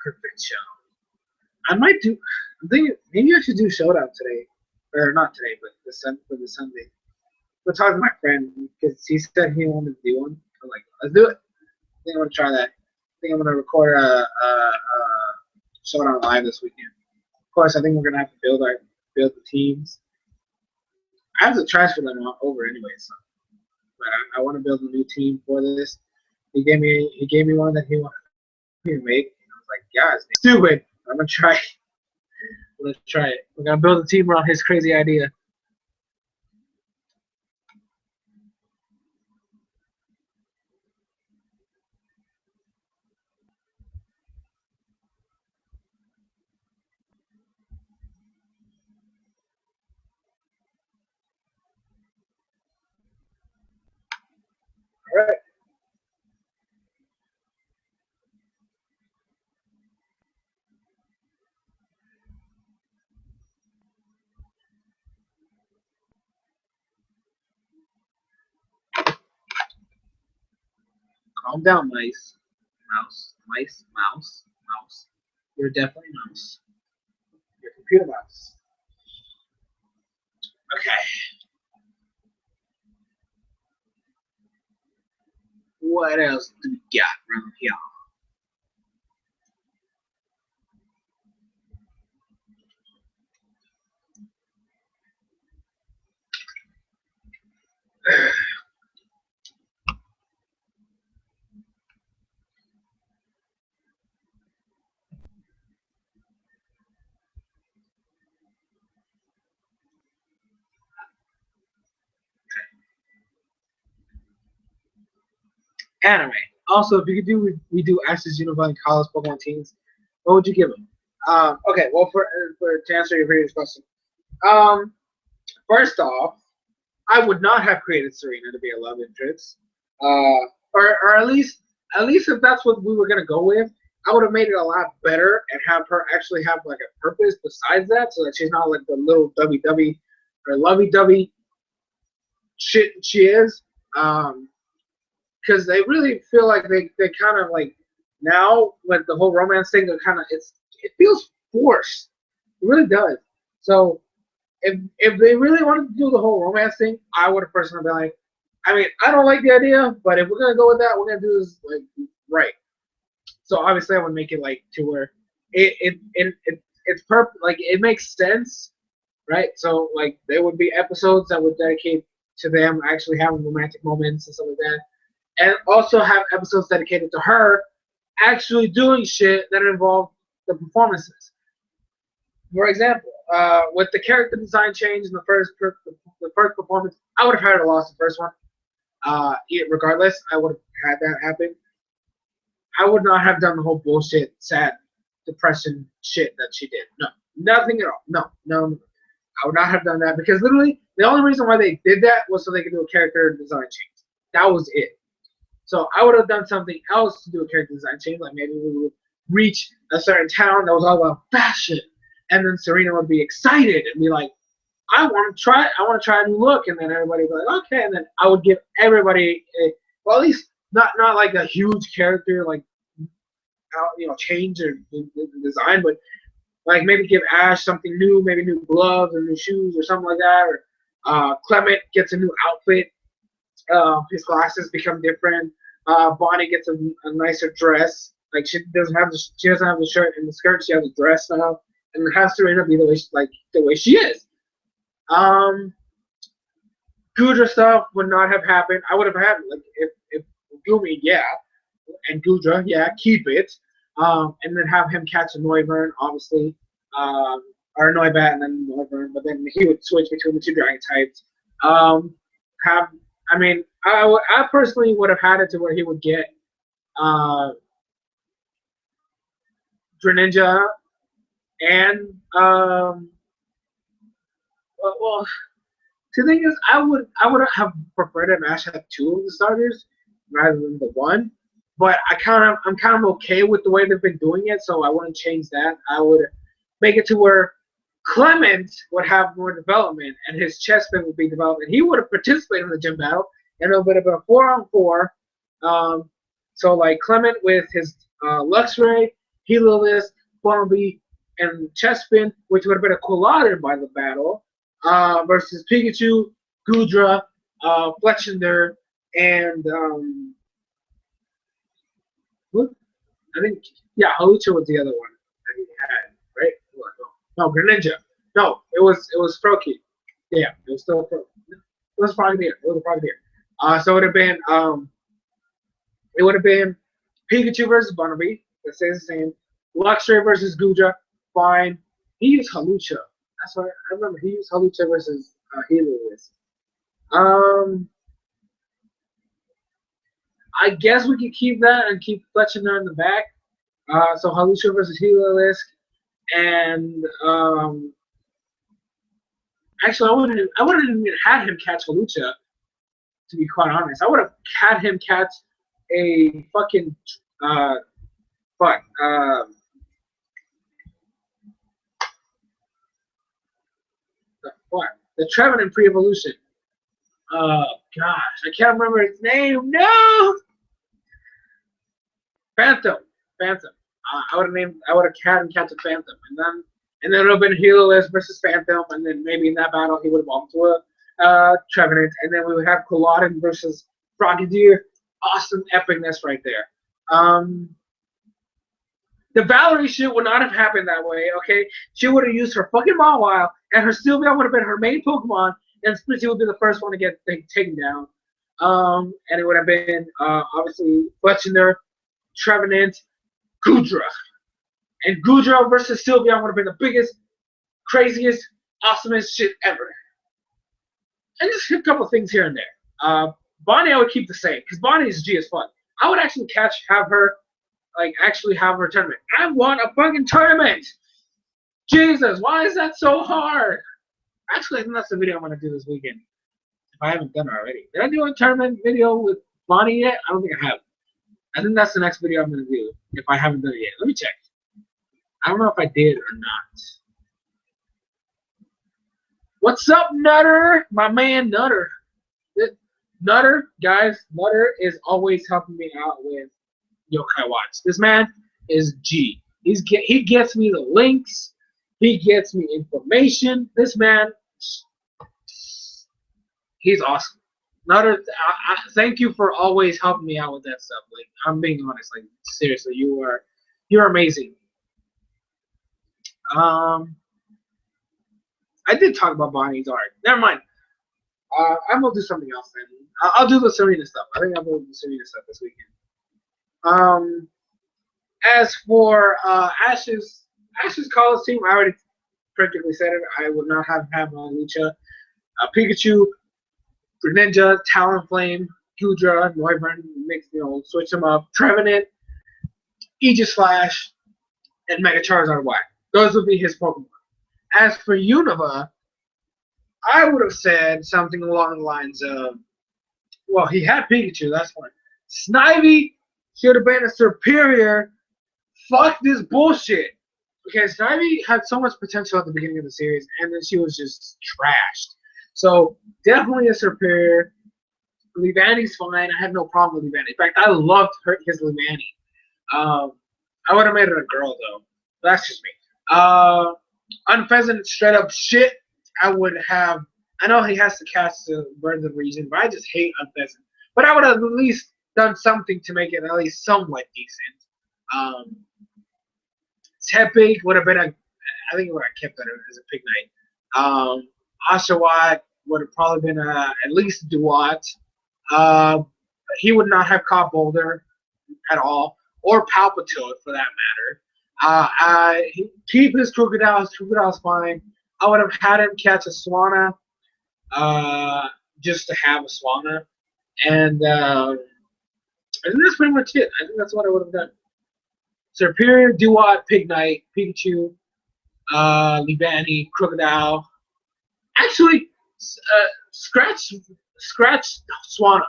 perfect show. I might do. I'm thinking maybe I should do Showdown today, or not today, but for the Sunday. We'll talk to my friend because he said he wanted to do one. I'm like, let's do it. I think I'm gonna try that. I think I'm gonna record a Showdown live this weekend. Of course, I think we're gonna have to build the teams. I have to transfer them over anyway, so. But I want to build a new team for this. He gave me one that he wanted me to make. And I was like, yeah, it's stupid. I'm gonna try it. I'm gonna try it. We're gonna build a team around his crazy idea. All right. Calm down, mice. Mouse. You're definitely mouse. You're computer mouse. Okay. What else do we got around here? Anime. Also, if you could do we do Ashes Unifying College Pokemon teams, what would you give them? Okay, well, to answer your previous question, um, first off, I would not have created Serena to be a love interest, or at least if that's what we were gonna go with, I would have made it a lot better and have her actually have like a purpose besides that, so that she's not like the little WW or lovey dovey shit she is. Because they really feel like they kind of like now with the whole romance thing, they're kind of it feels forced. It really does. So if they really wanted to do the whole romance thing, I would have personally been like, I mean, I don't like the idea, but if we're gonna go with that, we're gonna do this like right. So obviously, I would make it like to where it's perfect. Like it makes sense, right? So like there would be episodes that would dedicate to them actually having romantic moments and stuff like that, and also have episodes dedicated to her actually doing shit that involve the performances. For example, with the character design change in the first performance, I would have had to lost the first one. Regardless, I would have had that happen. I would not have done the whole bullshit, sad, depression shit that she did. No, nothing at all. No. I would not have done that because literally the only reason why they did that was so they could do a character design change. That was it. So I would have done something else to do a character design change, like maybe we would reach a certain town that was all about fashion, and then Serena would be excited and be like, I want to try a new look, and then everybody would be like, okay, and then I would give everybody well, at least not like a huge character like change or design, but like maybe give Ash something new, maybe new gloves or new shoes or something like that, or Clement gets a new outfit, his glasses become different. Bonnie gets a nicer dress. Like she doesn't have the shirt and the skirt. She has a dress now, and it has Serena be the way she is. Um, Gudra stuff would not have happened. I would have had like if Gumi, yeah, and Gudra, yeah, keep it. And then have him catch a Noivern, obviously, or Noibat and then Noivern, but then he would switch between the two dragon types. Have I mean, I personally would have had it to where he would get Greninja and well, the thing is, I would have preferred if Ash had two of the starters rather than the one. But I'm kind of okay with the way they've been doing it, so I wouldn't change that. I would make it to where Clement would have more development and his chest plate would be developed, and he would have participated in the gym battle, and it would have been a 4-on-4. So like Clement with his Luxray Heliolisk, Bunnelby, and Chespin, which would have been a collided by the battle, versus Pikachu, Gudra, Fletchinder, and what? I think Hawlucha was the other one that he had, right? No, Greninja. No, it was Froakie. Yeah, it was still Froakie. It was Frogadier. It was a Frogadier. So it would have been Pikachu versus Bunnelby. That stays the same. Luxray versus Gudra. Fine. He used Hawlucha. That's what I remember. He used Hawlucha versus Heliolisk. I guess we could keep that and keep Fletchinder in the back. So Hawlucha versus Heliolisk. And actually, I wouldn't even had him catch Hawlucha, to be quite honest. I would have had him catch a fucking what? The Trevenant pre-evolution. Gosh, I can't remember its name. No, Phantom. I would have had him catch a Phantom, and then it would have been Heliolisk versus Phantom, and then maybe in that battle he would have evolved to a Trevenant, and then we would have Culloden versus Frogadier. Awesome epicness right there. The Valerie shit would not have happened that way, okay? She would have used her fucking Mawile, and her Sylveon would have been her main Pokemon, and Splitzy would be the first one to get taken down. And it would have been, obviously, Fletchinder, Trevenant, Gudra. And Gudra versus Sylveon would have been the biggest, craziest, awesomest shit ever. And just a couple things here and there. Bonnie I would keep the same, because Bonnie is G as fuck. I would actually have her tournament. I want a fucking tournament! Jesus, why is that so hard? Actually, I think that's the video I'm going to do this weekend. If I haven't done it already. Did I do a tournament video with Bonnie yet? I don't think I have. I think that's the next video I'm going to do, if I haven't done it yet. Let me check. I don't know if I did or not. What's up, Nutter? My man, Nutter. Nutter, guys, Nutter is always helping me out with Yokai Watch. This man is G. He gets me the links. He gets me information. This man, he's awesome. Nutter, thank you for always helping me out with that stuff. Like, I'm being honest. Like, seriously, you're amazing. I did talk about Bonnie's art. Never mind. I'm gonna do something else then. I'll do the Serena stuff. I think I'm gonna do the Serena stuff this weekend. As for Ash's college team, I already practically said it. I would not have Lucha, Pikachu, Greninja, Talonflame, Gudra, Noivern, switch them up. Trevenant, Aegislash, and Mega Charizard Y. Those would be his Pokemon. As for Unova, I would have said something along the lines of, well, he had Pikachu, that's one. Snivy should have been a superior. Fuck this bullshit. Because Snivy had so much potential at the beginning of the series, and then she was just trashed. So, definitely a superior. Leavanny's fine. I had no problem with Leavanny. In fact, I loved his Leavanny. I would have made it a girl, though. That's just me. Unpheasant, straight up shit. I would have. I know he has to catch the birds of region, but I just hate Unpheasant. But I would have at least done something to make it at least somewhat decent. Tepig would have been I think it would have kept that as a Pignite. Oshawott would have probably been at least a Duat. He would not have caught Boulder at all, or Palpitoad for that matter. Keep his Crocodile's fine. I would have had him catch a Swanna, just to have a Swanna. And I think that's pretty much it. I think that's what I would have done. Superior, Duat, Pignite, Pikachu, Leavanny, Crocodile. Actually, scratch Swanna.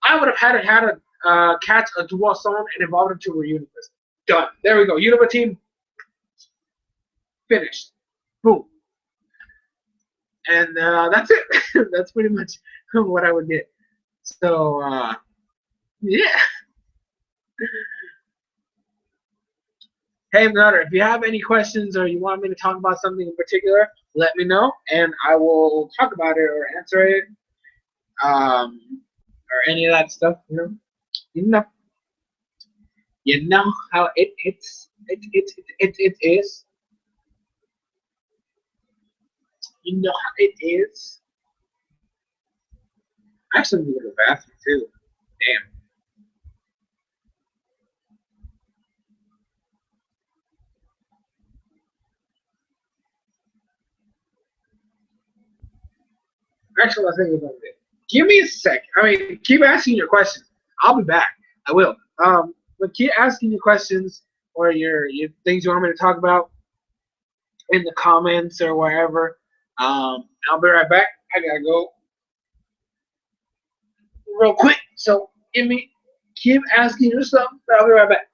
I would have had a catch a Dualstorm and evolve into a Universe. Done. There we go. Unova team finished. Boom. And that's it. That's pretty much what I would get. So, yeah. Hey, Nutter, if you have any questions or you want me to talk about something in particular, let me know, and I will talk about it or answer it, or any of that stuff. You know, you know how it is. You know how it is. I actually need to go to the bathroom too. Damn. Actually, I was thinking about it. Give me a sec. I mean, keep asking your questions. I'll be back. I will. But keep asking your questions or your things you want me to talk about in the comments or wherever. I'll be right back. I gotta go real quick. So keep asking your stuff. I'll be right back.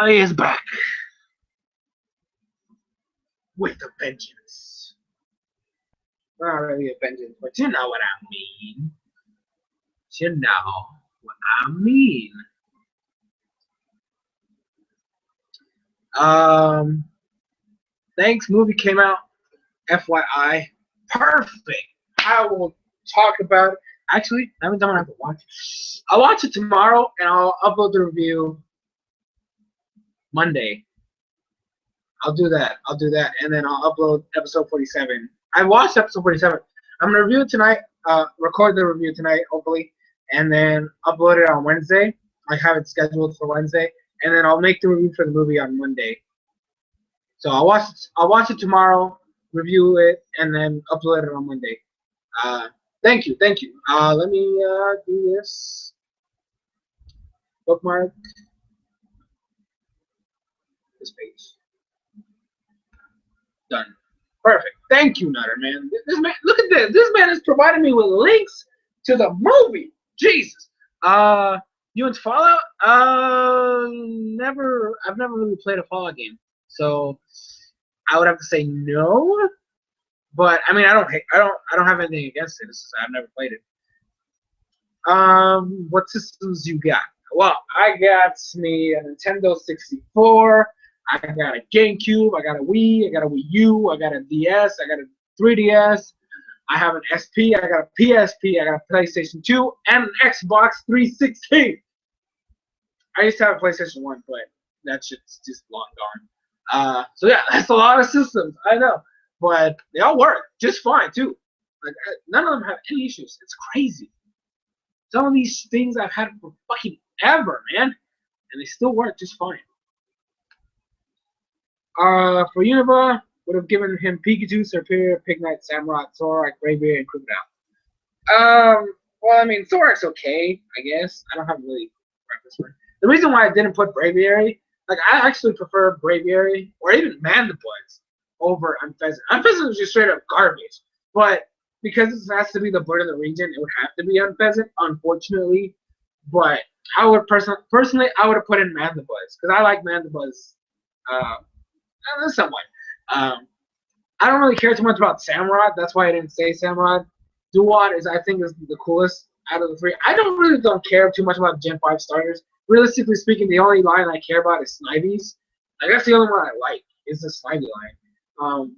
He is back with a vengeance. Not really a vengeance, but you know what I mean. You know what I mean. Um, thanks. Movie came out. FYI, perfect. I will talk about it. Actually, I haven't done what I have to watch it. I'll watch it tomorrow and I'll upload the review Monday. I'll do that. I'll do that, and then I'll upload episode 47. I watched episode 47. I'm gonna review it tonight. Record the review tonight, hopefully, and then upload it on Wednesday. I have it scheduled for Wednesday, and then I'll make the review for the movie on Monday. So I'll watch it tomorrow, review it, and then upload it on Monday. Uh, thank you, thank you. Let me do this. Bookmark this page. Done. Perfect. Thank you, Nutter, man. This man, look at this. This man is providing me with links to the movie. Jesus. You into Fallout? Never. I've never really played a Fallout game, so I would have to say no. But I mean, I don't have anything against it. It's just I've never played it. What systems you got? Well, I got me a Nintendo 64. I got a GameCube. I got a Wii. I got a Wii U. I got a DS. I got a 3DS. I have an SP. I got a PSP. I got a PlayStation 2 and an Xbox 360. I used to have a PlayStation 1, but that shit's just long gone. So yeah, that's a lot of systems. I know, but they all work just fine too. Like none of them have any issues. It's crazy. Some of these things I've had for fucking ever, man, and they still work just fine. For Unova, would have given him Pikachu, Serperior, Pignite, Samurott, Zoroark, Braviary, and Krookodile. Well, I mean, Zoroark's okay, I guess. I don't have really preference for it. The reason why I didn't put Braviary, like, I actually prefer Braviary or even Mandibuzz over Unfezant. Unfezant is just straight up garbage, but because it has to be the bird of the region, it would have to be Unfezant, unfortunately. But I would personally, I would have put in Mandibuzz because I like Mandibuzz somewhat. I don't really care too much about Samurott. That's why I didn't say Samurott. Duat is, I think, is the coolest out of the three. I don't care too much about Gen 5 starters. Realistically speaking, the only line I care about is Snivy's. Like, that's the only one I like, is the Snivy line.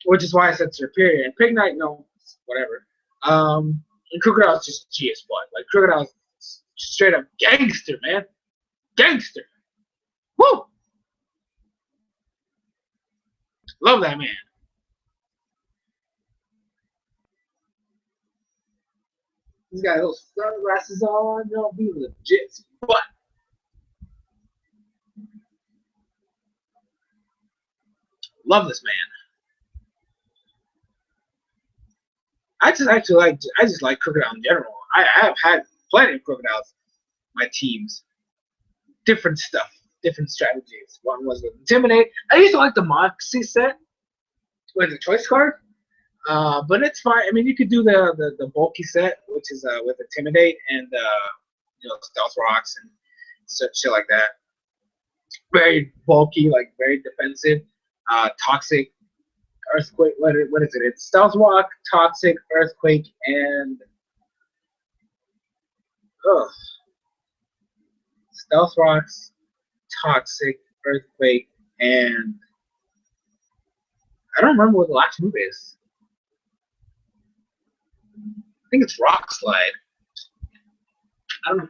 Which is why I said Serperior. And Pignite, no, whatever. And Crocodile's just G as fuck. Like, Crocodile's straight up gangster, man. Gangster. Woo! Love that man. He's got those sunglasses on. They'll be legit. But love this man. I just like Crocodile in general. I have had plenty of crocodiles. My teams, different stuff, different strategies. One was with Intimidate. I used to like the Moxie set with the choice card. But it's fine. I mean, you could do the bulky set, which is with Intimidate and Stealth Rocks and such shit like that. Very bulky, like very defensive. Toxic, Earthquake. What is it? It's Stealth Rock, Toxic, Earthquake, and Stealth Rocks, Toxic, Earthquake, and I don't remember what the last move is. I think it's Rock Slide. I don't know.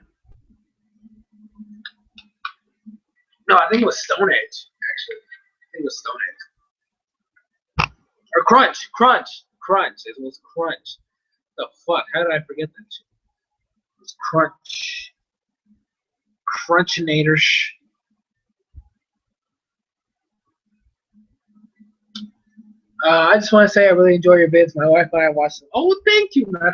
No, I think it was Stone Edge, actually. I think it was Stone Edge. Or Crunch. It was Crunch. The fuck? How did I forget that shit? It was Crunch. Crunchinator. I just want to say I really enjoy your vids. My wife and I watched them. Oh, thank you, man.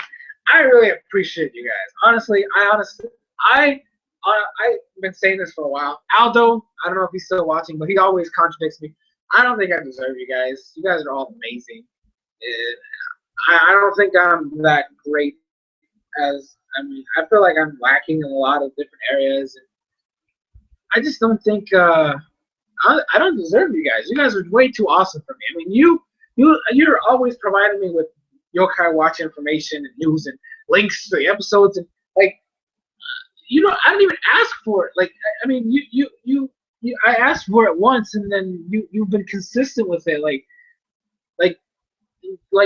I really appreciate you guys. Honestly, I've been saying this for a while. Aldo, I don't know if he's still watching, but he always contradicts me. I don't think I deserve you guys. You guys are all amazing. I don't think I'm that great I feel like I'm lacking in a lot of different areas. I just don't think I don't deserve you guys. You guys are way too awesome for me. I mean, you're always providing me with Yokai Watch information and news and links to the episodes and like I didn't even ask for it. Like I mean I asked for it once and then you've been consistent with it. Like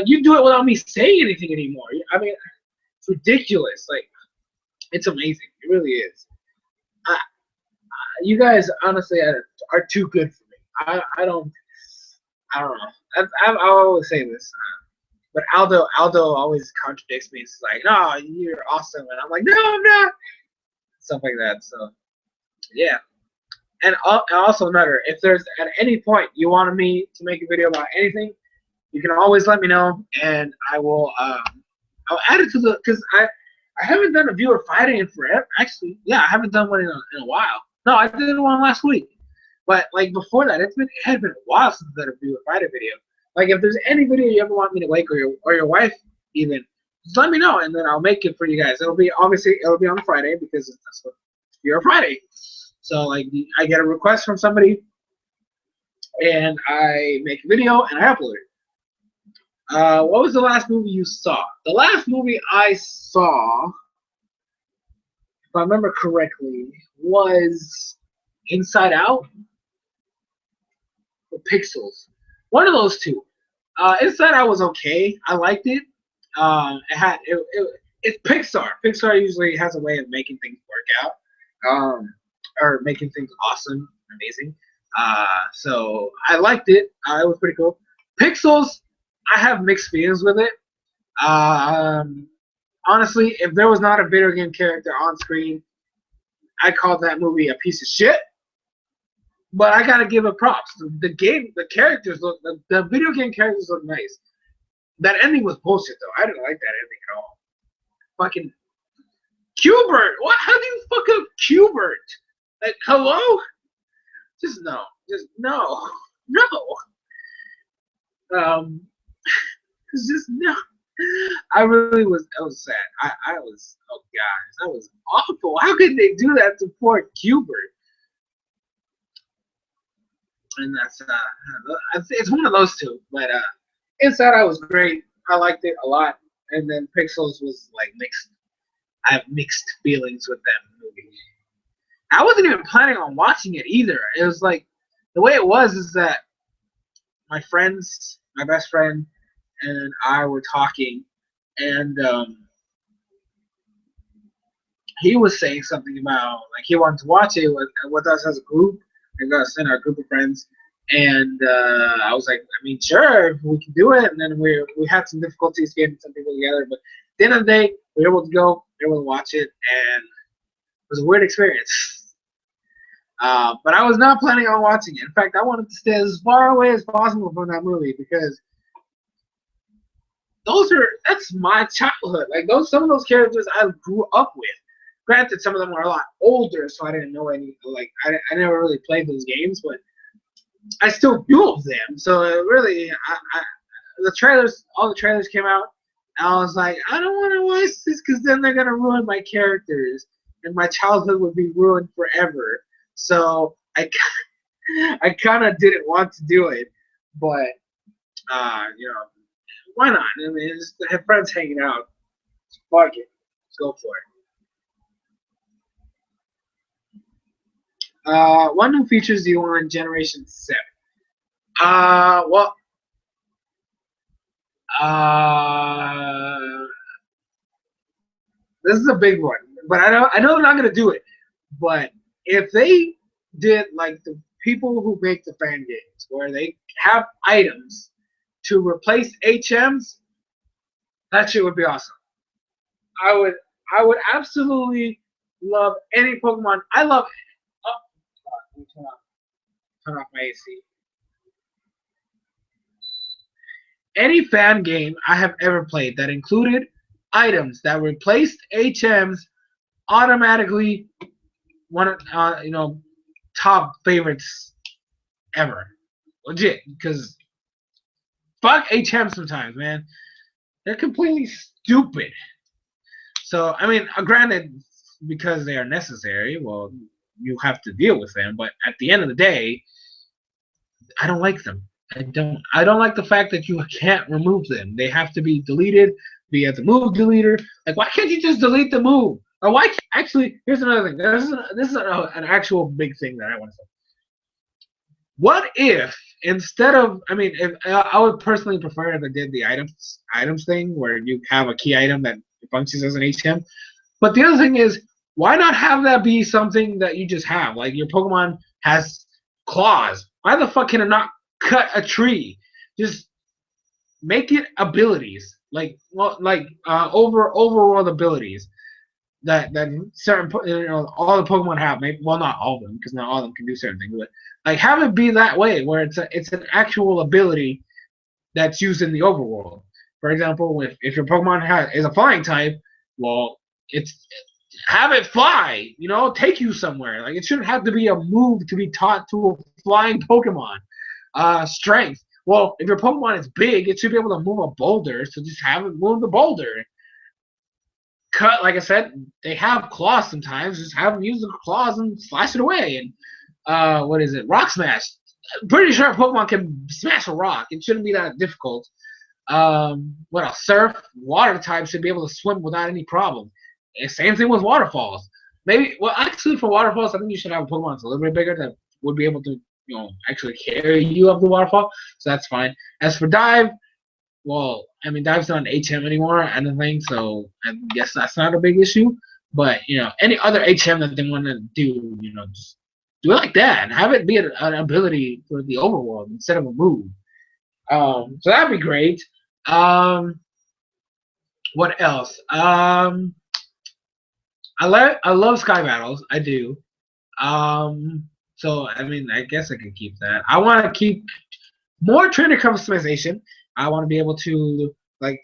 you do it without me saying anything anymore. I mean it's ridiculous. Like it's amazing. It really is. You guys honestly are too good for me. I don't know. I always say this, but Aldo always contradicts me. It's like, no, you're awesome, and I'm like, no, I'm not. Stuff like that. So, yeah. And also another, if there's at any point you wanted me to make a video about anything, you can always let me know, and I will. I'll add it to because I haven't done a viewer fighting in forever. Actually, yeah, I haven't done one in a while. No, I did one last week. But like before that, it had been a while since I did a viewer fighter video. Like if there's any video you ever want me to make, or your wife even, just let me know and then I'll make it for you guys. It'll be on Friday because that's what Viewer Friday. So like I get a request from somebody and I make a video and I upload it. What was the last movie you saw? The last movie I saw, if I remember correctly, was Inside Out or Pixels. One of those two. Inside Out was okay. I liked it. It's Pixar. Pixar usually has a way of making things work out, or making things awesome, amazing. So I liked it. It was pretty cool. Pixels, I have mixed feelings with it. Honestly, if there was not a video game character on screen, I call that movie a piece of shit. But I gotta give it props. The characters look, the video game characters look nice. That ending was bullshit though. I didn't like that ending at all. Fucking Q*bert. What? How do you fuck up Q*bert? Like, hello? Just no. Just no. It's just no. I was sad. I was, oh gosh, that was awful. How could they do that to poor Q*bert? And that's it's one of those two. But Inside Out was great. I liked it a lot. And then Pixels was like mixed. I have mixed feelings with that movie. I wasn't even planning on watching it either. It was like the way it was is that my friends, my best friend, and I were talking, and he was saying something about like he wanted to watch it with us as a group, and us and our group of friends. And I was like, I mean, sure, we can do it. And then we had some difficulties getting some people together, but at the end of the day, we were able to go, we were able to watch it, and it was a weird experience. But I was not planning on watching it. In fact, I wanted to stay as far away as possible from that movie because that's my childhood. Like those some of those characters I grew up with. Granted, some of them were a lot older, so I didn't know any. Like I never really played those games, but I still knew of them. So really, the trailers, all the trailers came out. And I was like, I don't want to watch this because then they're gonna ruin my characters, and my childhood would be ruined forever. So I kind of didn't want to do it, but you know, why not? I mean, just have friends hanging out. Fuck it, let's go for it. What new features do you want in Generation 7? Well, uh, this is a big one, but I know they're not gonna do it. But if they did like the people who make the fan games, where they have items to replace HMs, that shit would be awesome. I would I would absolutely love any Pokemon. I love. Oh, let me turn off my AC. Any fan game I have ever played that included items that replaced HMs automatically one top favorites ever. Legit, because fuck HM sometimes, man. They're completely stupid. So I mean, granted, because they are necessary, well, you have to deal with them. But at the end of the day, I don't like them. I don't like the fact that you can't remove them. They have to be deleted via the move deleter. Like, why can't you just delete the move? Or why? Actually, here's another thing. This is an actual big thing that I want to say. What if instead of, I mean, if I would personally prefer if I did the items thing where you have a key item that functions as an HM. But the other thing is, why not have that be something that you just have? Like your Pokemon has claws. Why the fuck can it not cut a tree? Just make it abilities. Like overworld abilities that certain all the Pokemon have. Maybe well not all of them because not all of them can do certain things, but like have it be that way where it's an actual ability that's used in the overworld. For example, if your Pokemon is a flying type, well, it's have it fly. Take you somewhere. Like it shouldn't have to be a move to be taught to a flying Pokemon. Strength. Well, if your Pokemon is big, it should be able to move a boulder. So just have it move the boulder. Cut, like I said, they have claws sometimes. Just have them use the claws and slash it away. And what is it? Rock Smash. I'm pretty sure Pokemon can smash a rock. It shouldn't be that difficult. What else? Surf, water type should be able to swim without any problem. And same thing with waterfalls. Maybe, well, actually, for waterfalls, I think you should have a Pokemon that's a little bit bigger that would be able to, actually carry you up the waterfall. So that's fine. As for dive, well, I mean, dive's not an HM anymore, I don't think, so I guess that's not a big issue. But, any other HM that they want to do, just do it like that. Have it be an ability for the overworld instead of a move. So that'd be great. Um, what else? I love Sky Battles. I do. So I mean, I guess I could keep that. I want to keep more trainer customization. I want to be able to like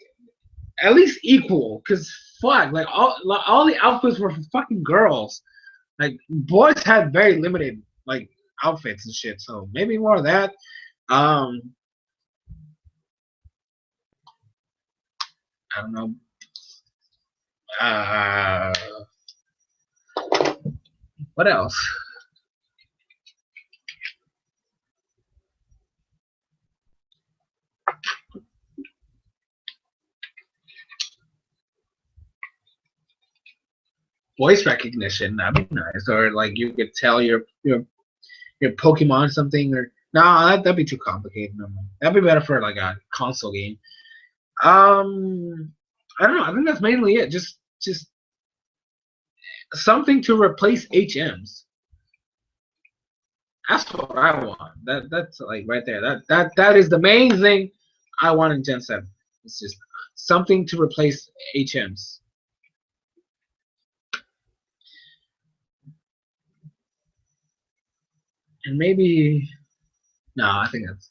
at least equal, cause fuck, like all the outfits were for fucking girls. Like boys had very limited like outfits and shit. So maybe more of that. Um, I don't know. Uh, what else? Voice recognition. That'd be nice. Or like you could tell your Pokemon something. Or no, that'd be too complicated. No, that'd be better for like a console game. I don't know. I think that's mainly it. Just something to replace HMs. That's what I want. That's like right there. That is the main thing I want in Gen 7. It's just something to replace HMs. And maybe no, I think that's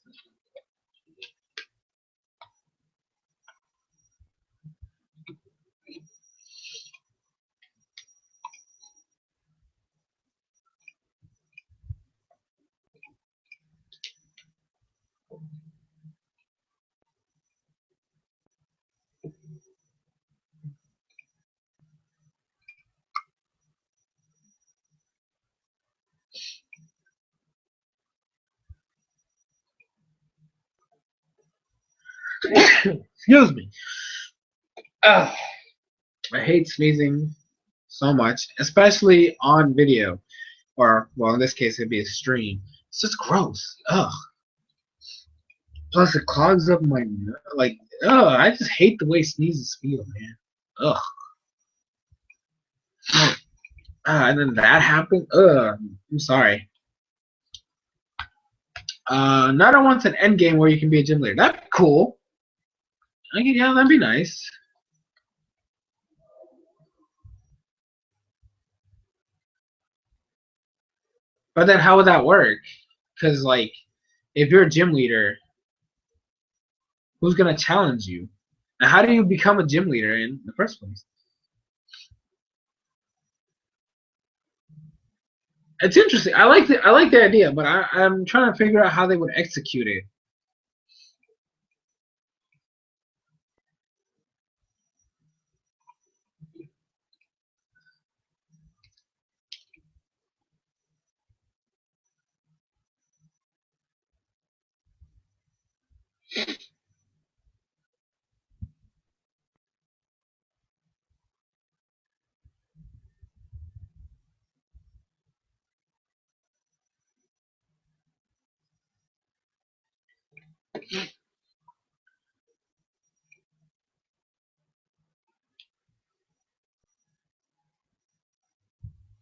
excuse me. Ugh, I hate sneezing so much, especially on video, or well, in this case, it'd be a stream. It's just gross. Ugh. Plus, it clogs up my like. Ugh. I just hate the way sneezes feel, man. Ugh. And then that happened. Ugh. I'm sorry. Another one's an end game where you can be a gym leader. That'd be cool. Yeah, that'd be nice. But then how would that work? Because like, if you're a gym leader, who's gonna challenge you? And how do you become a gym leader in the first place? It's interesting. I like the idea, but I'm trying to figure out how they would execute it.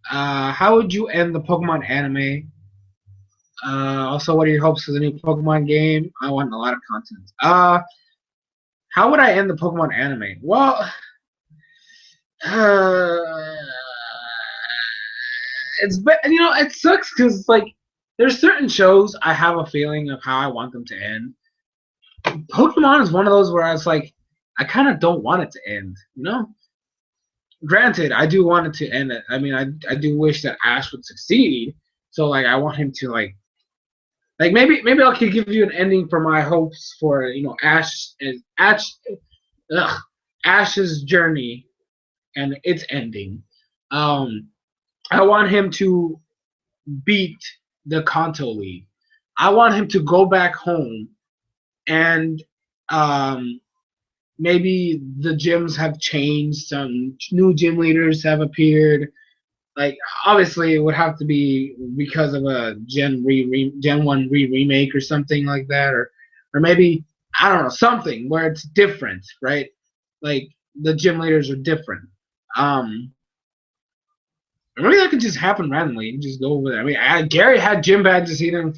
How would you end the Pokemon anime? Also, what are your hopes for the new Pokemon game? I want a lot of content. How would I end the Pokemon anime? Well, uh, it sucks because like there's certain shows I have a feeling of how I want them to end. Pokemon is one of those where I was like, I kind of don't want it to end. Granted, I do want it to end. I mean, I do wish that Ash would succeed. So like, I want him to like maybe I could give you an ending for my hopes for ugh, Ash's journey and its ending. Um, I want him to beat the Kanto League. I want him to go back home and um, maybe the gyms have changed. Some new gym leaders have appeared. Like obviously, it would have to be because of a Gen 1 remake or something like that, or maybe I don't know something where it's different, right? Like the gym leaders are different. Um, maybe that could just happen randomly and just go over there. I mean, Gary had gym badges. He didn't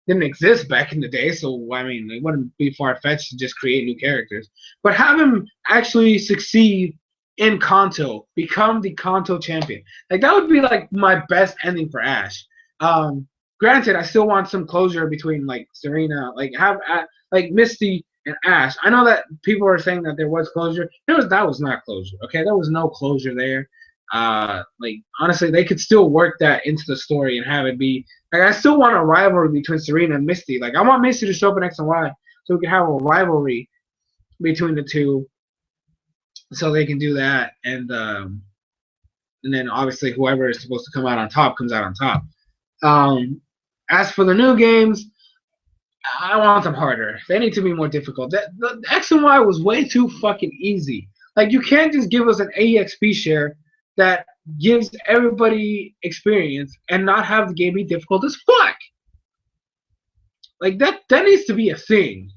exist back in the day, so I mean, it wouldn't be far fetched to just create new characters. But have him actually succeed in Kanto, become the Kanto champion. Like that would be like my best ending for Ash. Granted, I still want some closure between like Serena, like have like Misty and Ash. I know that people are saying that there was closure. That was not closure. Okay, there was no closure there. Like honestly, they could still work that into the story and have it be like I still want a rivalry between Serena and Misty. Like I want Misty to show up in X and Y so we can have a rivalry between the two, so they can do that and then obviously whoever is supposed to come out on top comes out on top. Um, as for the new games, I want them harder. They need to be more difficult. The X and Y was way too fucking easy. Like you can't just give us an AXP share that gives everybody experience and not have the game be difficult as fuck. Like that needs to be a thing.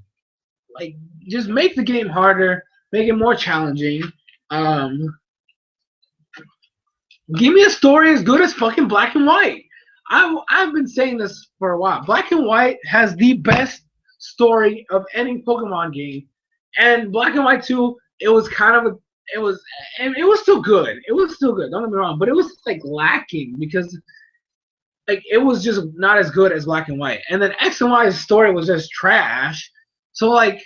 Like just make the game harder, make it more challenging. Um, Give me a story as good as fucking Black and White. I've been saying this for a while. Black and White has the best story of any Pokemon game, and Black and White 2, it was kind of a it was and it was still good. It was still good. Don't get me wrong, but it was like lacking because like it was just not as good as Black and White. And then X and Y's story was just trash. So like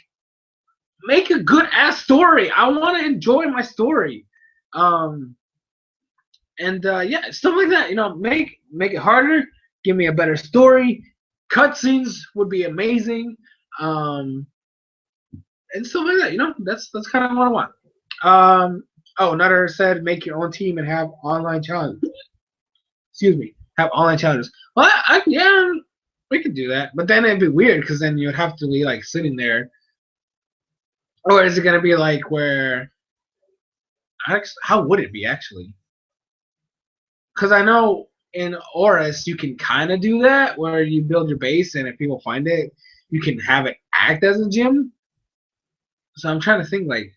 make a good ass story. I want to enjoy my story. Um and yeah, stuff like that. Make it harder. Give me a better story. Cutscenes would be amazing. Um and stuff like that. That's kind of what I want. Nutter said make your own team and have online challenges. Excuse me, have online challenges. Well, yeah, we could do that, but then it'd be weird because then you'd have to be like sitting there, or is it gonna be like where? How would it be actually? Because I know in Oris you can kind of do that where you build your base, and if people find it, you can have it act as a gym. So I'm trying to think like,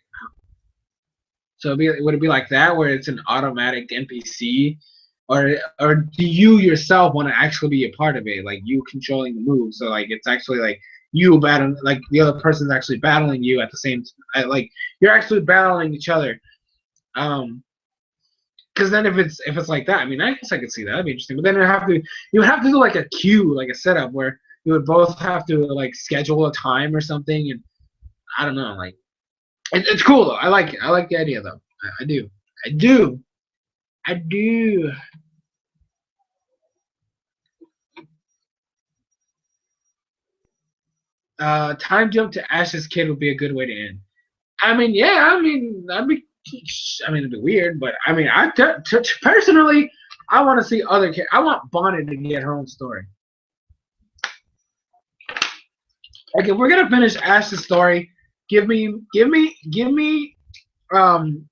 so would it be like that where it's an automatic NPC, or do you yourself want to actually be a part of it, like you controlling the move? So like it's actually like you battling, like the other person's actually battling you at the same, like you're actually battling each other. Um, because then if it's like that, I mean, I guess I could see that. That'd be interesting. But then you would have to do like a queue, like a setup where you would both have to like schedule a time or something, and I don't know, like it's cool though. I like it. I like the idea though. I do. I do. I do. Time jump to Ash's kid would be a good way to end. I mean, yeah. I mean, that'd be. I mean, it'd be weird, but I mean, personally, I want to see other kids. I want Bonnie to get her own story. Like, if we're gonna finish Ash's story, um,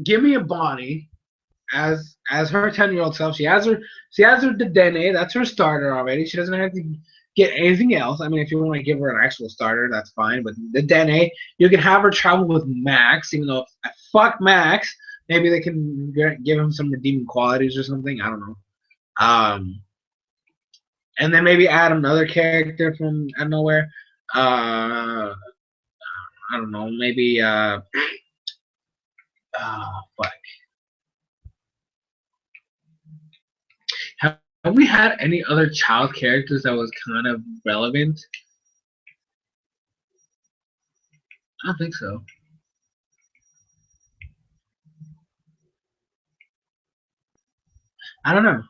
give me a Bonnie as her 10-year-old self. She has her Dedenne. That's her starter already. She doesn't have to get anything else. I mean, if you want to give her an actual starter, that's fine. But the Dedenne, you can have her travel with Max, even though fuck Max. Maybe they can give him some redeeming qualities or something. I don't know. Um, and then maybe add another character from out of nowhere. I don't know. Maybe fuck. Have we had any other child characters that was kind of relevant? I don't think so. I don't know.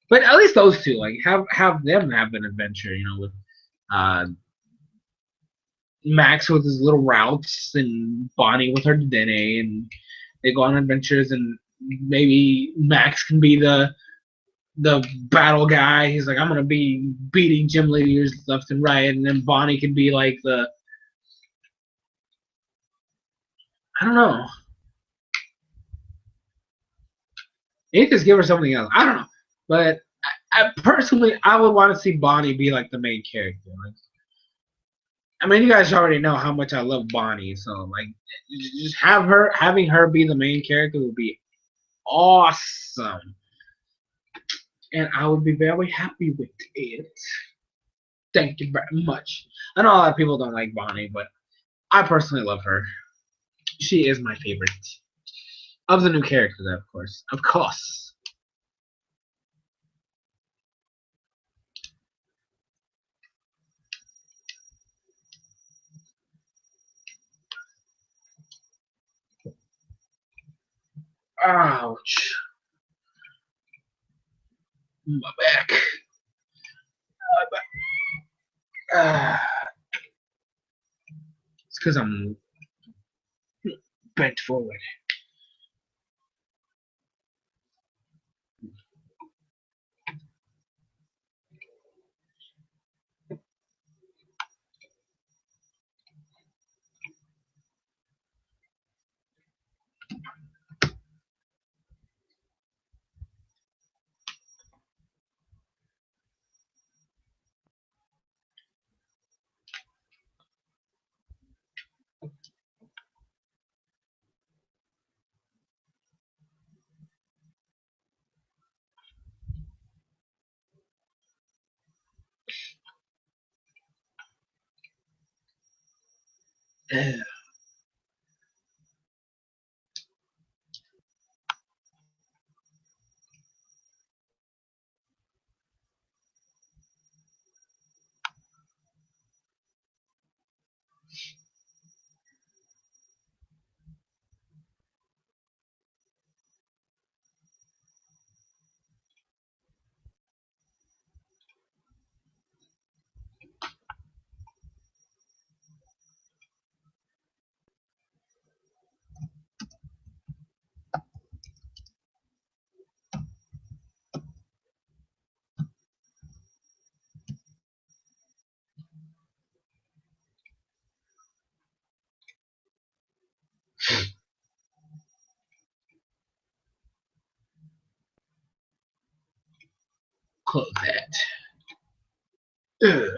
But at least those two, like have them have an adventure, with uh Max with his little routes and Bonnie with her DNA, and they go on adventures, and maybe Max can be the battle guy. He's like, I'm gonna be beating gym leaders left and right, and then Bonnie can be like the, I don't know. Maybe just give her something else. I don't know. But personally, I would want to see Bonnie be like the main character. Like, I mean, you guys already know how much I love Bonnie, so like, just having her be the main character would be awesome, and I would be very happy with it. Thank you very much. I know a lot of people don't like Bonnie, but I personally love her. She is my favorite of the new characters, of course. Of course. Ouch. My back. My back. It's because I'm bent forward. Close that. Ugh.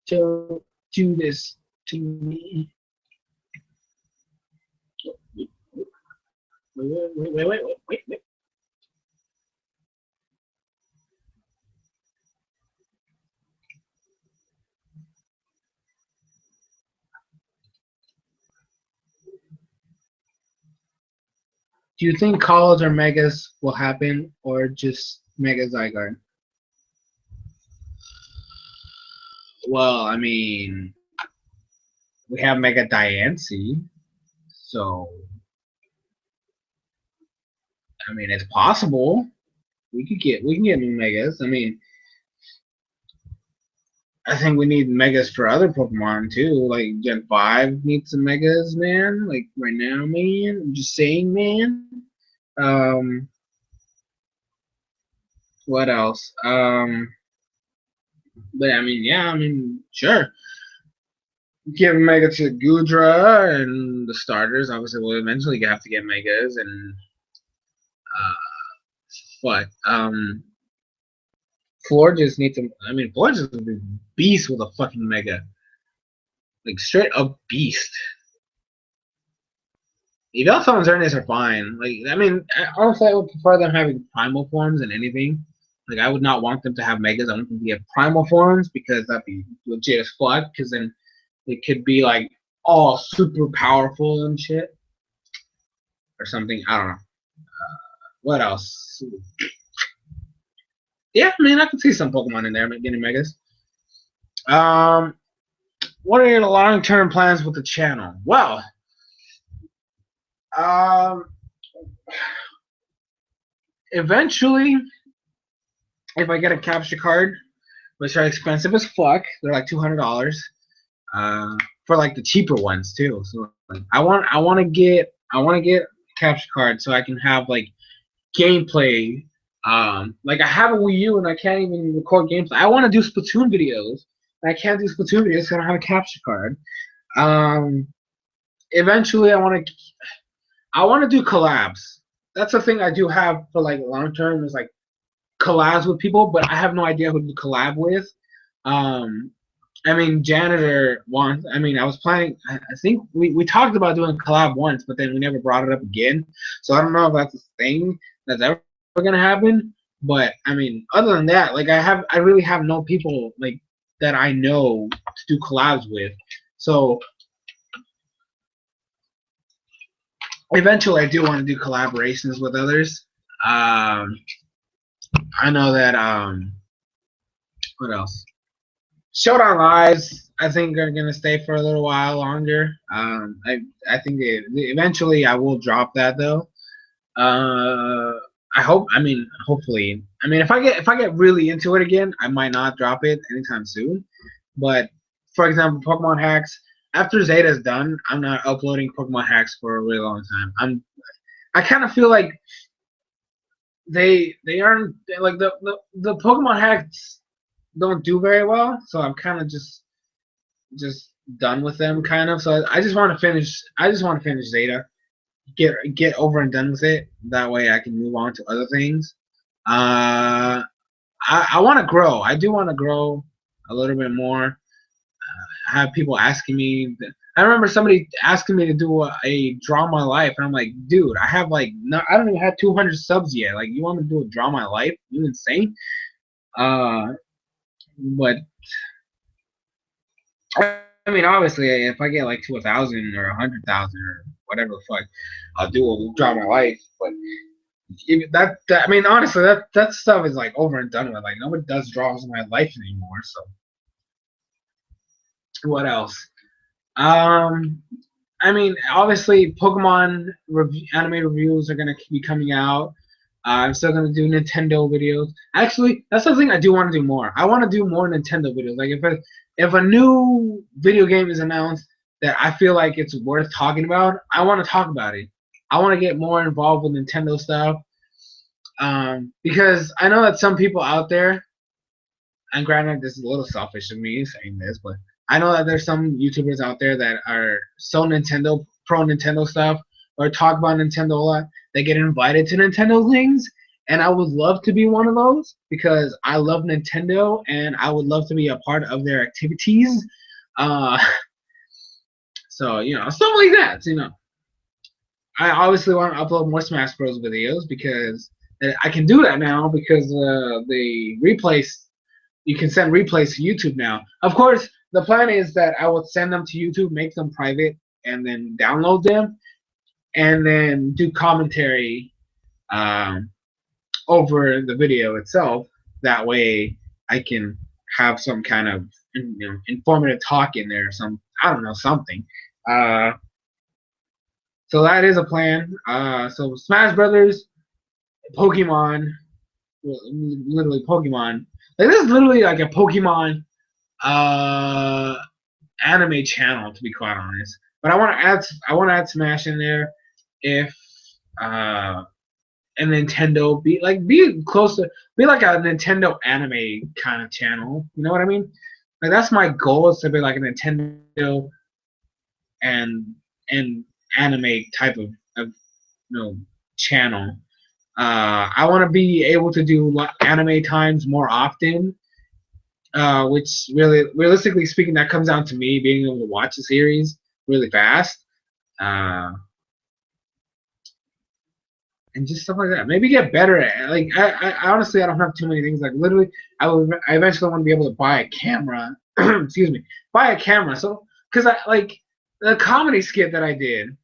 Don't do this to me. Wait. Do you think calls or megas will happen, or just Mega Zygarde? Well, I mean, we have Mega Diancie, so I mean, it's possible we can get new megas. I mean, I think we need megas for other Pokemon too. Like Gen 5 needs some megas, man. Like right now, man. I'm just saying, man. Um, what else? But I mean, yeah, I mean, sure. Give mega to Gudra and the starters. Obviously, we'll eventually have to get megas and what? Florges needs to. I mean, Florges is a beast with a fucking mega, like straight up beast. Yveltal and Xerneas are fine. Like, I mean, honestly, I would prefer them having primal forms than anything. Like, I would not want them to have megas. I want them to get primal forms because that'd be legit as fuck. Because then it could be like all super powerful and shit or something. I don't know. What else? Yeah, I mean, I can see some Pokemon in there getting megas. What are your long-term plans with the channel? Well, um, eventually, if I get a capture card, which are expensive as fuck, they're like $200. For like the cheaper ones too. So like, I want to get capture card so I can have like gameplay. Like I have a Wii U and I can't even record gameplay. I want to do Splatoon videos. I can't do Splatoon videos because I don't have a capture card. Eventually, I want to do collabs. That's the thing I do have for like long term is like collabs with people, but I have no idea who to collab with. Um, I mean, Janitor once. I mean, I was planning. I think we talked about doing collab once, but then we never brought it up again. So I don't know if that's a thing that's ever gonna happen. But I mean, other than that, like I really have no people like that I know to do collabs with. So eventually, I do want to do collaborations with others. I know that. What else? Showdown Lives, I think, are gonna stay for a little while longer. I think eventually I will drop that though. I hope. I mean, hopefully. I mean, if I get really into it again, I might not drop it anytime soon. But for example, Pokemon Hacks. After Zeta's done, I'm not uploading Pokemon Hacks for a really long time. I kind of feel like they aren't like the Pokemon hacks don't do very well, so I'm kind of just done with them, kind of. So I just want to finish. I just want to finish Zeta, get over and done with it. That way I can move on to other things. Uh, I want to grow. I do want to grow a little bit more. I have people asking me. I remember somebody asking me to do a draw my life, and I'm like, dude, I have like no, I don't even have 200 subs yet. Like, you want me to do a draw my life? You insane? Uh, but I mean, obviously, if I get like to 1,000 or 100,000 or whatever the fuck, I'll do a draw my life. But I mean, honestly, that stuff is like over and done with. Like, nobody does draws my life anymore. So what else? Um, I mean, obviously, Pokemon anime reviews are gonna be coming out. I'm still gonna do Nintendo videos. Actually, that's the thing I do want to do more. I want to do more Nintendo videos. Like, if a new video game is announced that I feel like it's worth talking about, I want to talk about it. I want to get more involved with Nintendo stuff. Because I know that some people out there, and granted, this is a little selfish of me saying this, but I know that there's some YouTubers out there that are so Nintendo pro Nintendo stuff or talk about Nintendo a lot. They get invited to Nintendo things, and I would love to be one of those because I love Nintendo and I would love to be a part of their activities. Uh, so stuff like that. I obviously want to upload more Smash Bros. Videos because I can do that now because the replays you can send replays to YouTube now. Of course, the plan is that I would send them to YouTube, make them private, and then download them, and then do commentary um, over the video itself. That way, I can have some kind of informative talk in there. I don't know, something. Uh, so that is a plan. So Smash Brothers, Pokemon, literally Pokemon. Like, this is literally like a Pokemon uh anime channel, to be quite honest. But I want to add Smash in there if uh and Nintendo be close to be like a Nintendo anime kind of channel. You know what I mean? Like, that's my goal, is to be like a Nintendo and and anime type of channel. I want to be able to do anime times more often, which really, realistically speaking, that comes down to me being able to watch a series really fast, uh, and just stuff like that. Maybe get better at it. Like, I honestly, I don't have too many things. Like, literally, I eventually want to be able to buy a camera. Excuse me, buy a camera. So, because I like the comedy skit that I did,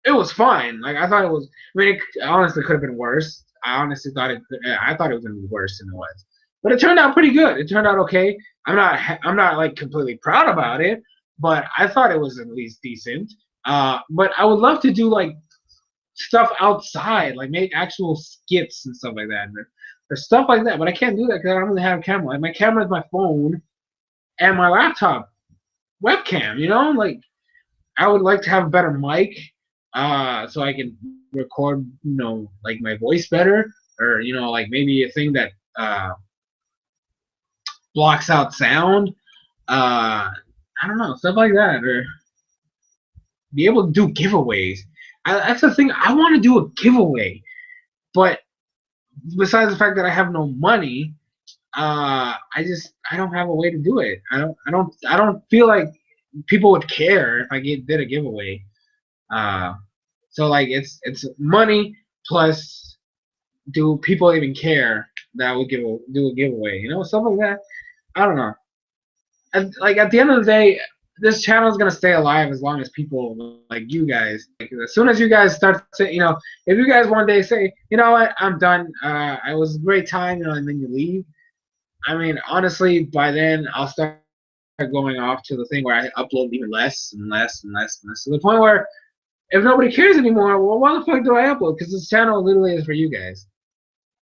it was fine. Like, I thought it was. I mean, it honestly could have been worse. I honestly thought it. I thought it was gonna be worse than it was, but it turned out pretty good. It turned out okay. I'm not like completely proud about it, but I thought it was at least decent. But I would love to do like stuff outside, like make actual skits and stuff like that, or stuff like that. But I can't do that because I don't really have a camera. Like, my camera is my phone and my laptop webcam. Like, I would like to have a better mic, so I can record, like my voice better, or like maybe a thing that blocks out sound. I don't know, stuff like that, or be able to do giveaways. That's the thing. I want to do a giveaway, but besides the fact that I have no money, I don't have a way to do it. I don't feel like people would care if I did a giveaway. Uh, so like it's money plus, do people even care that I would do a giveaway? Stuff like that. I don't know. Like, at the end of the day, this channel is gonna stay alive as long as people like you guys. Like, as soon as you guys start to, if you guys one day say, you know what, I'm done. It was a great time, and then you leave. I mean, honestly, by then I'll start going off to the thing where I upload even less and less and less and less, to the point where if nobody cares anymore, well, why the fuck do I upload? Because this channel literally is for you guys.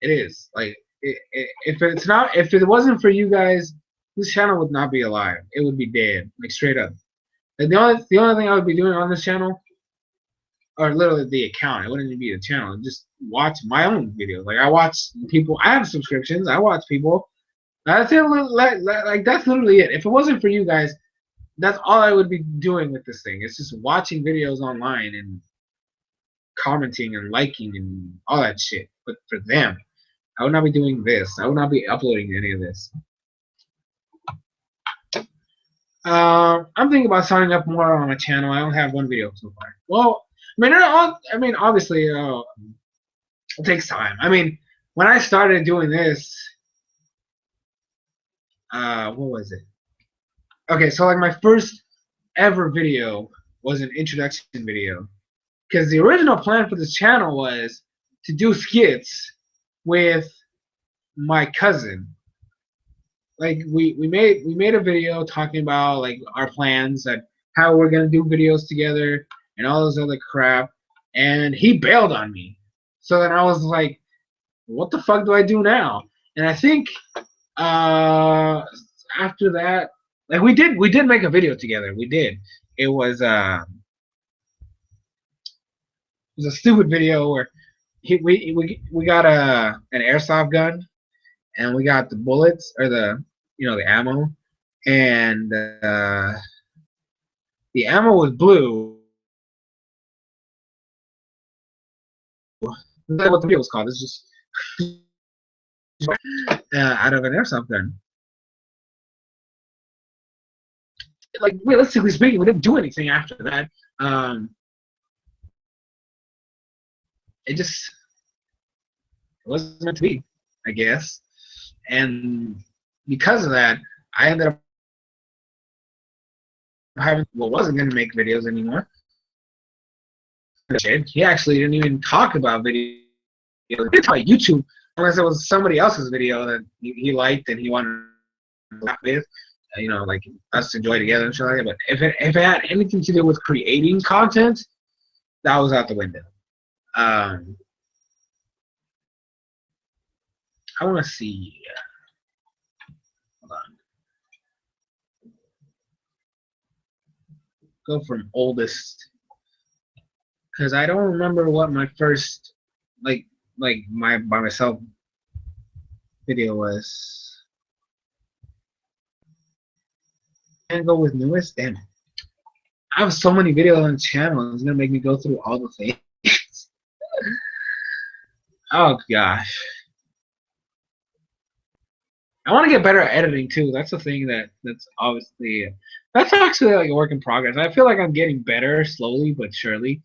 It is. Like, if it wasn't for you guys, this channel would not be alive. It would be dead, like, straight up. And the only thing I would be doing on this channel, or literally the account. It wouldn't even be the channel. Just watch my own videos. Like I watch people. I have subscriptions. I watch people. That's it. Like that's literally it. If it wasn't for you guys, that's all I would be doing with this thing. It's just watching videos online and commenting and liking and all that shit. But for them, I would not be doing this. I would not be uploading any of this. I'm thinking about signing up more on my channel. I only have one video so far. Well, I mean, obviously, it takes time. I mean, when I started doing this, what was it? Okay, so like my first ever video was an introduction video, because the original plan for this channel was to do skits with my cousin. Like we made a video talking about like our plans and how we're gonna do videos together and all this other crap, and he bailed on me. So then I was like, what the fuck do I do now? And I think after that, like we did make a video together. We did. It was a stupid video where we got an airsoft gun, and we got the bullets, or the ammo, and the ammo was blue. That's what the video was called. It's just out of an airsoft gun. Like realistically speaking, we didn't do anything after that. It just wasn't meant to be, I guess. And because of that, I ended up wasn't going to make videos anymore. He actually didn't even talk about video. He didn't talk about YouTube unless it was somebody else's video that he liked and he wanted to laugh with. Like us to enjoy together and shit like that. But if it had anything to do with creating content, that was out the window. I want to see. Hold on. Go from oldest, because I don't remember what my first my by myself video was. And go with newest. Damn it. I have so many videos on the channel. It's gonna make me go through all the things. Oh gosh. I want to get better at editing too. That's the thing that's obviously that's actually like a work in progress. I feel like I'm getting better slowly but surely.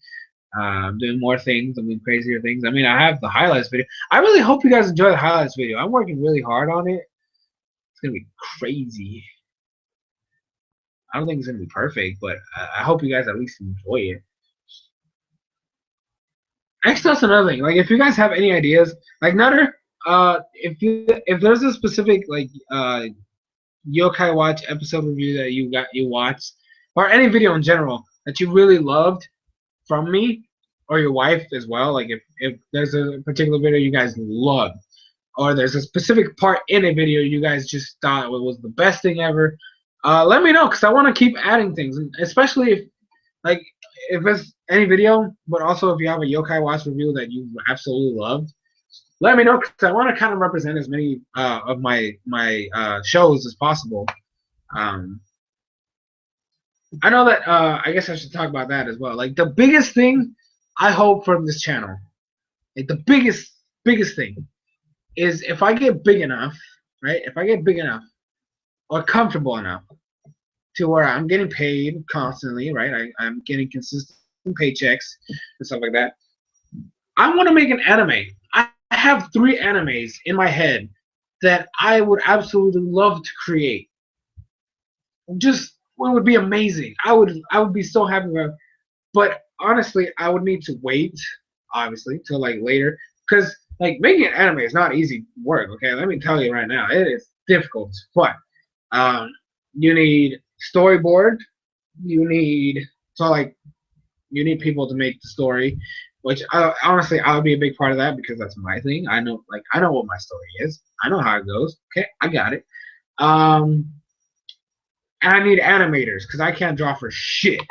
I'm doing more things. I'm doing crazier things. I mean, I have the highlights video. I really hope you guys enjoy the highlights video. I'm working really hard on it. It's gonna be crazy. I don't think it's gonna be perfect, but I hope you guys at least enjoy it. Actually, that's another thing. Like, if you guys have any ideas, like Nutter, if there's a specific like Yokai Watch episode review that you watched, or any video in general that you really loved from me or your wife as well, like if there's a particular video you guys loved, or there's a specific part in a video you guys just thought was the best thing ever, let me know, because I want to keep adding things, and especially if it's any video, but also if you have a Yokai Watch review that you absolutely loved, let me know, because I want to kind of represent as many of my shows as possible. I know that I guess I should talk about that as well. Like the biggest thing I hope from this channel, like the biggest thing, is if I get big enough, right? If I get big enough or comfortable enough to where I'm getting paid constantly, right? I'm getting consistent paychecks and stuff like that. I want to make an anime. I have 3 animes in my head that I would absolutely love to create. Just it would be amazing. I would be so happy about it. But honestly, I would need to wait, obviously, till like later, because like making an anime is not easy work. Okay, let me tell you right now, it is difficult. But you need storyboard. You need people to make the story, which honestly I would be a big part of that, because that's my thing. I know what my story is. I know how it goes. Okay, I got it. And I need animators, because I can't draw for shit.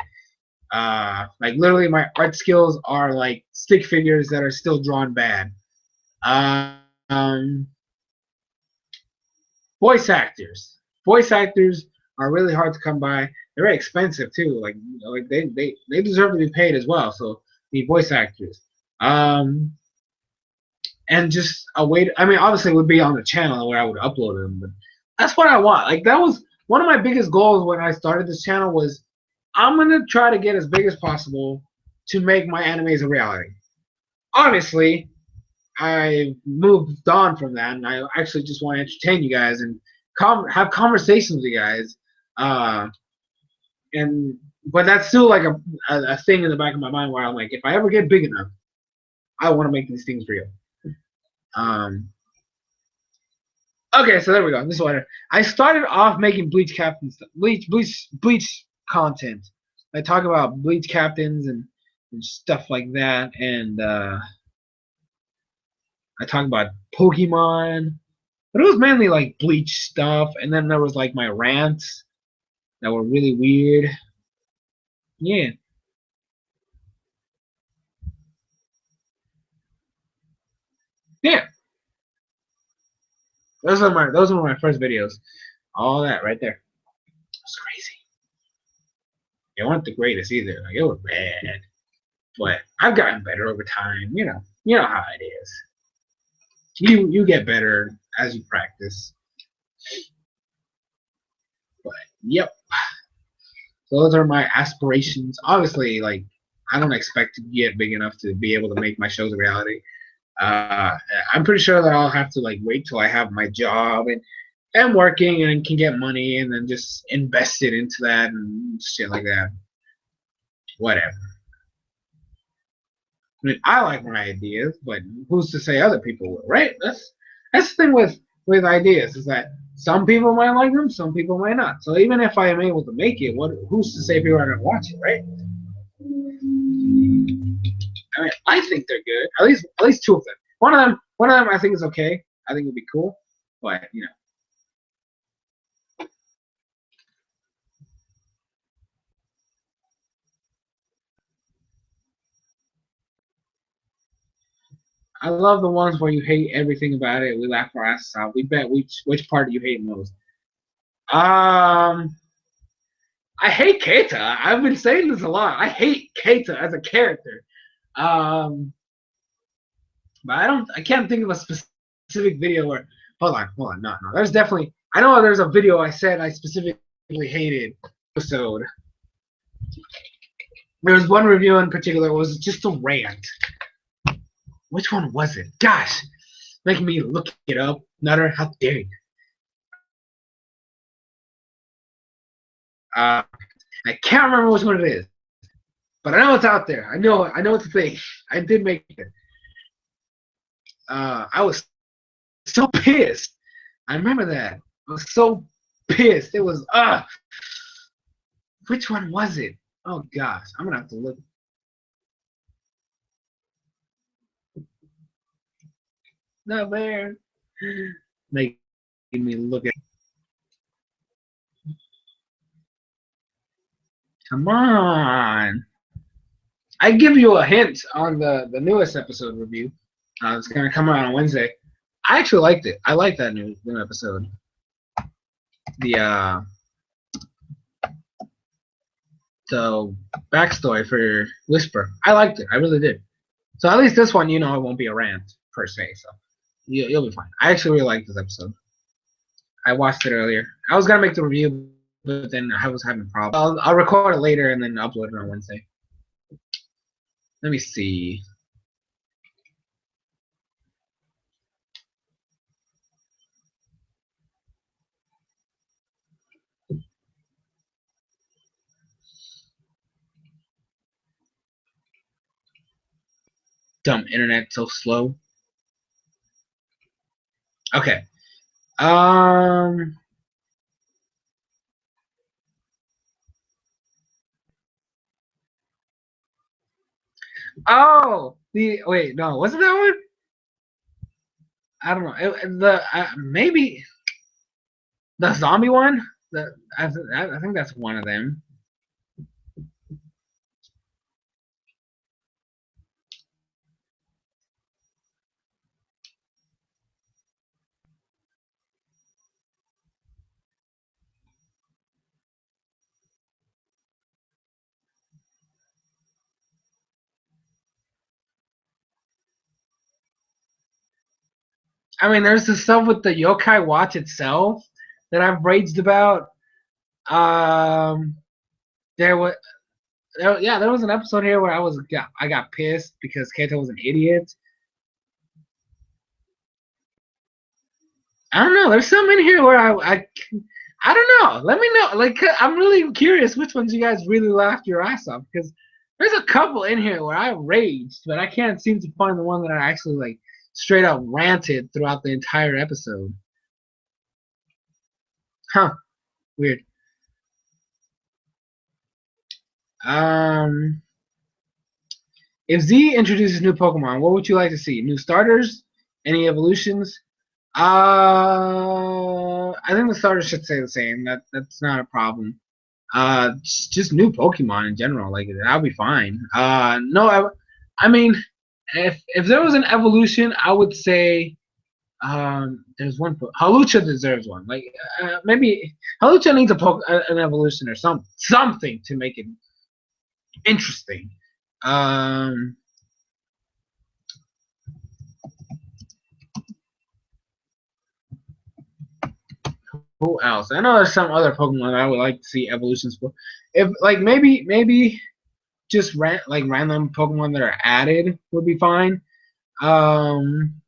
Like literally, my art skills are like stick figures that are still drawn bad. Um, voice actors. Voice actors are really hard to come by. They're very expensive too. Like they deserve to be paid as well. So the voice actors. Um, and just a way to, I mean, obviously it would be on the channel where I would upload them, but that's what I want. Like that was one of my biggest goals when I started this channel was I'm gonna try to get as big as possible to make my animes a reality. Obviously, I moved on from that, and I actually just want to entertain you guys and have conversations with you guys. Uh, and but that's still like a thing in the back of my mind where I'm like, if I ever get big enough, I want to make these things real. Um, okay, so there we go. This one, I started off making Bleach content. I talk about Bleach captains and stuff like that, and I talk about Pokemon. But it was mainly like Bleach stuff, and then there was like my rants that were really weird. Yeah, yeah. Those were my first videos. All that right there. It's crazy. They weren't the greatest either. Like it was bad, but I've gotten better over time. You know how it is. You get better as you practice. But yep, those are my aspirations. Obviously, like I don't expect to get big enough to be able to make my shows a reality. Uh, I'm pretty sure that I'll have to like wait till I have my job and am working and can get money and then just invest it into that and shit like that. Whatever. I mean, I like my ideas, but who's to say other people will, right? That's the thing with ideas is that some people might like them, some people might not. So even if I am able to make it, who's to say people are gonna watch it, right? I mean, I think they're good. At least two of them. One of them I think is okay. I think it'd be cool, but I love the ones where you hate everything about it. We laugh our asses out. We bet which part do you hate most. Um, I hate Keita. I've been saying this a lot. I hate Keita as a character. Um, but I can't think of a specific video where. Hold on, no. There's definitely. I know there's a video I said I specifically hated episode. There was one review in particular. It was just a rant. Which one was it? Gosh, making me look it up. Nutter, how dare you? Uh, I can't remember which one it is, but I know it's out there. I know it's a thing. I did make it. I was so pissed. I remember that. I was so pissed. It was which one was it? Oh gosh, I'm gonna have to look. Not there. Making me look at. Come on. I give you a hint on the newest episode review. It's gonna come out on Wednesday. I actually liked it. I liked that new episode. The the backstory for Whisper. I liked it. I really did. So at least this one, it won't be a rant per se. So you'll be fine. I actually really liked this episode. I watched it earlier. I was gonna make the review, but then I was having problems. I'll record it later and then upload it on Wednesday. Let me see. Dumb internet so slow. Okay. Um. Oh, the wait, no, wasn't that one? I don't know. Maybe the zombie one. I think that's one of them. I mean, there's the stuff with the Yokai Watch itself that I've raged about. Um, there was, yeah, there was an episode here where I got pissed because Keito was an idiot. I don't know. There's some in here where I don't know. Let me know. Like, I'm really curious which ones you guys really laughed your ass off because there's a couple in here where I raged, but I can't seem to find the one that I actually like straight up ranted throughout the entire episode. Huh? Weird. Um, if Z introduces new Pokemon, what would you like to see? New starters? Any evolutions? I think the starters should stay the same. That's not a problem. Just new Pokemon in general, like that'll be fine. No, I mean, if there was an evolution, I would say there's one. Halucha deserves one. Like maybe Halucha needs an evolution or something to make it interesting. Um, who else? I know there's some other Pokemon that I would like to see evolutions for. If like maybe just random Pokemon that are added would be fine. Um,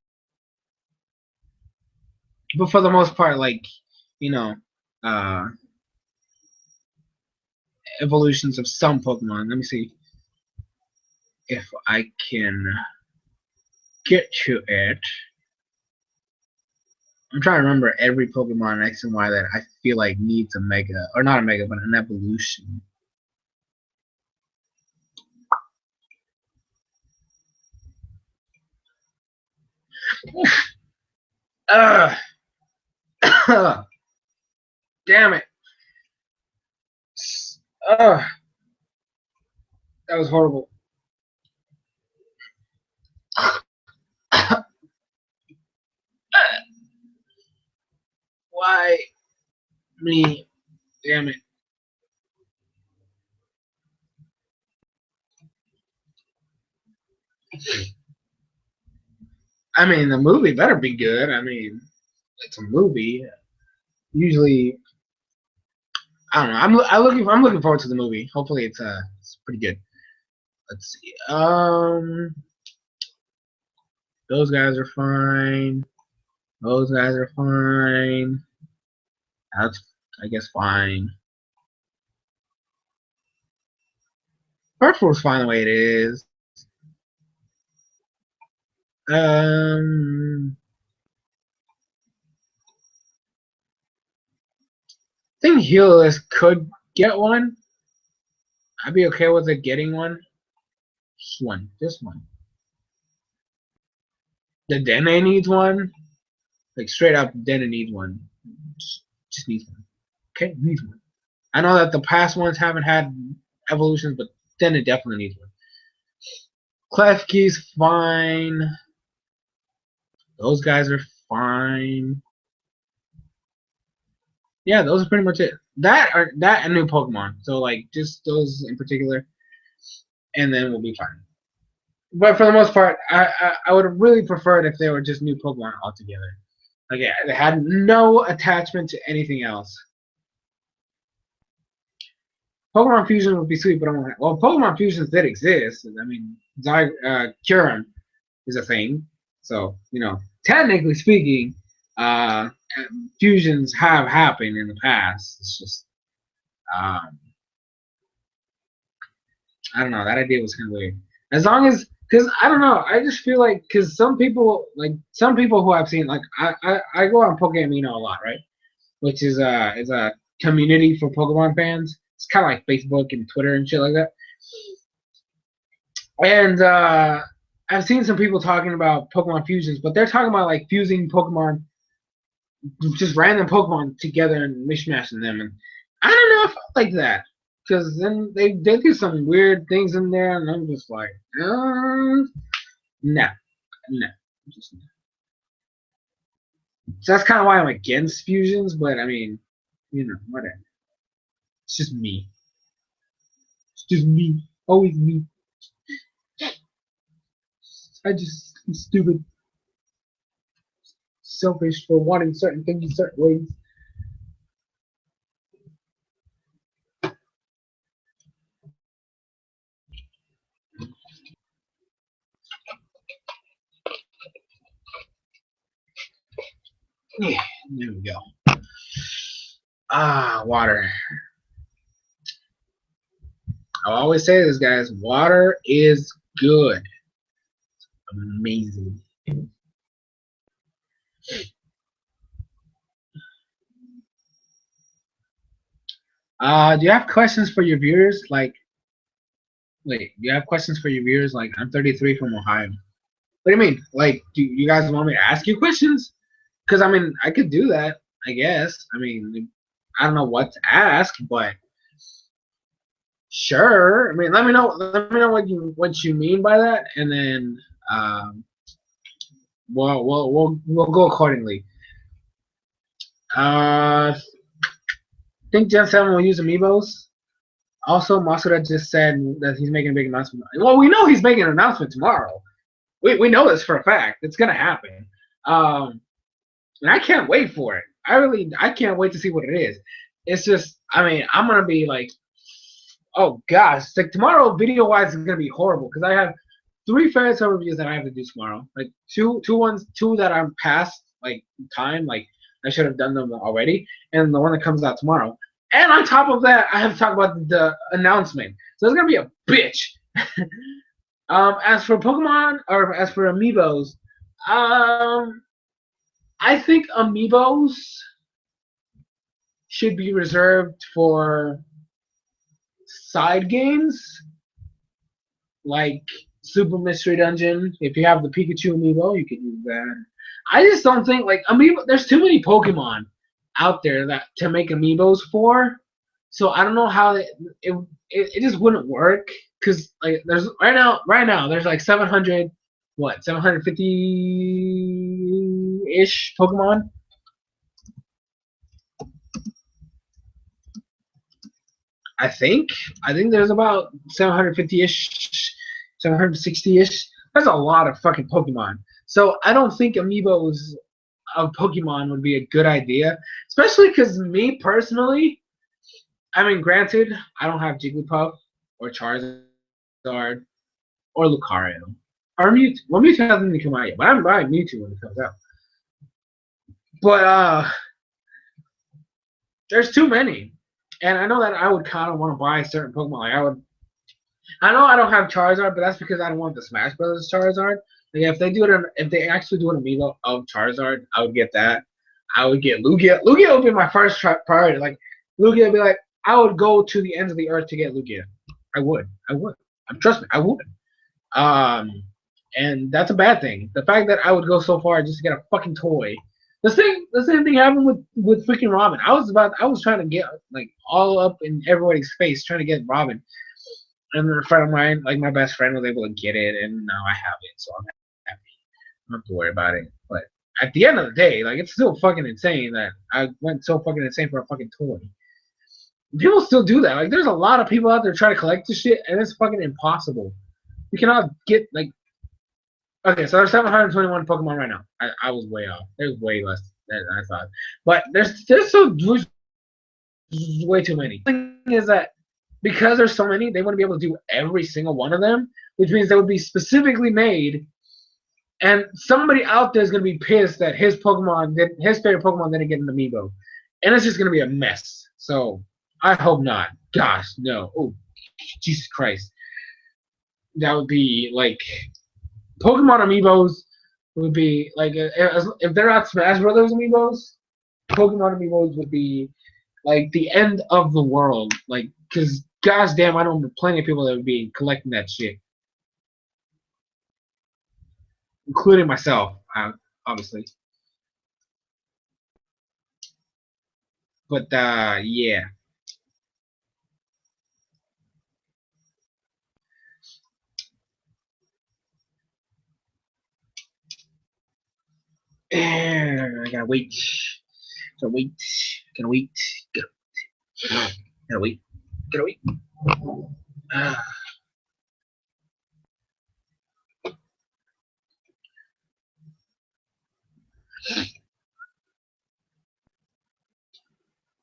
but for the most part, like you know, uh, evolutions of some Pokemon. Let me see if I can get to it. I'm trying to remember every Pokemon X and Y that I feel like needs a Mega, or not a Mega, but an evolution. Ugh. Damn it. Ugh. That was horrible. Why me? Damn it. I mean, the movie better be good. I mean, it's a movie. Usually, I don't know. I'm looking forward to the movie. Hopefully, it's pretty good. Let's see. Those guys are fine. Those guys are fine. That's I guess fine. Hurtful's fine the way it is. Um, I think Helios could get one. I'd be okay with it getting one. This one. The Dene needs one. Like straight up, Dene needs one. Just needs one. Okay, needs one. I know that the past ones haven't had evolutions, but Dene definitely needs one. Klefki's fine. Those guys are fine. Yeah, those are pretty much it. That and new Pokemon. So like just those in particular, and then we'll be fine. But for the most part, I would have really preferred if they were just new Pokemon altogether. Like yeah, they had no attachment to anything else. Pokemon Fusion would be sweet, but well, Pokemon Fusions did exist. I mean, Kyurem is a thing, so technically speaking, uh, fusions have happened in the past. It's just um, I don't know. That idea was kind of weird. As long as, because I don't know, I just feel like because some people who I've seen, like I go on Pokémon a lot, right? Which is a community for Pokemon fans. It's kind of like Facebook and Twitter and shit like that. And I've seen some people talking about Pokemon fusions, but they're talking about like fusing Pokemon, just random Pokemon together and mishmashing them. And I don't know if I like that because then they do some weird things in there, and I'm just like, no, no, just no. So that's kind of why I'm against fusions. But I mean, whatever. It's just me. It's just me. Always me. I'm stupid. selfish for wanting certain things in certain ways. Yeah, there we go. Water. I always say this, guys. Water is good. Amazing. Do you have questions for your viewers? Like, wait, do you have questions for your viewers? Like, I'm 33 from Ohio. What do you mean? Like, do you guys want me to ask you questions? Because I mean, I could do that. I guess. I mean, I don't know what to ask, but sure. I mean, let me know. Let me know what you mean by that, and then we'll go accordingly. Think Gen 7 will use amiibos. Also, Masuda just said that he's making a big announcement. Well, we know he's making an announcement tomorrow. We know this for a fact. It's gonna happen. And I can't wait for it. I can't wait to see what it is. It's just, I mean, I'm gonna be like, oh gosh, like tomorrow video wise is gonna be horrible because I have 3 Fairy Tail reviews that I have to do tomorrow. Like two that I'm past like time, like I should have done them already, and the one that comes out tomorrow. And on top of that, I have to talk about the announcement. So it's gonna be a bitch. As for Pokemon or as for Amiibos, I think Amiibos should be reserved for side games like Super Mystery Dungeon. If you have the Pikachu amiibo, you can use that. I just don't think like amiibo. There's too many Pokemon out there that to make amiibos for. So I don't know how it just wouldn't work because like there's right now there's like 750 ish Pokemon. I think there's about 750 ish, 760 ish. That's a lot of fucking Pokemon. So I don't think amiibos of Pokemon would be a good idea, especially because me personally, I mean, granted, I don't have Jigglypuff or Charizard or Lucario or Mewtwo. Well, Mewtwo hasn't even come out yet, but I'm buying Mewtwo when it comes out. But there's too many, and I know that I would kind of want to buy certain Pokemon. Like I would. I know I don't have Charizard, but that's because I don't want the Smash Brothers Charizard. Like if they actually do an amiibo of Charizard, I would get that. I would get Lugia. Lugia would be my first priority. Like Lugia would be like, I would go to the ends of the earth to get Lugia. I would. Trust me, I would. And that's a bad thing. The fact that I would go so far just to get a fucking toy. The same thing happened with freaking Robin. I was trying to get like all up in everybody's face trying to get Robin. And a friend of mine, like my best friend, was able to get it, and now I have it, so I'm happy. I don't have to worry about it. But at the end of the day, like it's still fucking insane that I went so fucking insane for a fucking toy. People still do that. Like there's a lot of people out there trying to collect this shit, and it's fucking impossible. You cannot get like. Okay, so there's 721 Pokemon right now. I was way off. There's way less than I thought, but there's way too many. The thing is that because there's so many, they wouldn't be able to do every single one of them, which means they would be specifically made. And somebody out there is going to be pissed that his favorite Pokemon didn't get an amiibo, and it's just going to be a mess. So I hope not. Gosh, no. Oh, Jesus Christ. That would be like Pokemon amiibos would be like if they're not Smash Brothers amiibos, Pokemon amiibos would be like the end of the world. Like, because gosh damn, I know plenty of people that would be collecting that shit, including myself, obviously. But yeah. I gotta wait. Gotta wait. Gotta wait. Gotta wait. Gotta wait.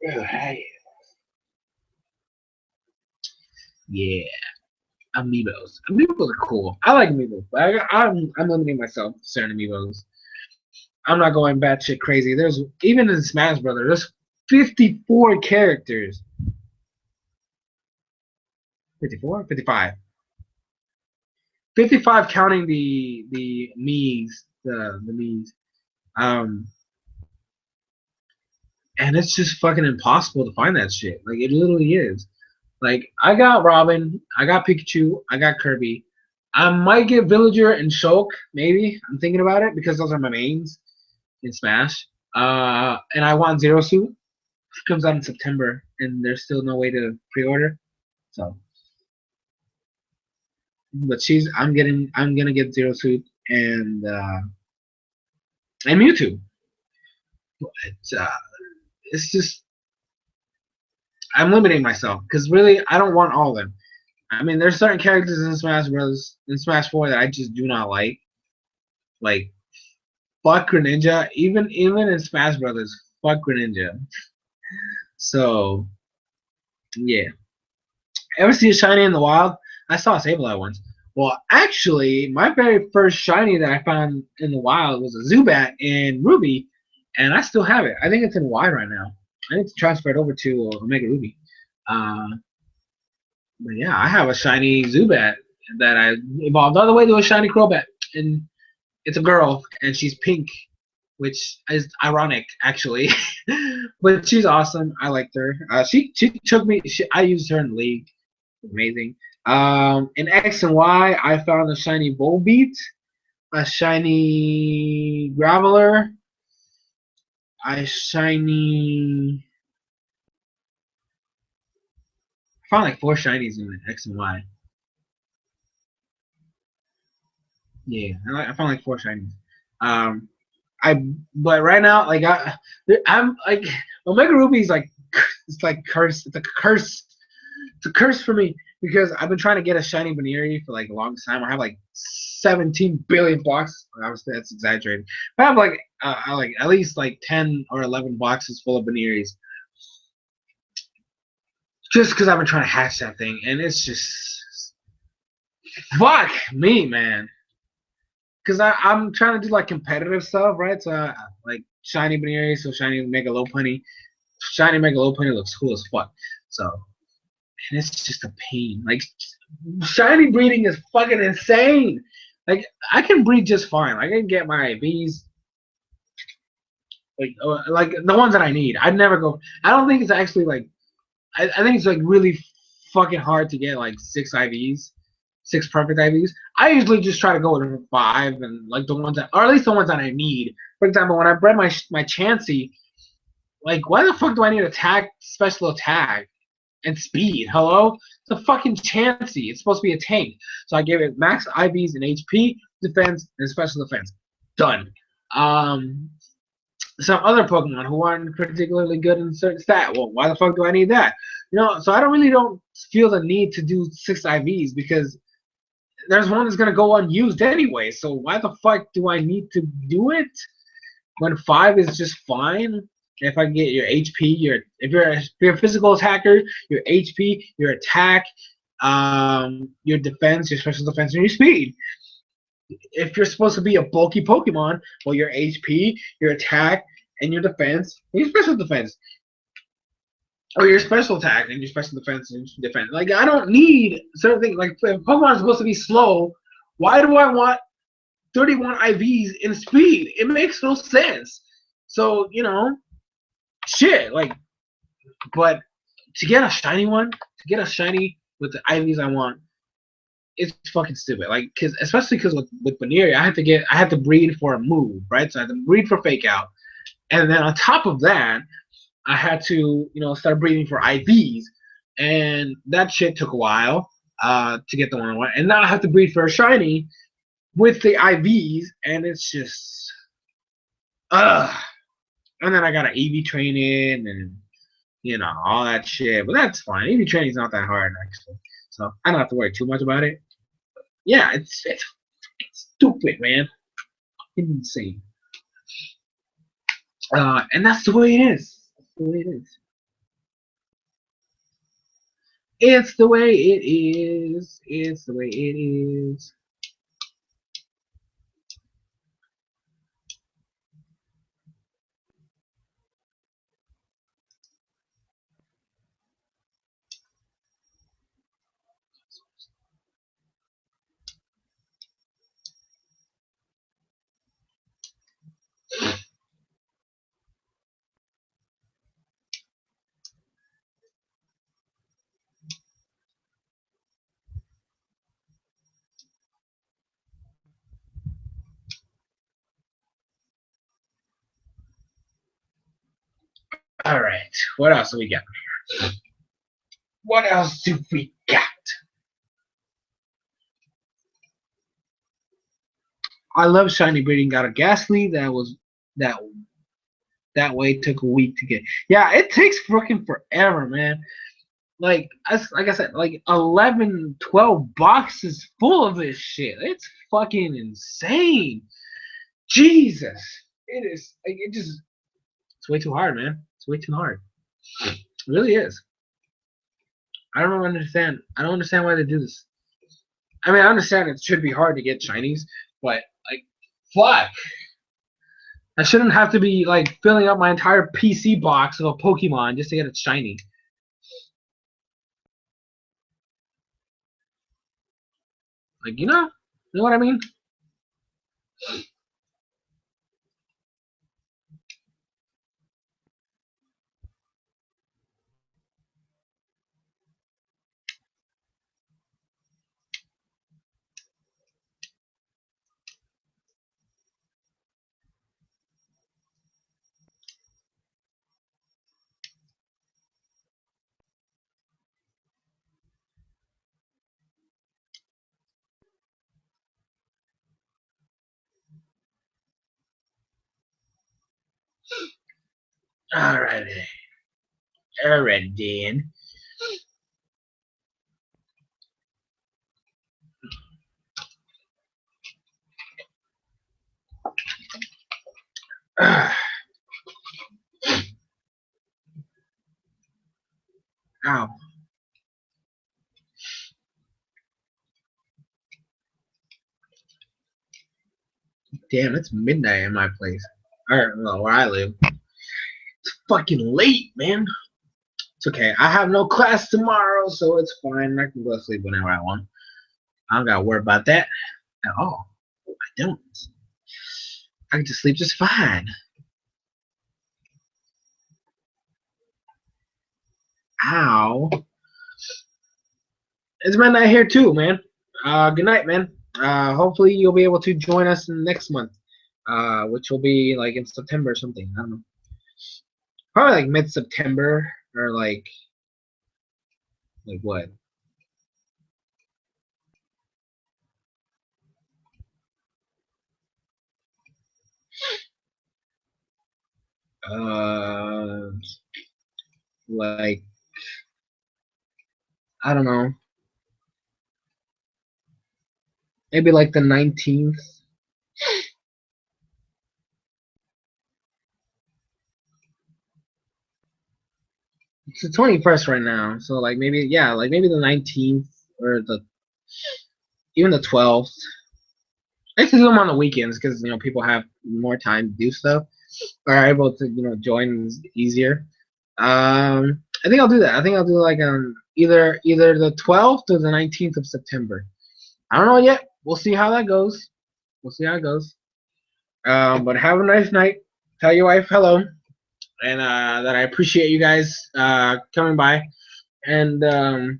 Hey. Yeah, amiibos. Amiibos are cool. I like amiibos. I'm limiting myself to certain amiibos. I'm not going batshit crazy. There's even in Smash Brothers, there's 54 characters. 54? 55. 55 counting the Mii's, the Mii's. Um, and it's just fucking impossible to find that shit. Like it literally is. Like I got Robin, I got Pikachu, I got Kirby. I might get Villager and Shulk, maybe. I'm thinking about it because those are my mains in Smash. And I want Zero Suit. It comes out in September, and there's still no way to pre-order. So, but I'm gonna get Zero Suit and Mewtwo. But it's just I'm limiting myself because really I don't want all of them. I mean, there's certain characters in Smash Bros. In Smash 4 that I just do not like. Like fuck Greninja. Even in Smash Brothers, fuck Greninja. So yeah. Ever see a shiny in the wild? I saw a Sableye once. Well, actually, my very first shiny that I found in the wild was a Zubat in Ruby, and I still have it. I think it's in Y right now. I need to transfer it over to Omega Ruby. Uh, but yeah, I have a shiny Zubat that I evolved all the way to a shiny Crobat, and it's a girl, and she's pink, which is ironic actually, but she's awesome. I liked her. She took me. I used her in the league. Amazing. In X and Y, I found a shiny Volbeat, a shiny Graveler, a shiny. I found like 4 shinies in X and Y. Yeah, I found like 4 shinies. Um, but right now, I'm like Omega Ruby is like it's like cursed. It's a curse. It's a curse for me because I've been trying to get a shiny Baneri for like a long time. I have like 17 billion blocks. Obviously, that's exaggerated. But I have like at least like 10 or 11 boxes full of Baneris just because I've been trying to hatch that thing, and it's just fuck me, man. Because I'm trying to do like competitive stuff, right? So like shiny Baneri, so shiny Megalopunny. Shiny Megalopunny looks cool as fuck. So and it's just a pain. Like shiny breeding is fucking insane. Like I can breed just fine. I can get my IVs, like the ones that I need. I'd never go. I don't think it's actually like. I think it's like really fucking hard to get like 6 IVs, 6 perfect IVs. I usually just try to go with 5 and like the ones that, or at least the ones that I need. For example, when I bred my Chansey, like why the fuck do I need attack, special attack? And speed. Hello? It's a fucking Chansey. It's supposed to be a tank. So I gave it max IVs and HP, defense, and special defense. Done. Um, some other Pokemon who aren't particularly good in certain stat. Well, why the fuck do I need that? So I don't feel the need to do 6 IVs because there's one that's gonna go unused anyway. So why the fuck do I need to do it when 5 is just fine? If I get your HP, if you're a physical attacker, your HP, your attack, your defense, your special defense, and your speed. If you're supposed to be a bulky Pokemon, well, your HP, your attack, and your defense, and your special defense, or your special attack and your special defense and defense. Like I don't need certain things. Like if Pokemon is supposed to be slow, why do I want 31 IVs in speed? It makes no sense. So shit. Like, but to get a shiny one, to get a shiny with the IVs I want, it's fucking stupid. Like, especially because with Baneri, I had to breed for a move, right? So I had to breed for Fake Out, and then on top of that, I had to start breeding for IVs, and that shit took a while to get the one I want, and now I have to breed for a shiny with the IVs, and it's just and then I got an EV training and all that shit, but that's fine. EV training's not that hard actually, so I don't have to worry too much about it. Yeah, it's stupid, man. It's insane. And that's the way it is. That's the way it is. It's the way it is. It's the way it is. All right. What else do we got? What else do we got? I love Shiny Breeding. Got a Ghastly that that way took a week to get. Yeah, it takes freaking forever, man. Like I said, like 11, 12 boxes full of this shit. It's fucking insane. Jesus. It is like it just it's way too hard, man. It's way too hard. It really is. I don't understand. I don't understand why they do this. I mean, I understand it should be hard to get Chinese, but like, fuck. I shouldn't have to be like filling up my entire PC box of a Pokemon just to get a shiny. Like, you know what I mean? Alrighty. Alright, then. Ow. Damn, it's midnight in my place. Or, well, where I live. It's fucking late, man. It's okay. I have no class tomorrow, so it's fine. I can go to sleep whenever I want. I don't gotta worry about that at all. I don't. I can just sleep just fine. Ow. It's midnight here too, man. Good night, man. Hopefully you'll be able to join us next month, which will be like in September or something. I don't know. Probably like mid-September or like what? Uh, like I don't know. Maybe like the 19th. It's the 21st right now, so like maybe yeah, like maybe the 19th or the even the 12th. I used to do them on the weekends because people have more time to do stuff or are able to join easier. I think I'll do that. I think I'll do like either the 12th or the 19th of September. I don't know yet. We'll see how that goes. We'll see how it goes. But have a nice night. Tell your wife hello, and that I appreciate you guys coming by, and all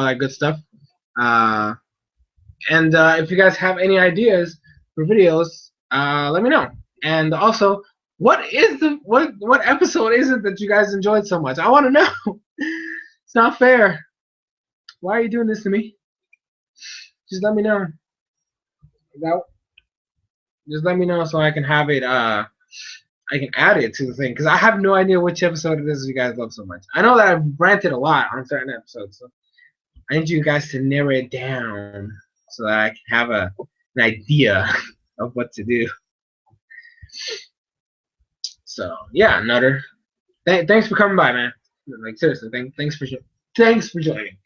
that good stuff. Uh, and if you guys have any ideas for videos, let me know. And also, what episode is it that you guys enjoyed so much? I want to know. It's not fair. Why are you doing this to me? Just let me know. That, just let me know so I can have it. I can add it to the thing because I have no idea which episode it is you guys love so much. I know that I've ranted a lot on certain episodes, so I need you guys to narrow it down so that I can have an idea of what to do. So yeah, Nutter. Thanks for coming by, man. Like seriously, thanks for joining.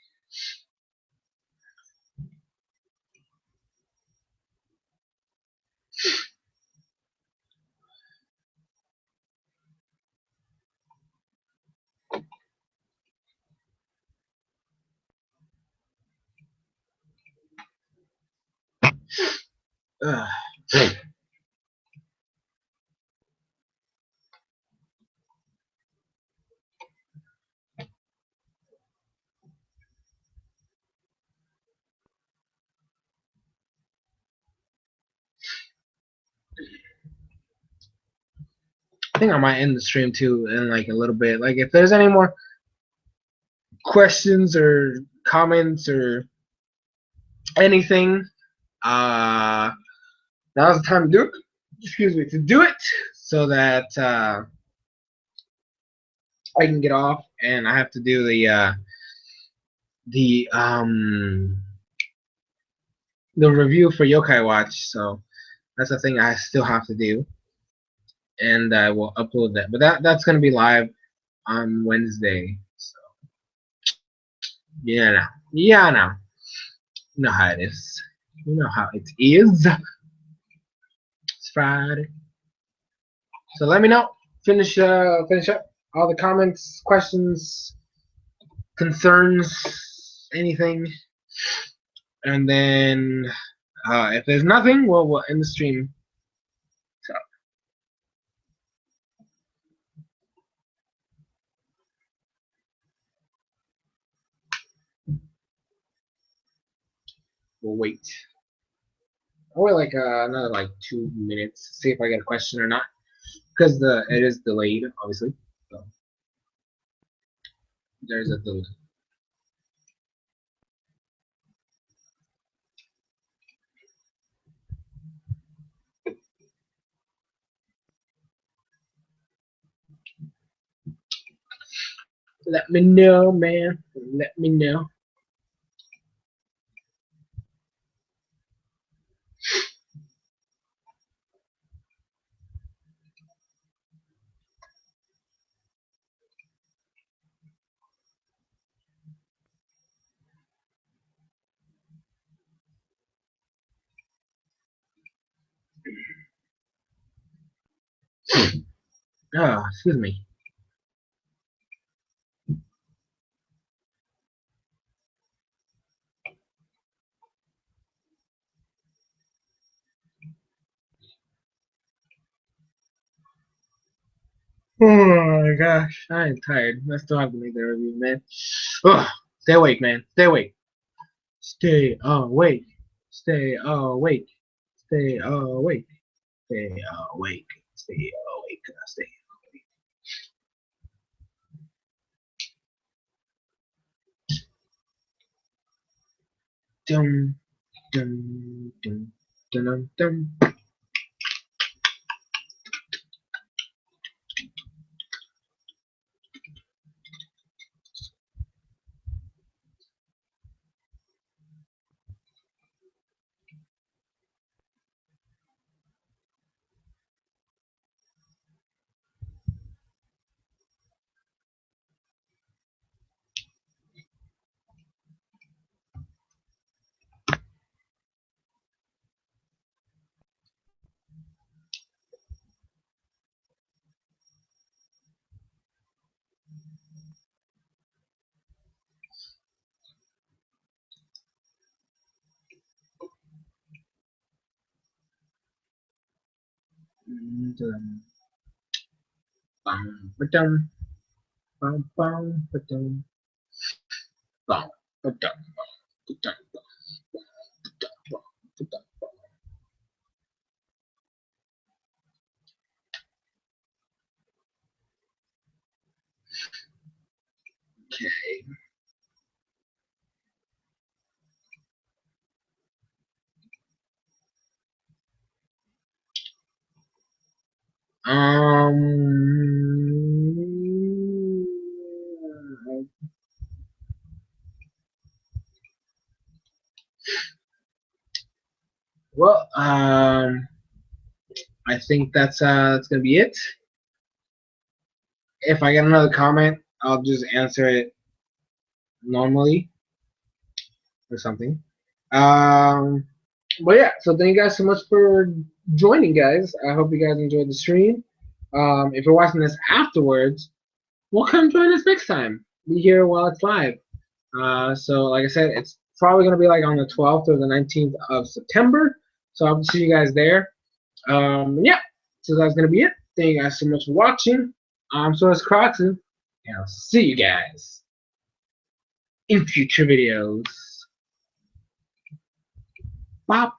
Uh, I think I might end the stream too in like a little bit. Like if there's any more questions or comments or anything, uh, now's the time to do it. Excuse me, to do it so that I can get off and I have to do the the review for Yokai Watch. So that's the thing I still have to do, and I will upload that. But that's gonna be live on Wednesday. So yeah, now, yeah, now, you know how it is. You know how it is. It's Friday. So let me know. Finish up all the comments, questions, concerns, anything, and then if there's nothing, we'll end the stream. So we'll wait. I'll wait like another like 2 minutes, see if I get a question or not, because it is delayed, obviously. So there's a delay. Let me know, man. Let me know. Oh, excuse me. Oh my gosh, I am tired. I still have to make the review, man. Ugh. Stay awake, man. Stay awake. Stay awake. Stay awake. Stay awake. Stay awake. Stay awake. Stay awake. Dum dum dum dum dum. Dum bum ba-dum bum bum ba-dum bum ba-dum ba-dum ba-dum ba-dum. Okay. Well, I think that's gonna be it. If I get another comment, I'll just answer it normally or something. But yeah, so thank you guys so much for joining, guys. I hope you guys enjoyed the stream. If you're watching this afterwards, well, come join us next time. Be here while it's live. So like I said, it's probably gonna be like on the 12th or the 19th of September. So I'll see you guys there. Yeah, so that's gonna be it. Thank you guys so much for watching. I'm Source Croxon, and I'll see you guys in future videos. Bye.